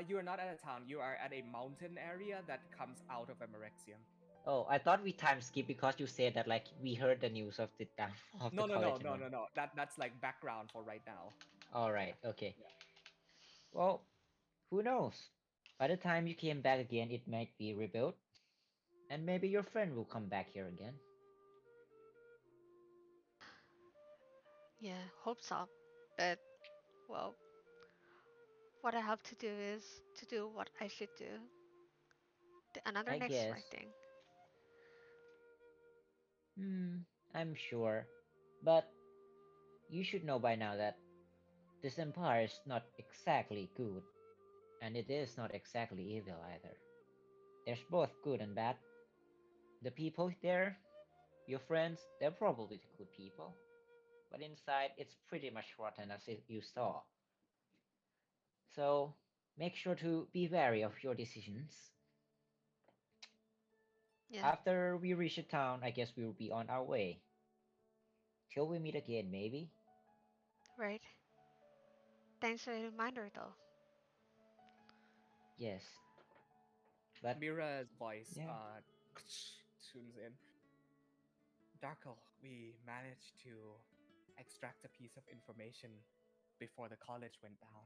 You are not at a town. You are at a mountain area that comes out of Emerexium. Oh, I thought we time skip because you said that like we heard the news of the downfall of the No, no, no, college and no, all. no, no. That's like background for right now. All Yeah, right, okay. yeah. Well, who knows? By the time you came back again, it might be rebuilt, and maybe your friend will come back here again. Yeah, hope so. But, well, what I have to do is to do what I should do. Another I next guess. writing. Hmm, I'm sure. But you should know by now that this empire is not exactly good, and it is not exactly evil either. There's both good and bad. The people there, your friends, they're probably the good people. But inside, it's pretty much rotten as you saw. So, make sure to be wary of your decisions. Yeah, After we reach the town, I guess we will be on our way. Till we meet again, maybe? right. Thanks for the reminder, though. Yes. But, Mira's voice yeah. tunes in. Darko, we managed to extract a piece of information before the college went down.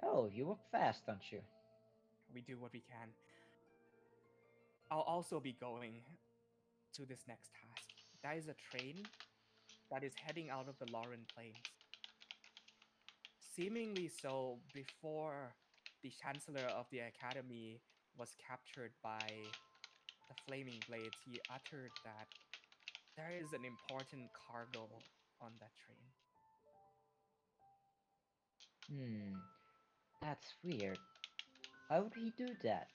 Oh, you work fast, don't you? We do what we can. I'll also be going to this next task. That is a train that is heading out of the Lorei'an Plains. Seemingly so before the Chancellor of the Academy was captured by the Flaming Blades, he uttered that there is an important cargo on that train. Hmm, that's weird. Why would he do that?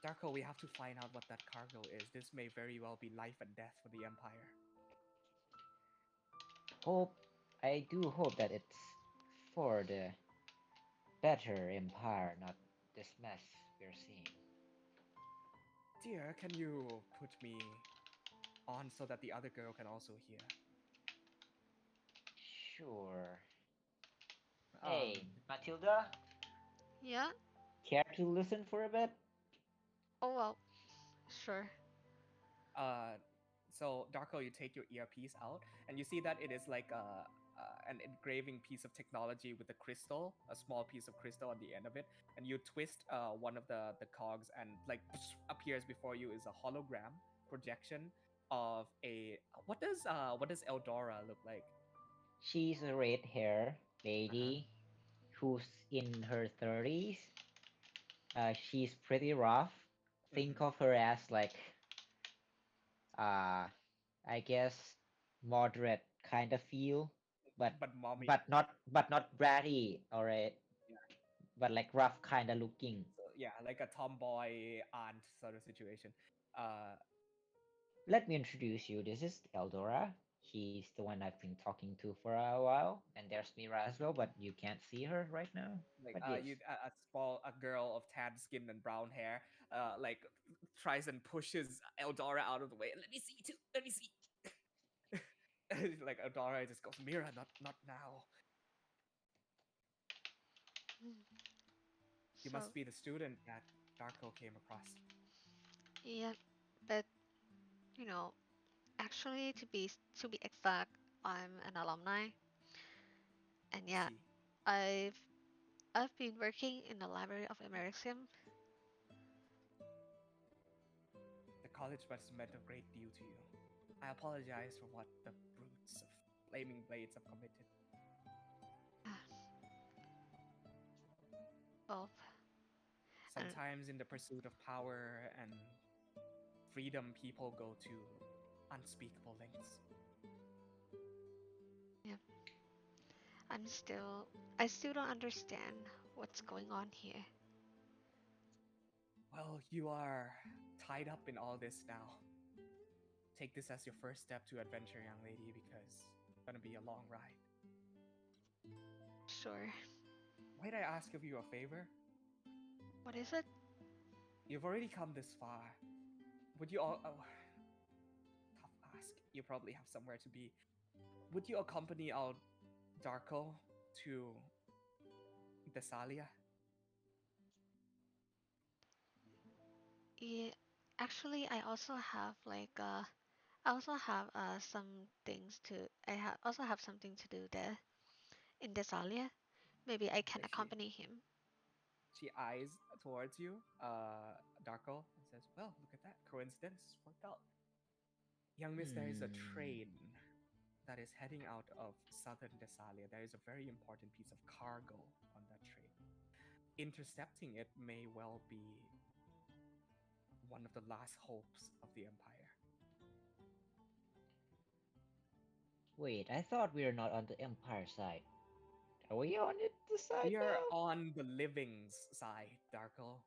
Darko, we have to find out what that cargo is. This may very well be life and death for the Empire. Hope, I do hope that it's for the better empire, not this mess we're seeing. Dear, can you put me on so that the other girl can also hear? Sure. Hey, Um, Matilda, Yeah? care to listen for a bit? Oh, well, sure. uh, so Darko, you take your earpiece out, and you see that it is like an engraving piece of technology with a crystal, a small piece of crystal on the end of it, and you twist one of the cogs, and like appears before you is a hologram projection of a what does Eldora look like? She's a red hair Uh-huh. lady who's in her 30s. She's pretty rough. Think Mm-hmm. of her as like, uh, I guess moderate kind of feel, but But mommy, but not bratty, alright. yeah, But like rough kind of looking. so, yeah, like a tomboy aunt sort of situation. Uh, Let me introduce you. This is Eldora. She's the one I've been talking to for a while, and there's Mira as well, but you can't see her right now. like But yes, you a girl of tan skin and brown hair like tries and pushes Eldora out of the way. Let me see too. Let me see. Like Eldora just goes, Mira, not now. Mm. You So, must be the student that Darko came across. yeah, but, you know, actually, to be exact, I'm an alumni, and I yeah, see. I've I've been working in the library of Americium. The college must have meant a great deal to you. I apologize for what the brutes of flaming blades have committed. Well, and Sometimes in the pursuit of power and freedom, people go to unspeakable lengths. yeah, I still don't understand what's going on here. Well, you are tied up in all this now. Take this as your first step to adventure, young lady, because it's gonna be a long ride. Sure. Might I ask of you a favor? What is it? You've already come this far. Would you all? Oh, tough ask. You probably have somewhere to be. Would you accompany our Darko to Thessalia? Yeah, actually, I also have I also have some things to. Also have something to do there in Desalia. Maybe I can Okay, she accompany him. she eyes towards you, Darko, and says, "Well, look at that coincidence worked out. Young miss, there is a Hmm. train that is heading out of southern Thessalia. There is a very important piece of cargo on that train. Intercepting it may well be one of the last hopes of the Empire. Wait, I thought we were not on the Empire side. Are we on it this side We are now? on the living's side, Darko.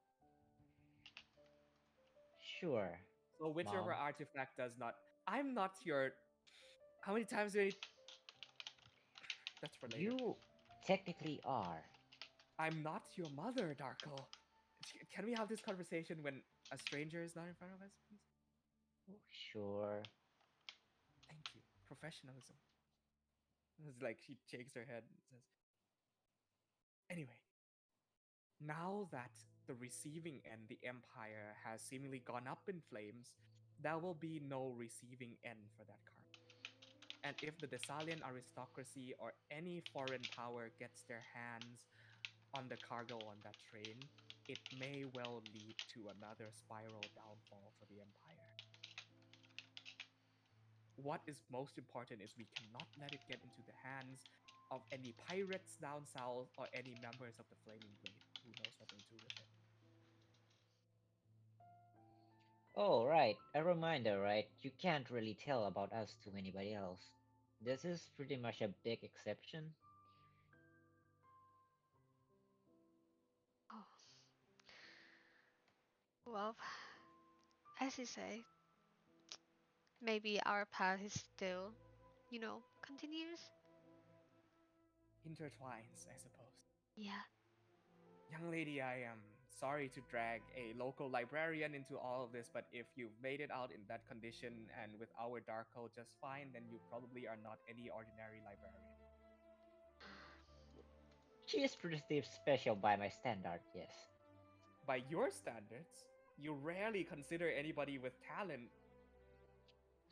Sure, So whichever Mom. artifact does not. I'm not your. How many times do I. That's for later. You technically are. I'm not your mother, Darko. Can we have this conversation when a stranger is not in front of us, please? Oh, sure. Thank you. Professionalism. It's like she shakes her head and says, anyway, now that the receiving end, the Empire, has seemingly gone up in flames, there will be no receiving end for that cargo. And if the Thessalian aristocracy or any foreign power gets their hands on the cargo on that train, it may well lead to another spiral downfall for the Empire. What is most important is we cannot let it get into the hands of any pirates down south or any members of the Flaming Blade. Who knows what they'll do with it? Oh, right. A reminder, right? You can't really tell about us to anybody else. This is pretty much a big exception. Oh, well, as you say, maybe our path is still, continues. Intertwines, I suppose. Yeah. Young lady, I am sorry to drag a local librarian into all of this, but if you've made it out in that condition and with our Darko just fine, then you probably are not any ordinary librarian. She is pretty special by my standard, yes. By your standards, you rarely consider anybody with talent.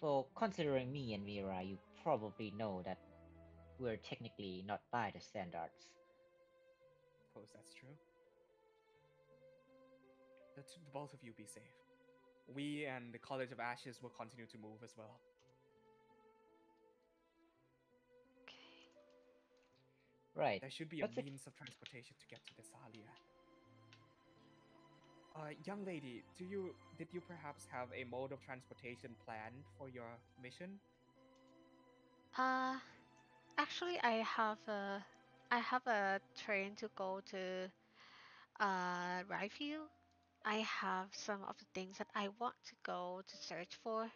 Well, considering me and Mira, you probably know that we're technically not by the standards. Suppose that's true. The both of you be safe. We and the College of Ashes will continue to move as well. Okay. Right. There should be a Let's means of transportation to get to Thessalia. Young lady, did you perhaps have a mode of transportation planned for your mission? Uh, Actually, I have a train to go to Ryfield. I have some of the things that I want to go to search for.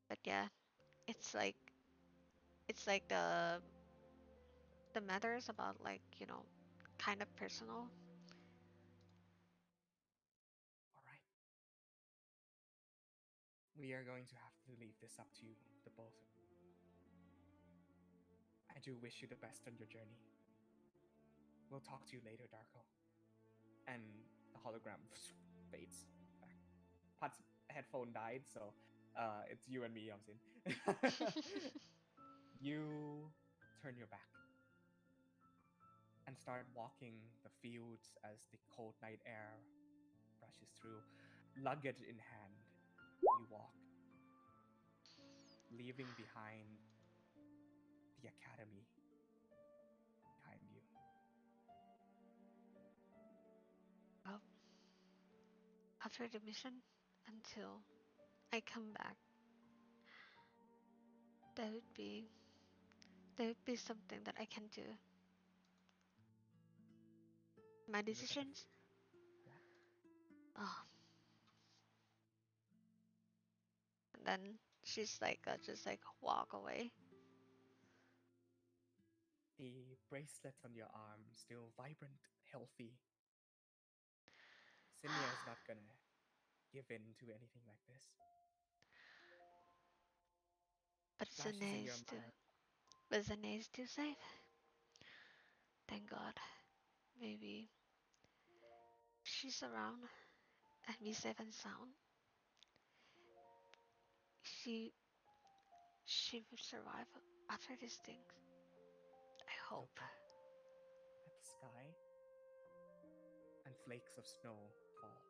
But yeah, it's like it's like the matters about kind of personal. All right. We are going to have to leave this up to you, the both of you. I do wish you the best on your journey. We'll talk to you later, Darko. And the hologram fades back. Pat's headphone died, so it's you and me, Yamsin. You turn your back and start walking the fields as the cold night air brushes through. Luggage in hand, you walk, leaving behind the academy behind you. Well, after the mission, until I come back, there would be there would be something that I can do. My You look at the decisions. yeah. Oh, and then she's just like walk away. The bracelet on your arm, still vibrant, healthy. Sinia is not gonna give in to anything like this. But Flashes in Zane is your still, mind. but Zane is still safe. Thank God. Maybe she's around and be safe and sound. She she will survive after these things. I You hope. look up at the sky, and flakes of snow fall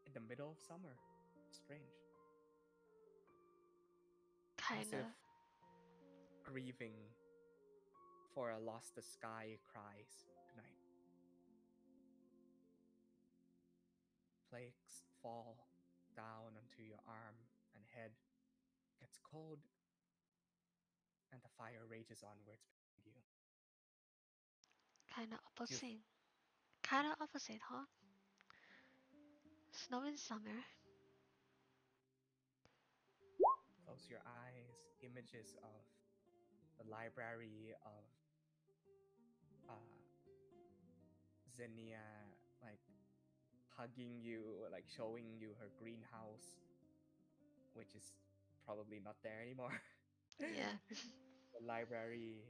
in the middle of summer. Strange. As if Kinda. grieving for a lost the sky cries tonight. Flakes fall down onto your arm and head, gets cold, and the fire rages onwards behind you. Kinda You opposite. Kinda opposite, huh? Snow in summer. close your eyes, images of the library of uh, Xenia, like hugging you, like showing you her greenhouse, which is probably not there anymore. Yeah. The library,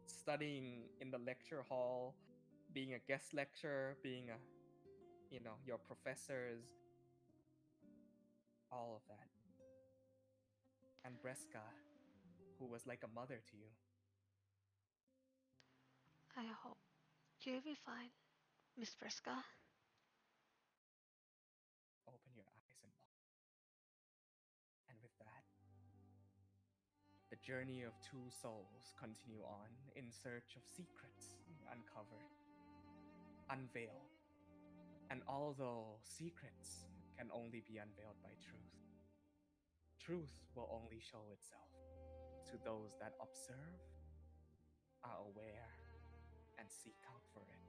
studying in the lecture hall, being a guest lecturer, being a, your professors, all of that. And Breska, who was like a mother to you. I hope you'll be fine, Miss Preska. Open your eyes and walk. And with that, the journey of two souls continue on in search of secrets uncovered, unveiled. And although secrets can only be unveiled by truth, truth will only show itself to those that observe, are aware, and seek out for it.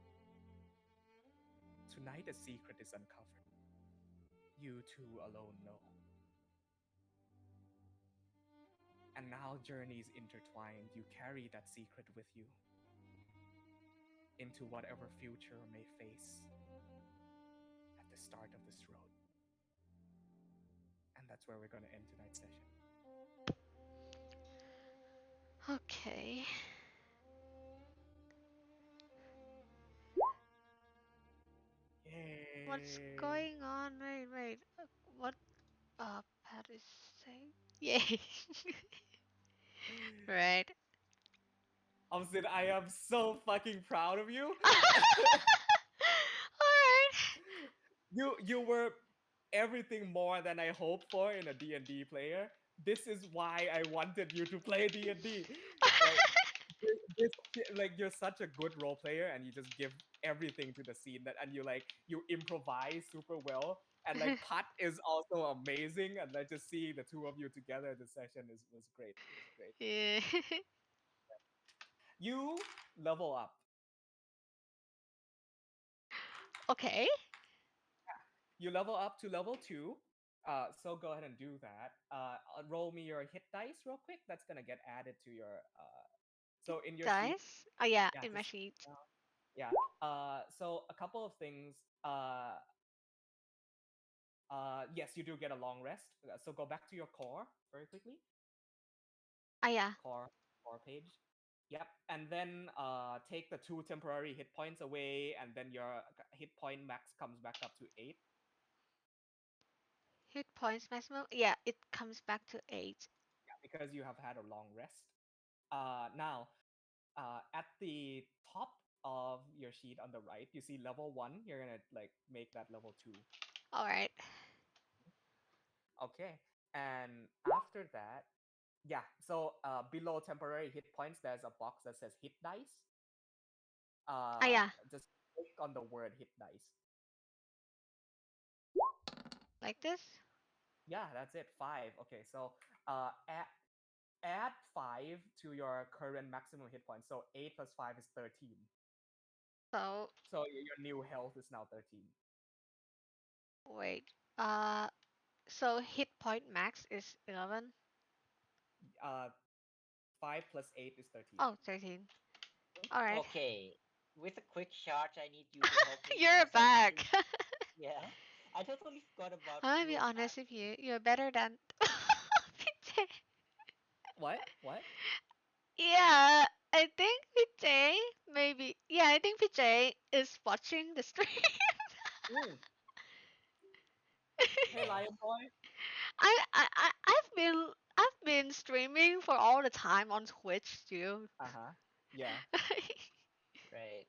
Tonight, a secret is uncovered. You two alone know. And now, journeys intertwined, you carry that secret with you into whatever future may face at the start of this road. And that's where we're going to end tonight's session. Okay. What's Yay! going on? Wait. What Pat is saying? Yay. Right. Obsidian, I am so fucking proud of you. Alright. You were everything more than I hoped for in a D&D player. This is why I wanted you to play D&D. Like like you're such a good role player and you just give everything to the scene that and you improvise super well and like Pat is also amazing and like just seeing the two of you together in the session was great. It was great. Yeah. You level up. Okay. You level up to level 2. So go ahead and do that. Roll me your hit dice real quick. That's gonna get added to your. So in your sheet, Dice? Oh yeah, yeah, in my just sheet. yeah. So a couple of things. Yes, you do get a long rest. So go back to your core very quickly. Ah yeah. Core page. Yep, and then take the 2 temporary hit points away, and then your hit point max comes back up to 8. Hit points maximum? Yeah, it comes back to 8. Because you have had a long rest. Now, at the top of your sheet on the right, you see level 1. You're gonna like make that level 2. Alright. Okay, and after that, yeah. So below temporary hit points, there's a box that says hit dice. Ah yeah. Just click on the word hit dice. Like this? Yeah, that's it. 5. Okay, so add 5 to your current maximum hit points. So 8 plus 5 is 13. So So your new health is now 13. wait. So hit point max is 11. Uh, 5 plus 8 is 13. Oh, 13. All right. Okay, with a quick charge, I need you to help me You're because I back. totally, yeah, I totally forgot about I'm gonna be your honest with passing. you. You're better than PJ. What? What? Yeah, I think PJ maybe. Yeah, I think PJ is watching the stream. Mm. Hey, Oh, Lion Boy. I've been streaming for all the time on Twitch too. Uh-huh. Yeah. right.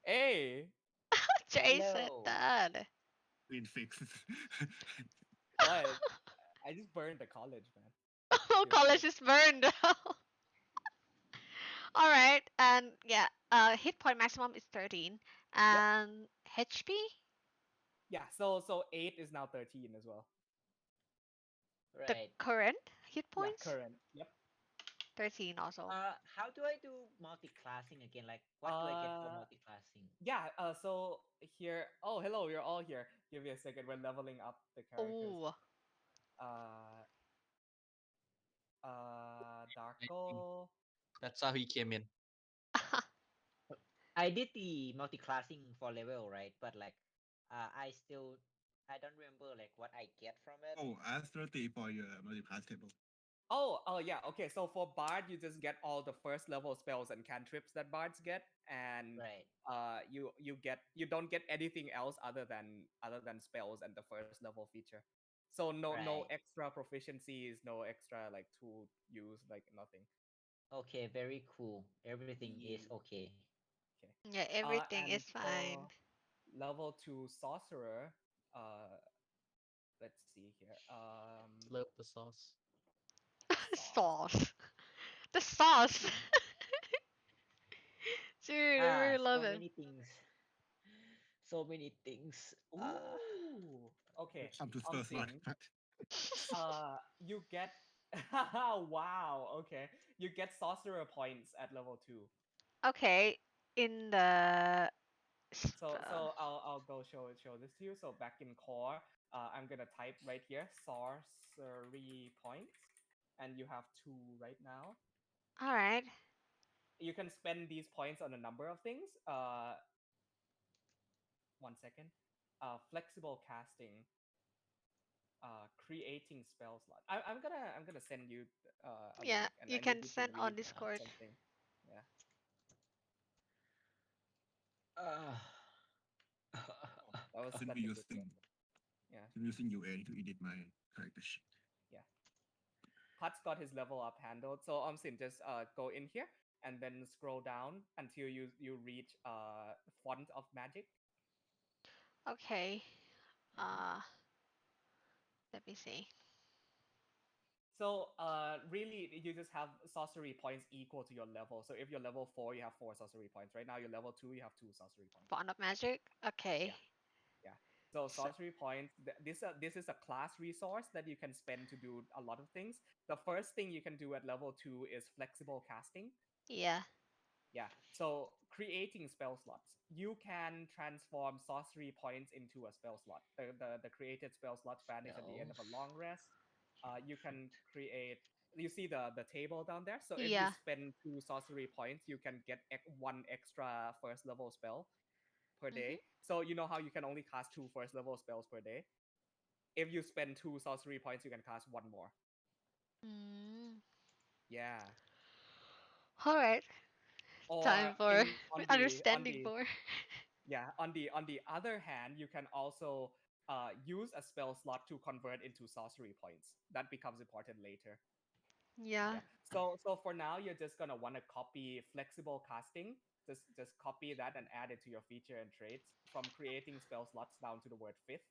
Hey, Jay said Hello. that. Been fixed. what? I just burned the college, man. Oh, Feels college good. is burned. All right, and yeah, hit point maximum is 13, Yep. and HP, Yeah. So 8 is now 13 as well. the Right. current hit Yeah. points, Current. Yep. 13 also. How do I do multi-classing again? Like, what do I get for Uh. multi-classing? Yeah. So here. Oh, hello. You're all here. Give me a second. We're leveling up the characters. Oh, Uh. I think Darko. that's how he came in. I did the multi-classing for level, right? But like, I still, I don't remember like what I get from it. Oh, ask 30 for your multi-class table. Oh yeah. Okay. So for Bard, you just get all the first level spells and cantrips that Bards get, and Right. you don't get anything else other than spells and the first level feature. So no Right. extra proficiencies, no extra like tool use, like nothing. Okay, very cool. Everything is Ye- okay. Okay. yeah, everything And is fine. for level 2 sorcerer, uh, let's see here. Love the sauce. Sauce. Sauce, the sauce. Hmm. Dude, I Ah, really love so it. many things. So many things. Ooh. Okay. Come to first one. Sin. You get wow, okay. You get sorcerer points at level 2. Okay, in the So I'll go show this to you. So back in core, I'm gonna type right here sorcery points, and you have 2 right now. all right. You can spend these points on a number of things. 1 second. Flexible casting, creating spell slot. I'm gonna send you a Yeah, link, and you I need can you to send on read Discord. something. Yeah. Ah. Oh, that Shouldn't be that's a good one. using Yeah. shouldn't be using UA to edit my character sheet. Yeah. Pat's got his level up handled. So Omsin, just go in here and then scroll down until you reach font of magic. Okay. Mhm. Uh, let me see. So really you just have sorcery points equal to your level. So if you're level 4, you have 4 sorcery points. Right now you're level 2, you have 2 sorcery points. Font of magic. Okay. Yeah. Yeah. So So, sorcery points. This is a class resource that you can spend to do a lot of things. The first thing you can do at level 2 is flexible casting. yeah. Yeah. So creating spell slots. You can transform sorcery points into a spell slot. The created spell slots vanish at the end of a Spells. long rest. You can create. You see the table down there. So if you Yeah. spend 2 sorcery points, you can get 1 extra first level spell per Mhm. day. So you know how you can only cast 2 first level spells per day. If you spend 2 sorcery points, you can cast 1 more. Mm. Yeah. All right. Or Time for in on understanding more. the other hand, you can also use a spell slot to convert into sorcery points. That becomes important later. Yeah. Yeah. So for now, you're just gonna want to copy flexible casting. Just copy that and add it to your feature and traits from creating spell slots down to the word fifth.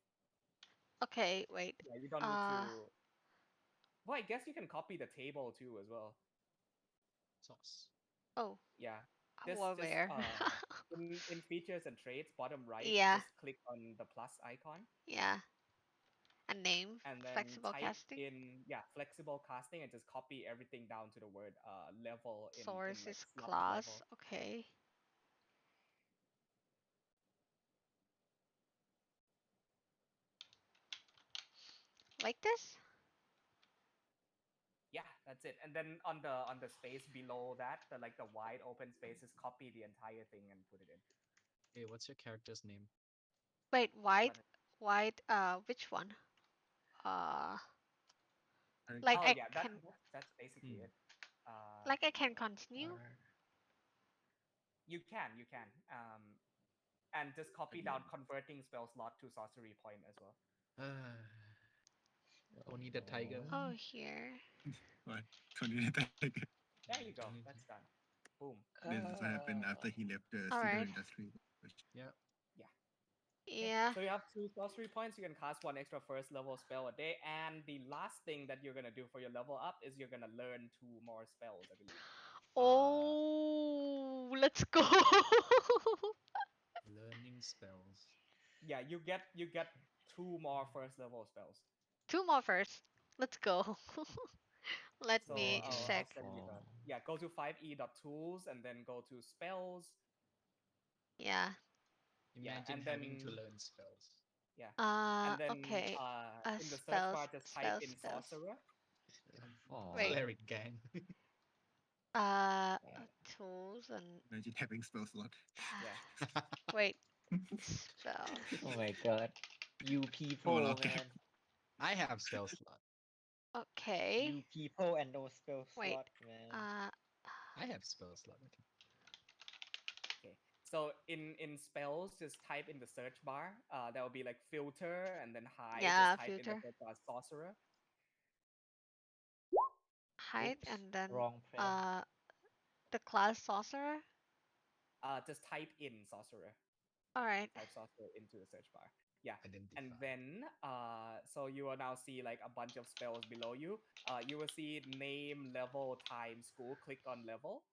Okay. Wait. Yeah, you don't need Uh. to. Well, I guess you can copy the table too as well. Sauce. Oh. Yeah. Just Warfare. in features and traits, bottom right, Yeah. just click on the plus icon Yeah. A name. and then Flexible type casting. in flexible casting and just copy everything down to the word level in Source like is slot class. level. Okay. Like this? Yeah, That's it. And then on the space below that, the wide open spaces, copy the entire thing and put it in. Hey, what's your character's name? Wait, But white, which one? Uh, Alright. like oh I yeah, can, that's basically Hmm. it. like I can continue. You can. And just copy down converting spell slot to sorcery point as well. Uh, Tony the Tiger. Oh, here. What? Tony the Tiger. There you go. Tony That's done. Boom. This is what happened after he left the All cigar right. industry. Yeah. Yeah. Okay. Yeah. So you have 2 sorcery points. You can cast 1 extra first level spell a day. And the last thing that you're gonna do for your level up is you're gonna learn 2 more spells, I believe. Oh, let's go. Learning spells. Yeah, you get 2 more first level spells. Two more first. Let's go. Let So me I'll check. send you the go to 5e.tools and then go to spells. Yeah. Yeah, Imagine and having to then learn spells. yeah, and then Okay. in the search Spells, bar just type spells, in spells. sorcerer. Wait. Cleric gang. Uh, tools and Imagine having spell slot. Yeah. wait, spells. Oh my god. You Oh, people, lock it. man. I have spell slot. Okay. You people and no spell Wait. slot, man. I have spell slot. Okay. Okay. So in spells, just type in the search bar. There will be like filter and then hide. Just Yeah, type in the filter. search bar sorcerer. Hide Oops, and then wrong press. the class sorcerer. Just type in sorcerer. All right. Type sorcerer into the search bar. Yeah. Identify. And then so you will now see like a bunch of spells below you. You will see name, level, time, school. Click on level.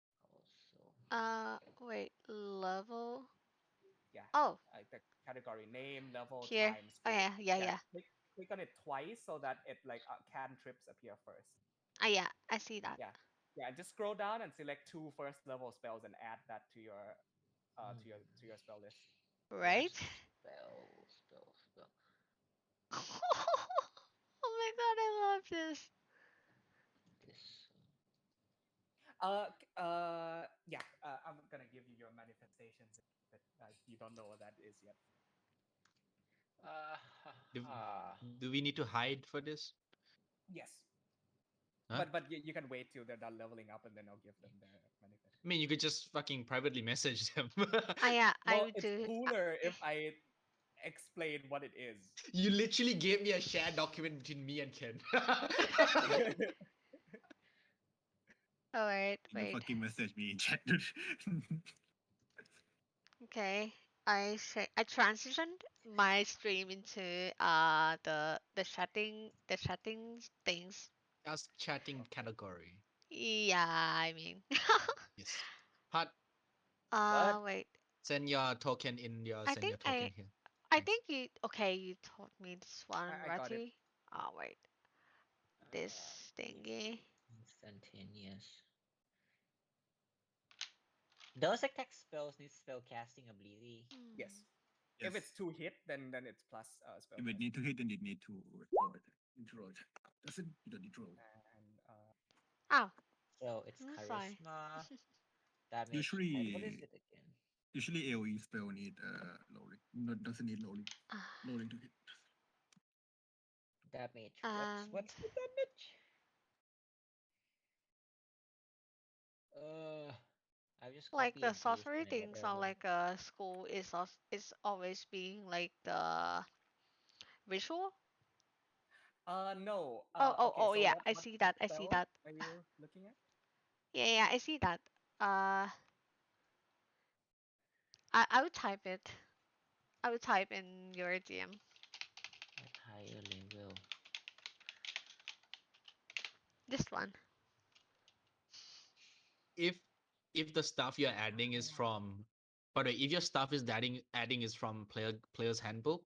Wait, level. Yeah. Oh, The category name, level, here. time, Oh school. yeah, yeah, Yeah. yeah. Click on it twice so that it like cantrips appear first. Ah, yeah, I see that. Yeah. Yeah. And just scroll down and select 2 first level spells and add that to your to your spell list. Right? Spell. Oh my god, I love this. This. Yeah. I'm gonna give you your manifestations, but you don't know what that is yet. Do, Ha. do we need to hide for this? Yes. Huh? But you can wait till they're done leveling up and then I'll give them their manifest. I mean, you could just fucking privately message them. Ah, yeah, I Well, would it's do. cooler if I explain what it is. You literally gave me a shared document between me and Ken. Oh, wait, You wait. fucking message me in chat, dude. Okay. I transitioned my stream into the settings things. Just chatting category. Yeah, I mean. Yes. Hot. What? Wait. Send your token in your I send think your token here. I Thanks. think you told me this one, I got it. Rati. Oh wait, this thingy. Instantaneous. Does attack spells need spell casting ability? Yes. Hmm. If it's 2 hit, then it's plus spell. If it need to hit, then you need to roll it. Need to roll it. Doesn't you don't need to roll it. And Oh, So it's that's fine. charisma. Damage. Usually- What is it again? Usually AOE spell need lowering. No, doesn't need lowering. Lowering to hit. Damage. And What's the damage? I just like copy the and paste sorcery my things other are one. like school is always being like the visual. no. Okay. Oh So yeah, what I what see what that. I see spell that. are you looking at? Yeah, I see that. Uh, I would type it. I would type in your DM. At higher level. This one. If the stuff you're adding is from, by the way, if your stuff is adding is from player's handbook,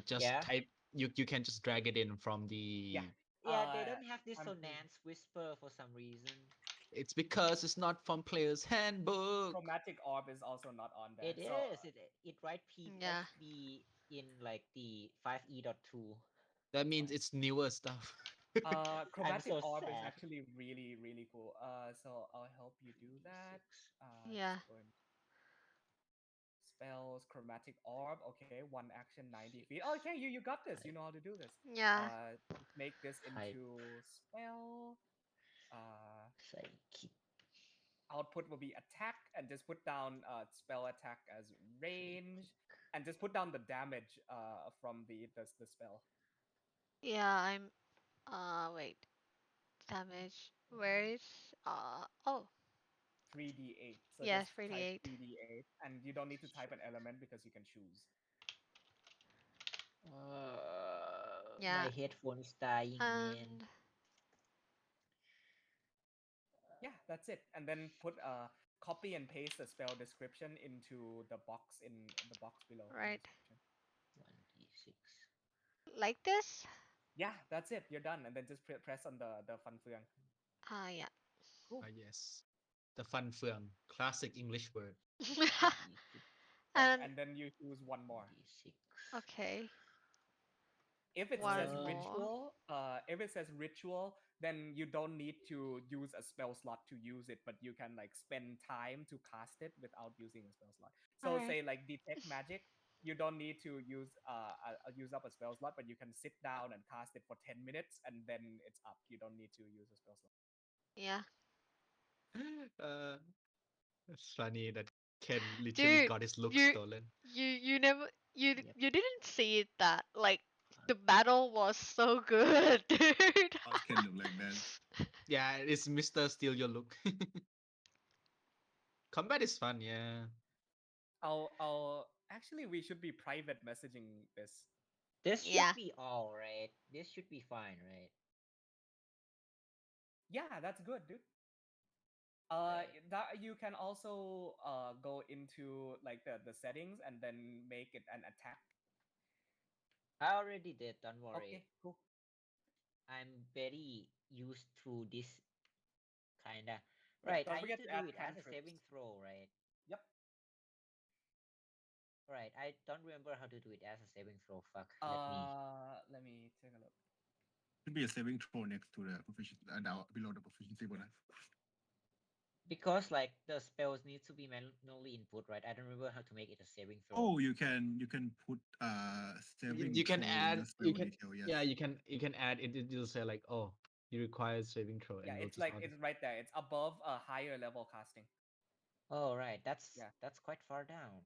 just Yeah. type you can just drag it in from the. Yeah. Yeah, they don't have I'm dissonance whisper for some reason. It's because it's not from player's handbook. Chromatic orb is also not on there. It is. It write Yeah. PFB in like the 5e.2. That means it's newer stuff. Chromatic so orb is sad. actually really really cool. So I'll help you do that. 1d6. Yeah. Just go in spells, chromatic orb. Okay, one action, 90 feet. Oh, okay, you got this. You Hi- know how to do this. Yeah. Just make this Hype into spell. psychic. Output will be attack, and just put down spell attack as range, and just put down the damage from the spell. Yeah, I'm wait. Damage. Where is oh, 3d8. So yes, just type 38. 3d8, and you don't need to type an element because you can choose. My Yeah. headphone is dying, man. And Yeah, that's it. And then put copy and paste the spell description into the box in the box below in the right. description. 1d6. Like this? Yeah, that's it. You're done. And then just press on the fun fyang. Yeah. Cool. Yes. The Fan Phương, classic English word. 2d6. Yeah, And and then you choose one more. 2d6. okay. If it says One more. ritual, if it says ritual, then you don't need to use a spell slot to use it, but you can like spend time to cast it without using a spell slot. So Alright. say like detect magic, you don't need to use up a spell slot, but you can sit down and cast it for 10 minutes and then it's up. You don't need to use a spell slot. Yeah. uh, it's funny that Ken literally Dude, got his look you stolen. you never Yep. you didn't see it that like the battle was so good, dude. How can look like that? Yeah, it's Mr. Steal Your Look. Combat is fun, yeah. I'll actually we should be private messaging this. This should Yeah. be all right. This should be fine, right? Yeah, that's good, dude. Right. That you can also go into like the settings and then make it an attack. I already did. Don't worry. Okay, cool. I'm very used to this kinda. Yeah, Right. don't I need forget to to do add it as a cantrips. saving throw, right? Yep. Right. I don't remember how to do it as a saving throw. Fuck. Let Let me take a look. Should be a saving throw next to the proficiency, down below the proficiency bonus. Because like the spells need to be manually input, right? I don't remember how to make it a saving throw. Oh, you can put saving You can throw in add the you spell can detail. Yes. yeah, you can add it. It'll say like, oh, you require saving throw, Yeah, and you'll it's just like it's right there. It's above a higher level casting. Oh, right. Yeah. That's quite far down.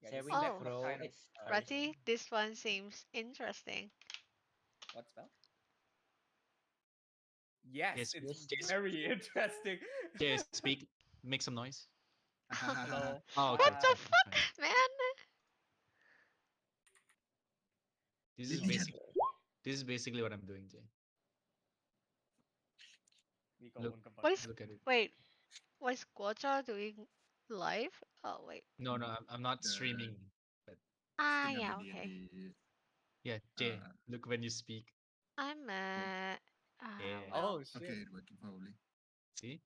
Yeah, you see Saving that Oh, throw. kind of It's Ratty, 30. this one seems interesting. what spell? Yes, Yes, it's Yes. Jay, very interesting. Jay, speak, make some noise. Hello. Oh, What okay, the fine, fine. fuck, man? This is Idiot. basic. This is basically what I'm doing, Jay. We go Look, Unka What is look at it. wait? What is Guocha doing live? Oh wait. No, no, I'm not The streaming. But Ah, thing of the yeah. D and Okay. D. yeah, Jay, look when you speak. I'm Yeah. well. Oh shit. Okay, working probably. See?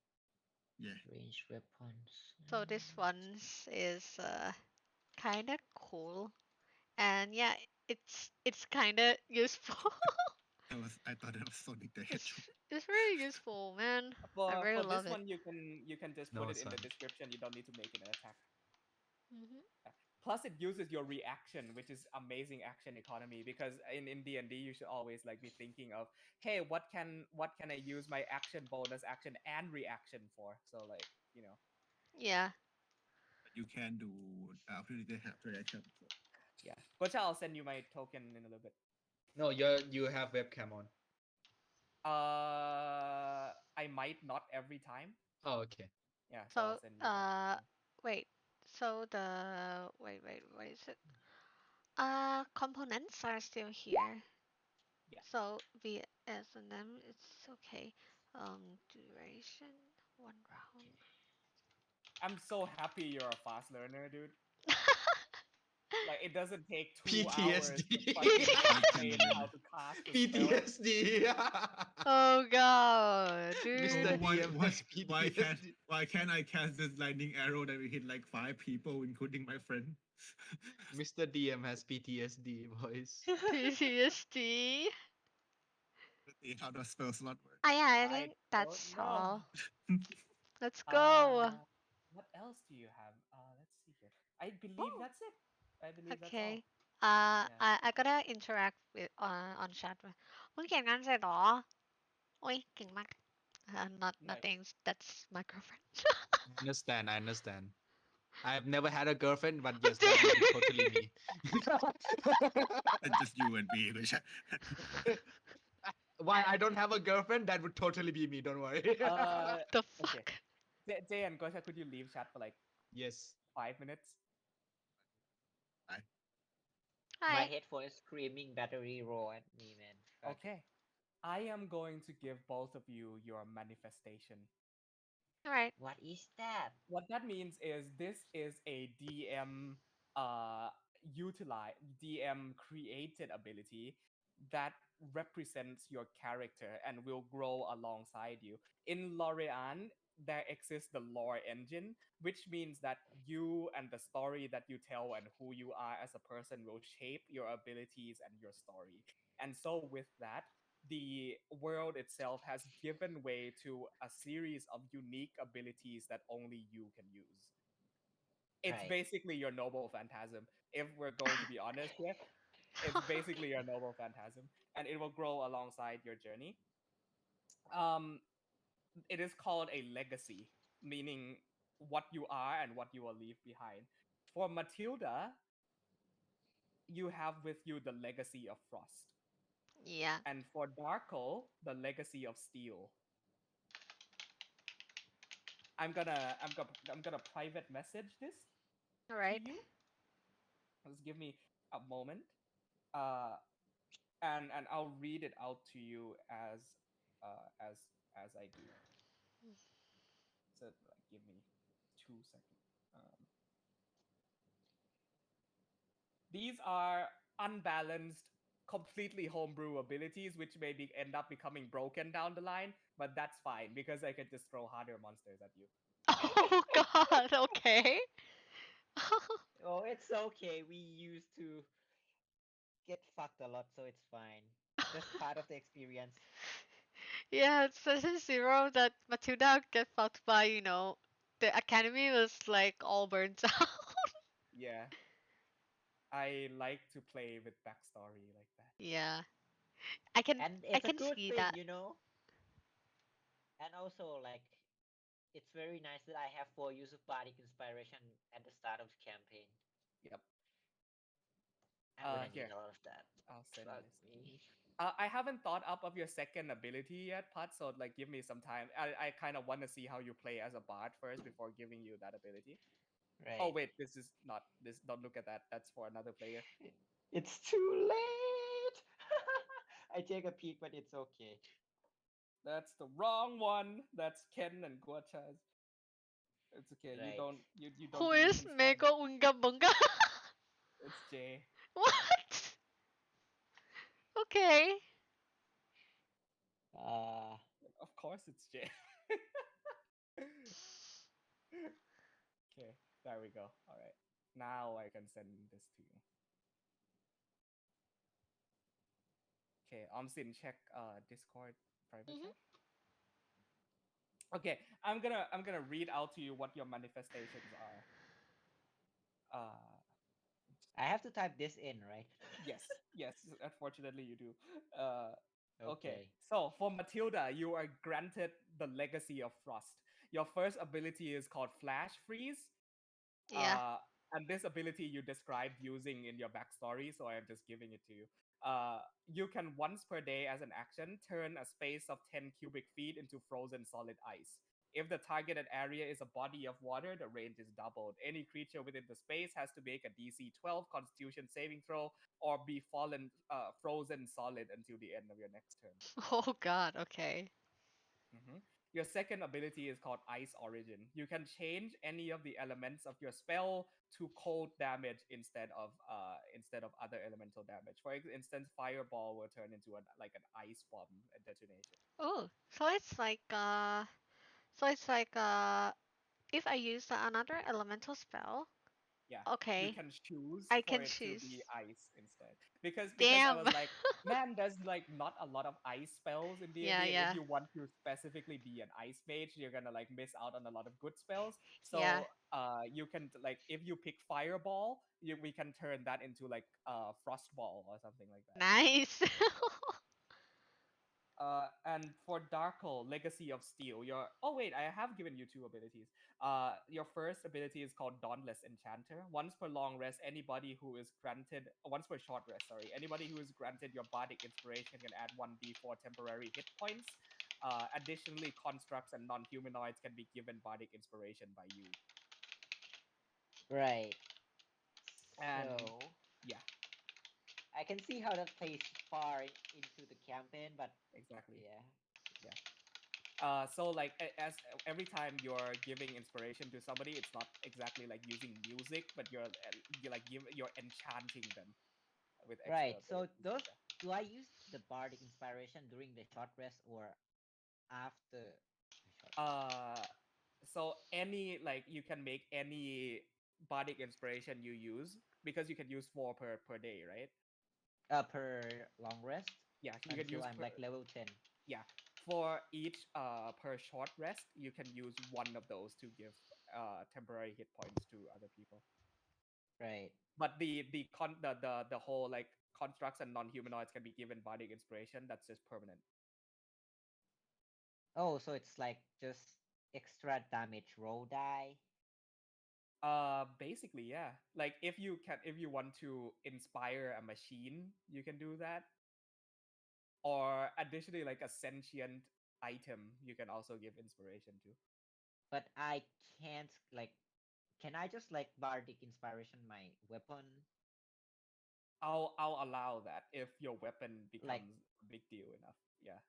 Yeah. Range weapons. So this one's is kind of cool, and yeah, it's kind of useful. I thought that was Sonic the it's Hedgehog. it's very useful, man. I For really this love it. one, you can just No, put it it's in the fine. description. You don't need to make it an attack. Hmm. Yeah. Plus, it uses your reaction, which is amazing action economy. Because in D&D, you should always like be thinking of, hey, what can I use my action, bonus action, and reaction for? So like Yeah. But you can do after they have reaction. So. yeah. Gocha, I'll send you my token in a little bit. No, you have webcam on. I might not every time. Oh, okay. Yeah, so I'll So send you that. wait. So the wait, what is it? Components are still here. Yeah. So VS and them, it's okay. Duration 1 round. I'm so happy you're a fast learner, dude. Like it doesn't take 2 hours to PTSD. fucking I can explain how to cast a spell. PTSD. Oh god, Mr. Oh, dude. DM has PTSD. why can't I cast this lightning arrow that we hit like 5 people, including my friend? Mr. DM has PTSD, boys. PTSD. Let's see how does spell slot work. Ah, yeah, I I think don't that's know. all. Let's go. What else do you have? Let's see here. I believe Oh, that's it. I believe that's all. okay. Yeah. I gotta interact with on chat มึงเขียนงานเสร็จเหรอ โอ้ยเก่งมาก not Nice. nothing. That's my girlfriend. Understand, I understand. I have never had a girlfriend, but yes, that would be totally me. It's just you and me, which Why I don't have a girlfriend, that would totally be me, don't worry. The Okay. fuck? Jay and Gosha, could you leave chat for like Yes. 5 minutes? My Hi. headphone is screaming battery roll at me, man. Fuck. Okay. I am going to give both of you your manifestation. Alright. What is that? What that means is this is a DM uh DM created ability that represents your character and will grow alongside you. In Lorei'an, there exists the lore engine, which means that you and the story that you tell and who you are as a person will shape your abilities and your story. And so with that, the world itself has given way to a series of unique abilities that only you can use. It's Right. basically your noble phantasm. If we're going to be honest here, it's basically your noble phantasm, and it will grow alongside your journey. Um, it is called a legacy, meaning what you are and what you will leave behind. For Matilda, you have with you the legacy of frost, Yeah. and for Darko, the legacy of steel. I'm gonna private message this to Alright. you. Just give me a moment. Uh, and I'll read it out to you uh as as I do. So like, give me 2 seconds. These are unbalanced, completely homebrew abilities, which end up becoming broken down the line. But that's fine because I can just throw harder monsters at you. Oh god, okay. Oh, it's okay. We used to get fucked a lot, so it's fine. That's part of the experience. Yeah, it's such a zero that Matilda get fucked by, the academy was like all burnt out. Yeah, I like to play with backstory like that. Yeah. I can And I it's a can good see thing, that. you know? And also, like, it's very nice that I have 4 use of bardic inspiration at the start of the campaign. Yep. I'm gonna need Here, a lot of that. I'll send Fuck this to me. you. I haven't thought up of your second ability yet, Pat. So like, give me some time. I kind of want to see how you play as a bard first before giving you that ability. Oh Right. wait, this is not this. Don't look at that. That's for another player. It's too late! I take a peek, but it's okay. That's the wrong one. That's Ken and Guachas. It's okay. You Right. don't you don't Who believe is in strong. Mego Unga Bunga? It's Jay. What? Okay. Uh, Of course, it's Jay. Okay, there we go. All right. Now I can send this to you. Okay, Omsin, check Discord private Mhm. chat. Okay, I'm gonna read out to you what your manifestations are. I have to type this in, right? Yes, unfortunately you do. Uh, okay, Okay. so for Matilda, you are granted the legacy of frost. Your first ability is called Flash Freeze. Yeah. Uh, and this ability you described using in your backstory, so I am just giving it to you. You can once per day, as an action, turn a space of 10 cubic feet into frozen solid ice. If the targeted area is a body of water, the range is doubled. Any creature within the space has to make a DC 12 Constitution saving throw or be frozen solid until the end of your next turn. Oh god, okay. Mhm. Your second ability is called Ice Origin. You can change any of the elements of your spell to cold damage instead of other elemental damage. For instance, Fireball will turn into like an ice bomb detonation. Oh, so it's like if I use another elemental spell, Yeah, you Okay, can choose I for can it to be choose. ice instead. Because I Damn. was like, man, there's like not a lot of ice spells in D and Yeah, D, and if yeah, you want to specifically be an ice mage, you're gonna like miss out on a lot of good spells. yeah. So you can like if you pick fireball, we can turn that into like frostball or something like that. Nice. And for Darkle, Legacy of Steel, your oh wait, I have given you two abilities. Your first ability is called Dauntless Enchanter. Once per long rest, anybody who is granted once per short rest, sorry, anybody who is granted your bardic inspiration can add 1d4 temporary hit points. Additionally, constructs and non-humanoids can be given bardic inspiration by you. Right. And So yeah, I can see how that plays far into the campaign, but exactly. yeah. Yeah. So like as every time you're giving inspiration to somebody, it's not exactly like using music, but you're enchanting them with extra Right. So abilities. those Yeah. do I use the bardic inspiration during the short rest or after the short rest? Uh, so any like you can make any bardic inspiration you use because you can use four per day, right? Per long rest Yeah, you can until use I'm per like level 10. yeah for each per short rest you can use one of those to give temporary hit points to other people. Right. But the whole like constructs and non-humanoids can be given bardic inspiration. That's just permanent. Oh, so it's like just extra damage roll die. Basically, yeah. Like if you want to inspire a machine, you can do that. Or additionally, like a sentient item, you can also give inspiration to. But I can't like can I just like bardic inspiration my weapon? I'll allow that if your weapon Like becomes a big deal enough. Yeah,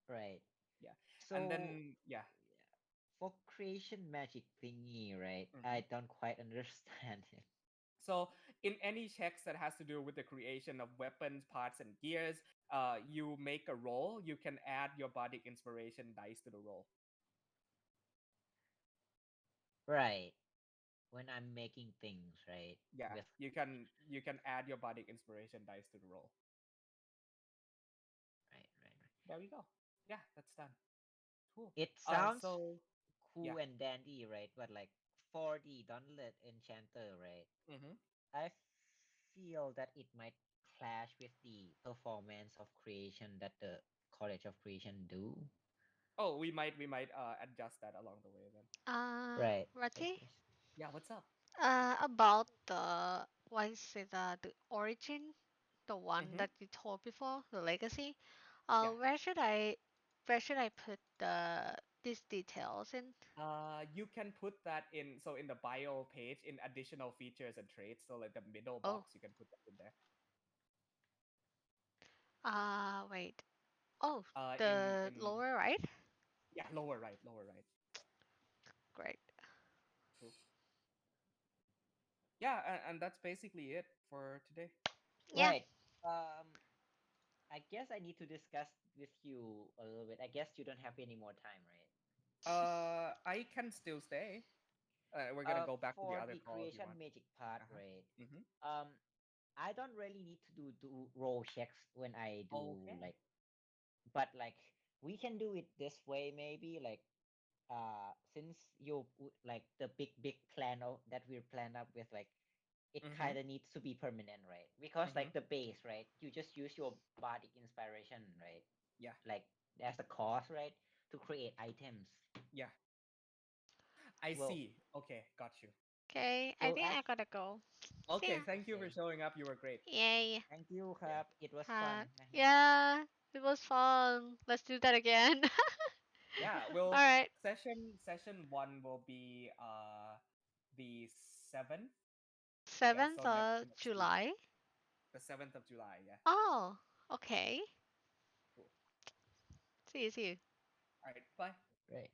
right. yeah. And So then yeah. yeah, for creation magic thingy, right? Mhm. I don't quite understand it. So, in any checks that has to do with the creation of weapons, parts, and gears, you make a roll. You can add your bardic inspiration dice to the roll. Right. When I'm making things, right? Yeah, With you can add your bardic inspiration dice to the roll. right. There we go. Yeah, that's done. Cool. It sounds So yeah. cool and dandy, right? But like for the Dauntless Enchanter, right? Mm-hmm. I feel that it might clash with the performance of creation that the College of Creation do. Oh, we might adjust that along the way then. Right. Rati? Yes. Yeah. What's up? About the what is it? The origin, the one Mm-hmm. that you told before, the legacy. Yeah. Where should I put these details in? You can put that in so in the bio page in additional features and traits. So like the middle Oh, box, you can put that in there. wait. Oh, In the lower right. yeah, lower right, lower right. Great. Cool. Yeah, and that's basically it for today. Yeah. Right. I guess I need to discuss with you a little bit. I guess you don't have any more time, right? I can still stay. We're gonna go back to the For other the call if you creation want. magic part, Uh huh. right? Mm-hmm. Um, I don't really need to do roll checks when I do Okay. like, but like we can do it this way maybe like since like the big plan of that we're planned up with like it Mm-hmm. kind of needs to be permanent, right? Because Mm-hmm. like the base, right? You just use your bardic inspiration, right? Yeah. Like as a cost, right? To create items. Yeah. I Well, see. Okay, got you. Okay, I well, think I actually, gotta go. See Okay, ya. thank you for okay. showing up. You were great. Yay. Thank you, Yeah. Crab. It was fun. Yeah, it was fun. Let's do that again. Yeah. All Well, right. session one will be the 7th. Yeah. So 7th of next week, July. the 7th of July. Yeah. Oh, okay. Cool. See you, see you. All right. Bye. Right.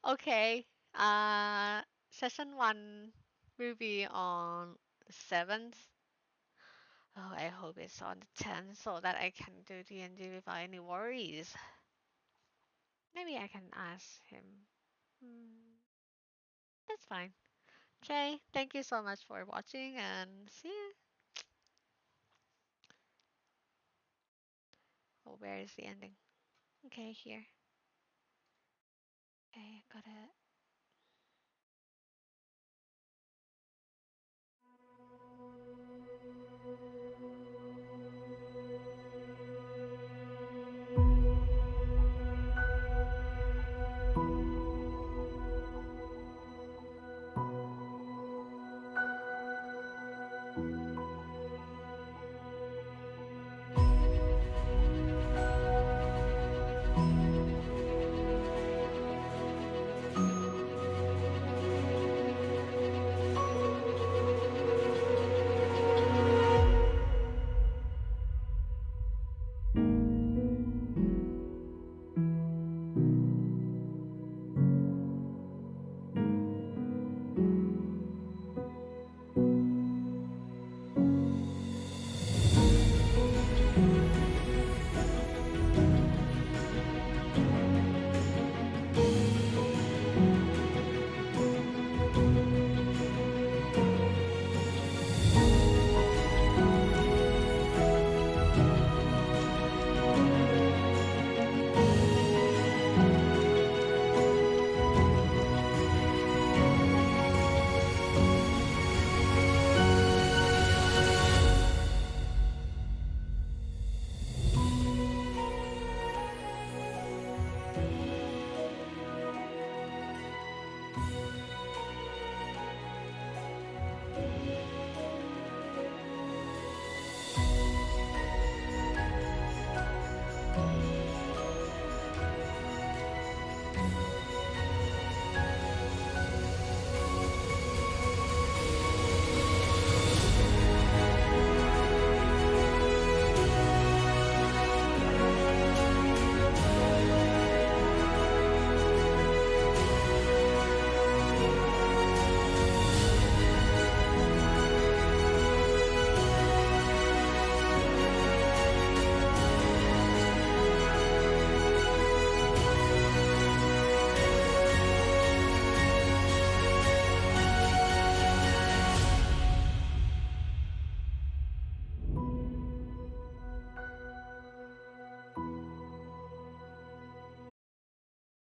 Okay. Uh, Session 1 will be on the 7th. Oh, I hope it's on the 10th so that I can do D&D without any worries. Maybe I can ask him. Hmm. That's fine. Okay, thank you so much for watching and see you. Oh, where is the ending? Okay, here. Okay, got it.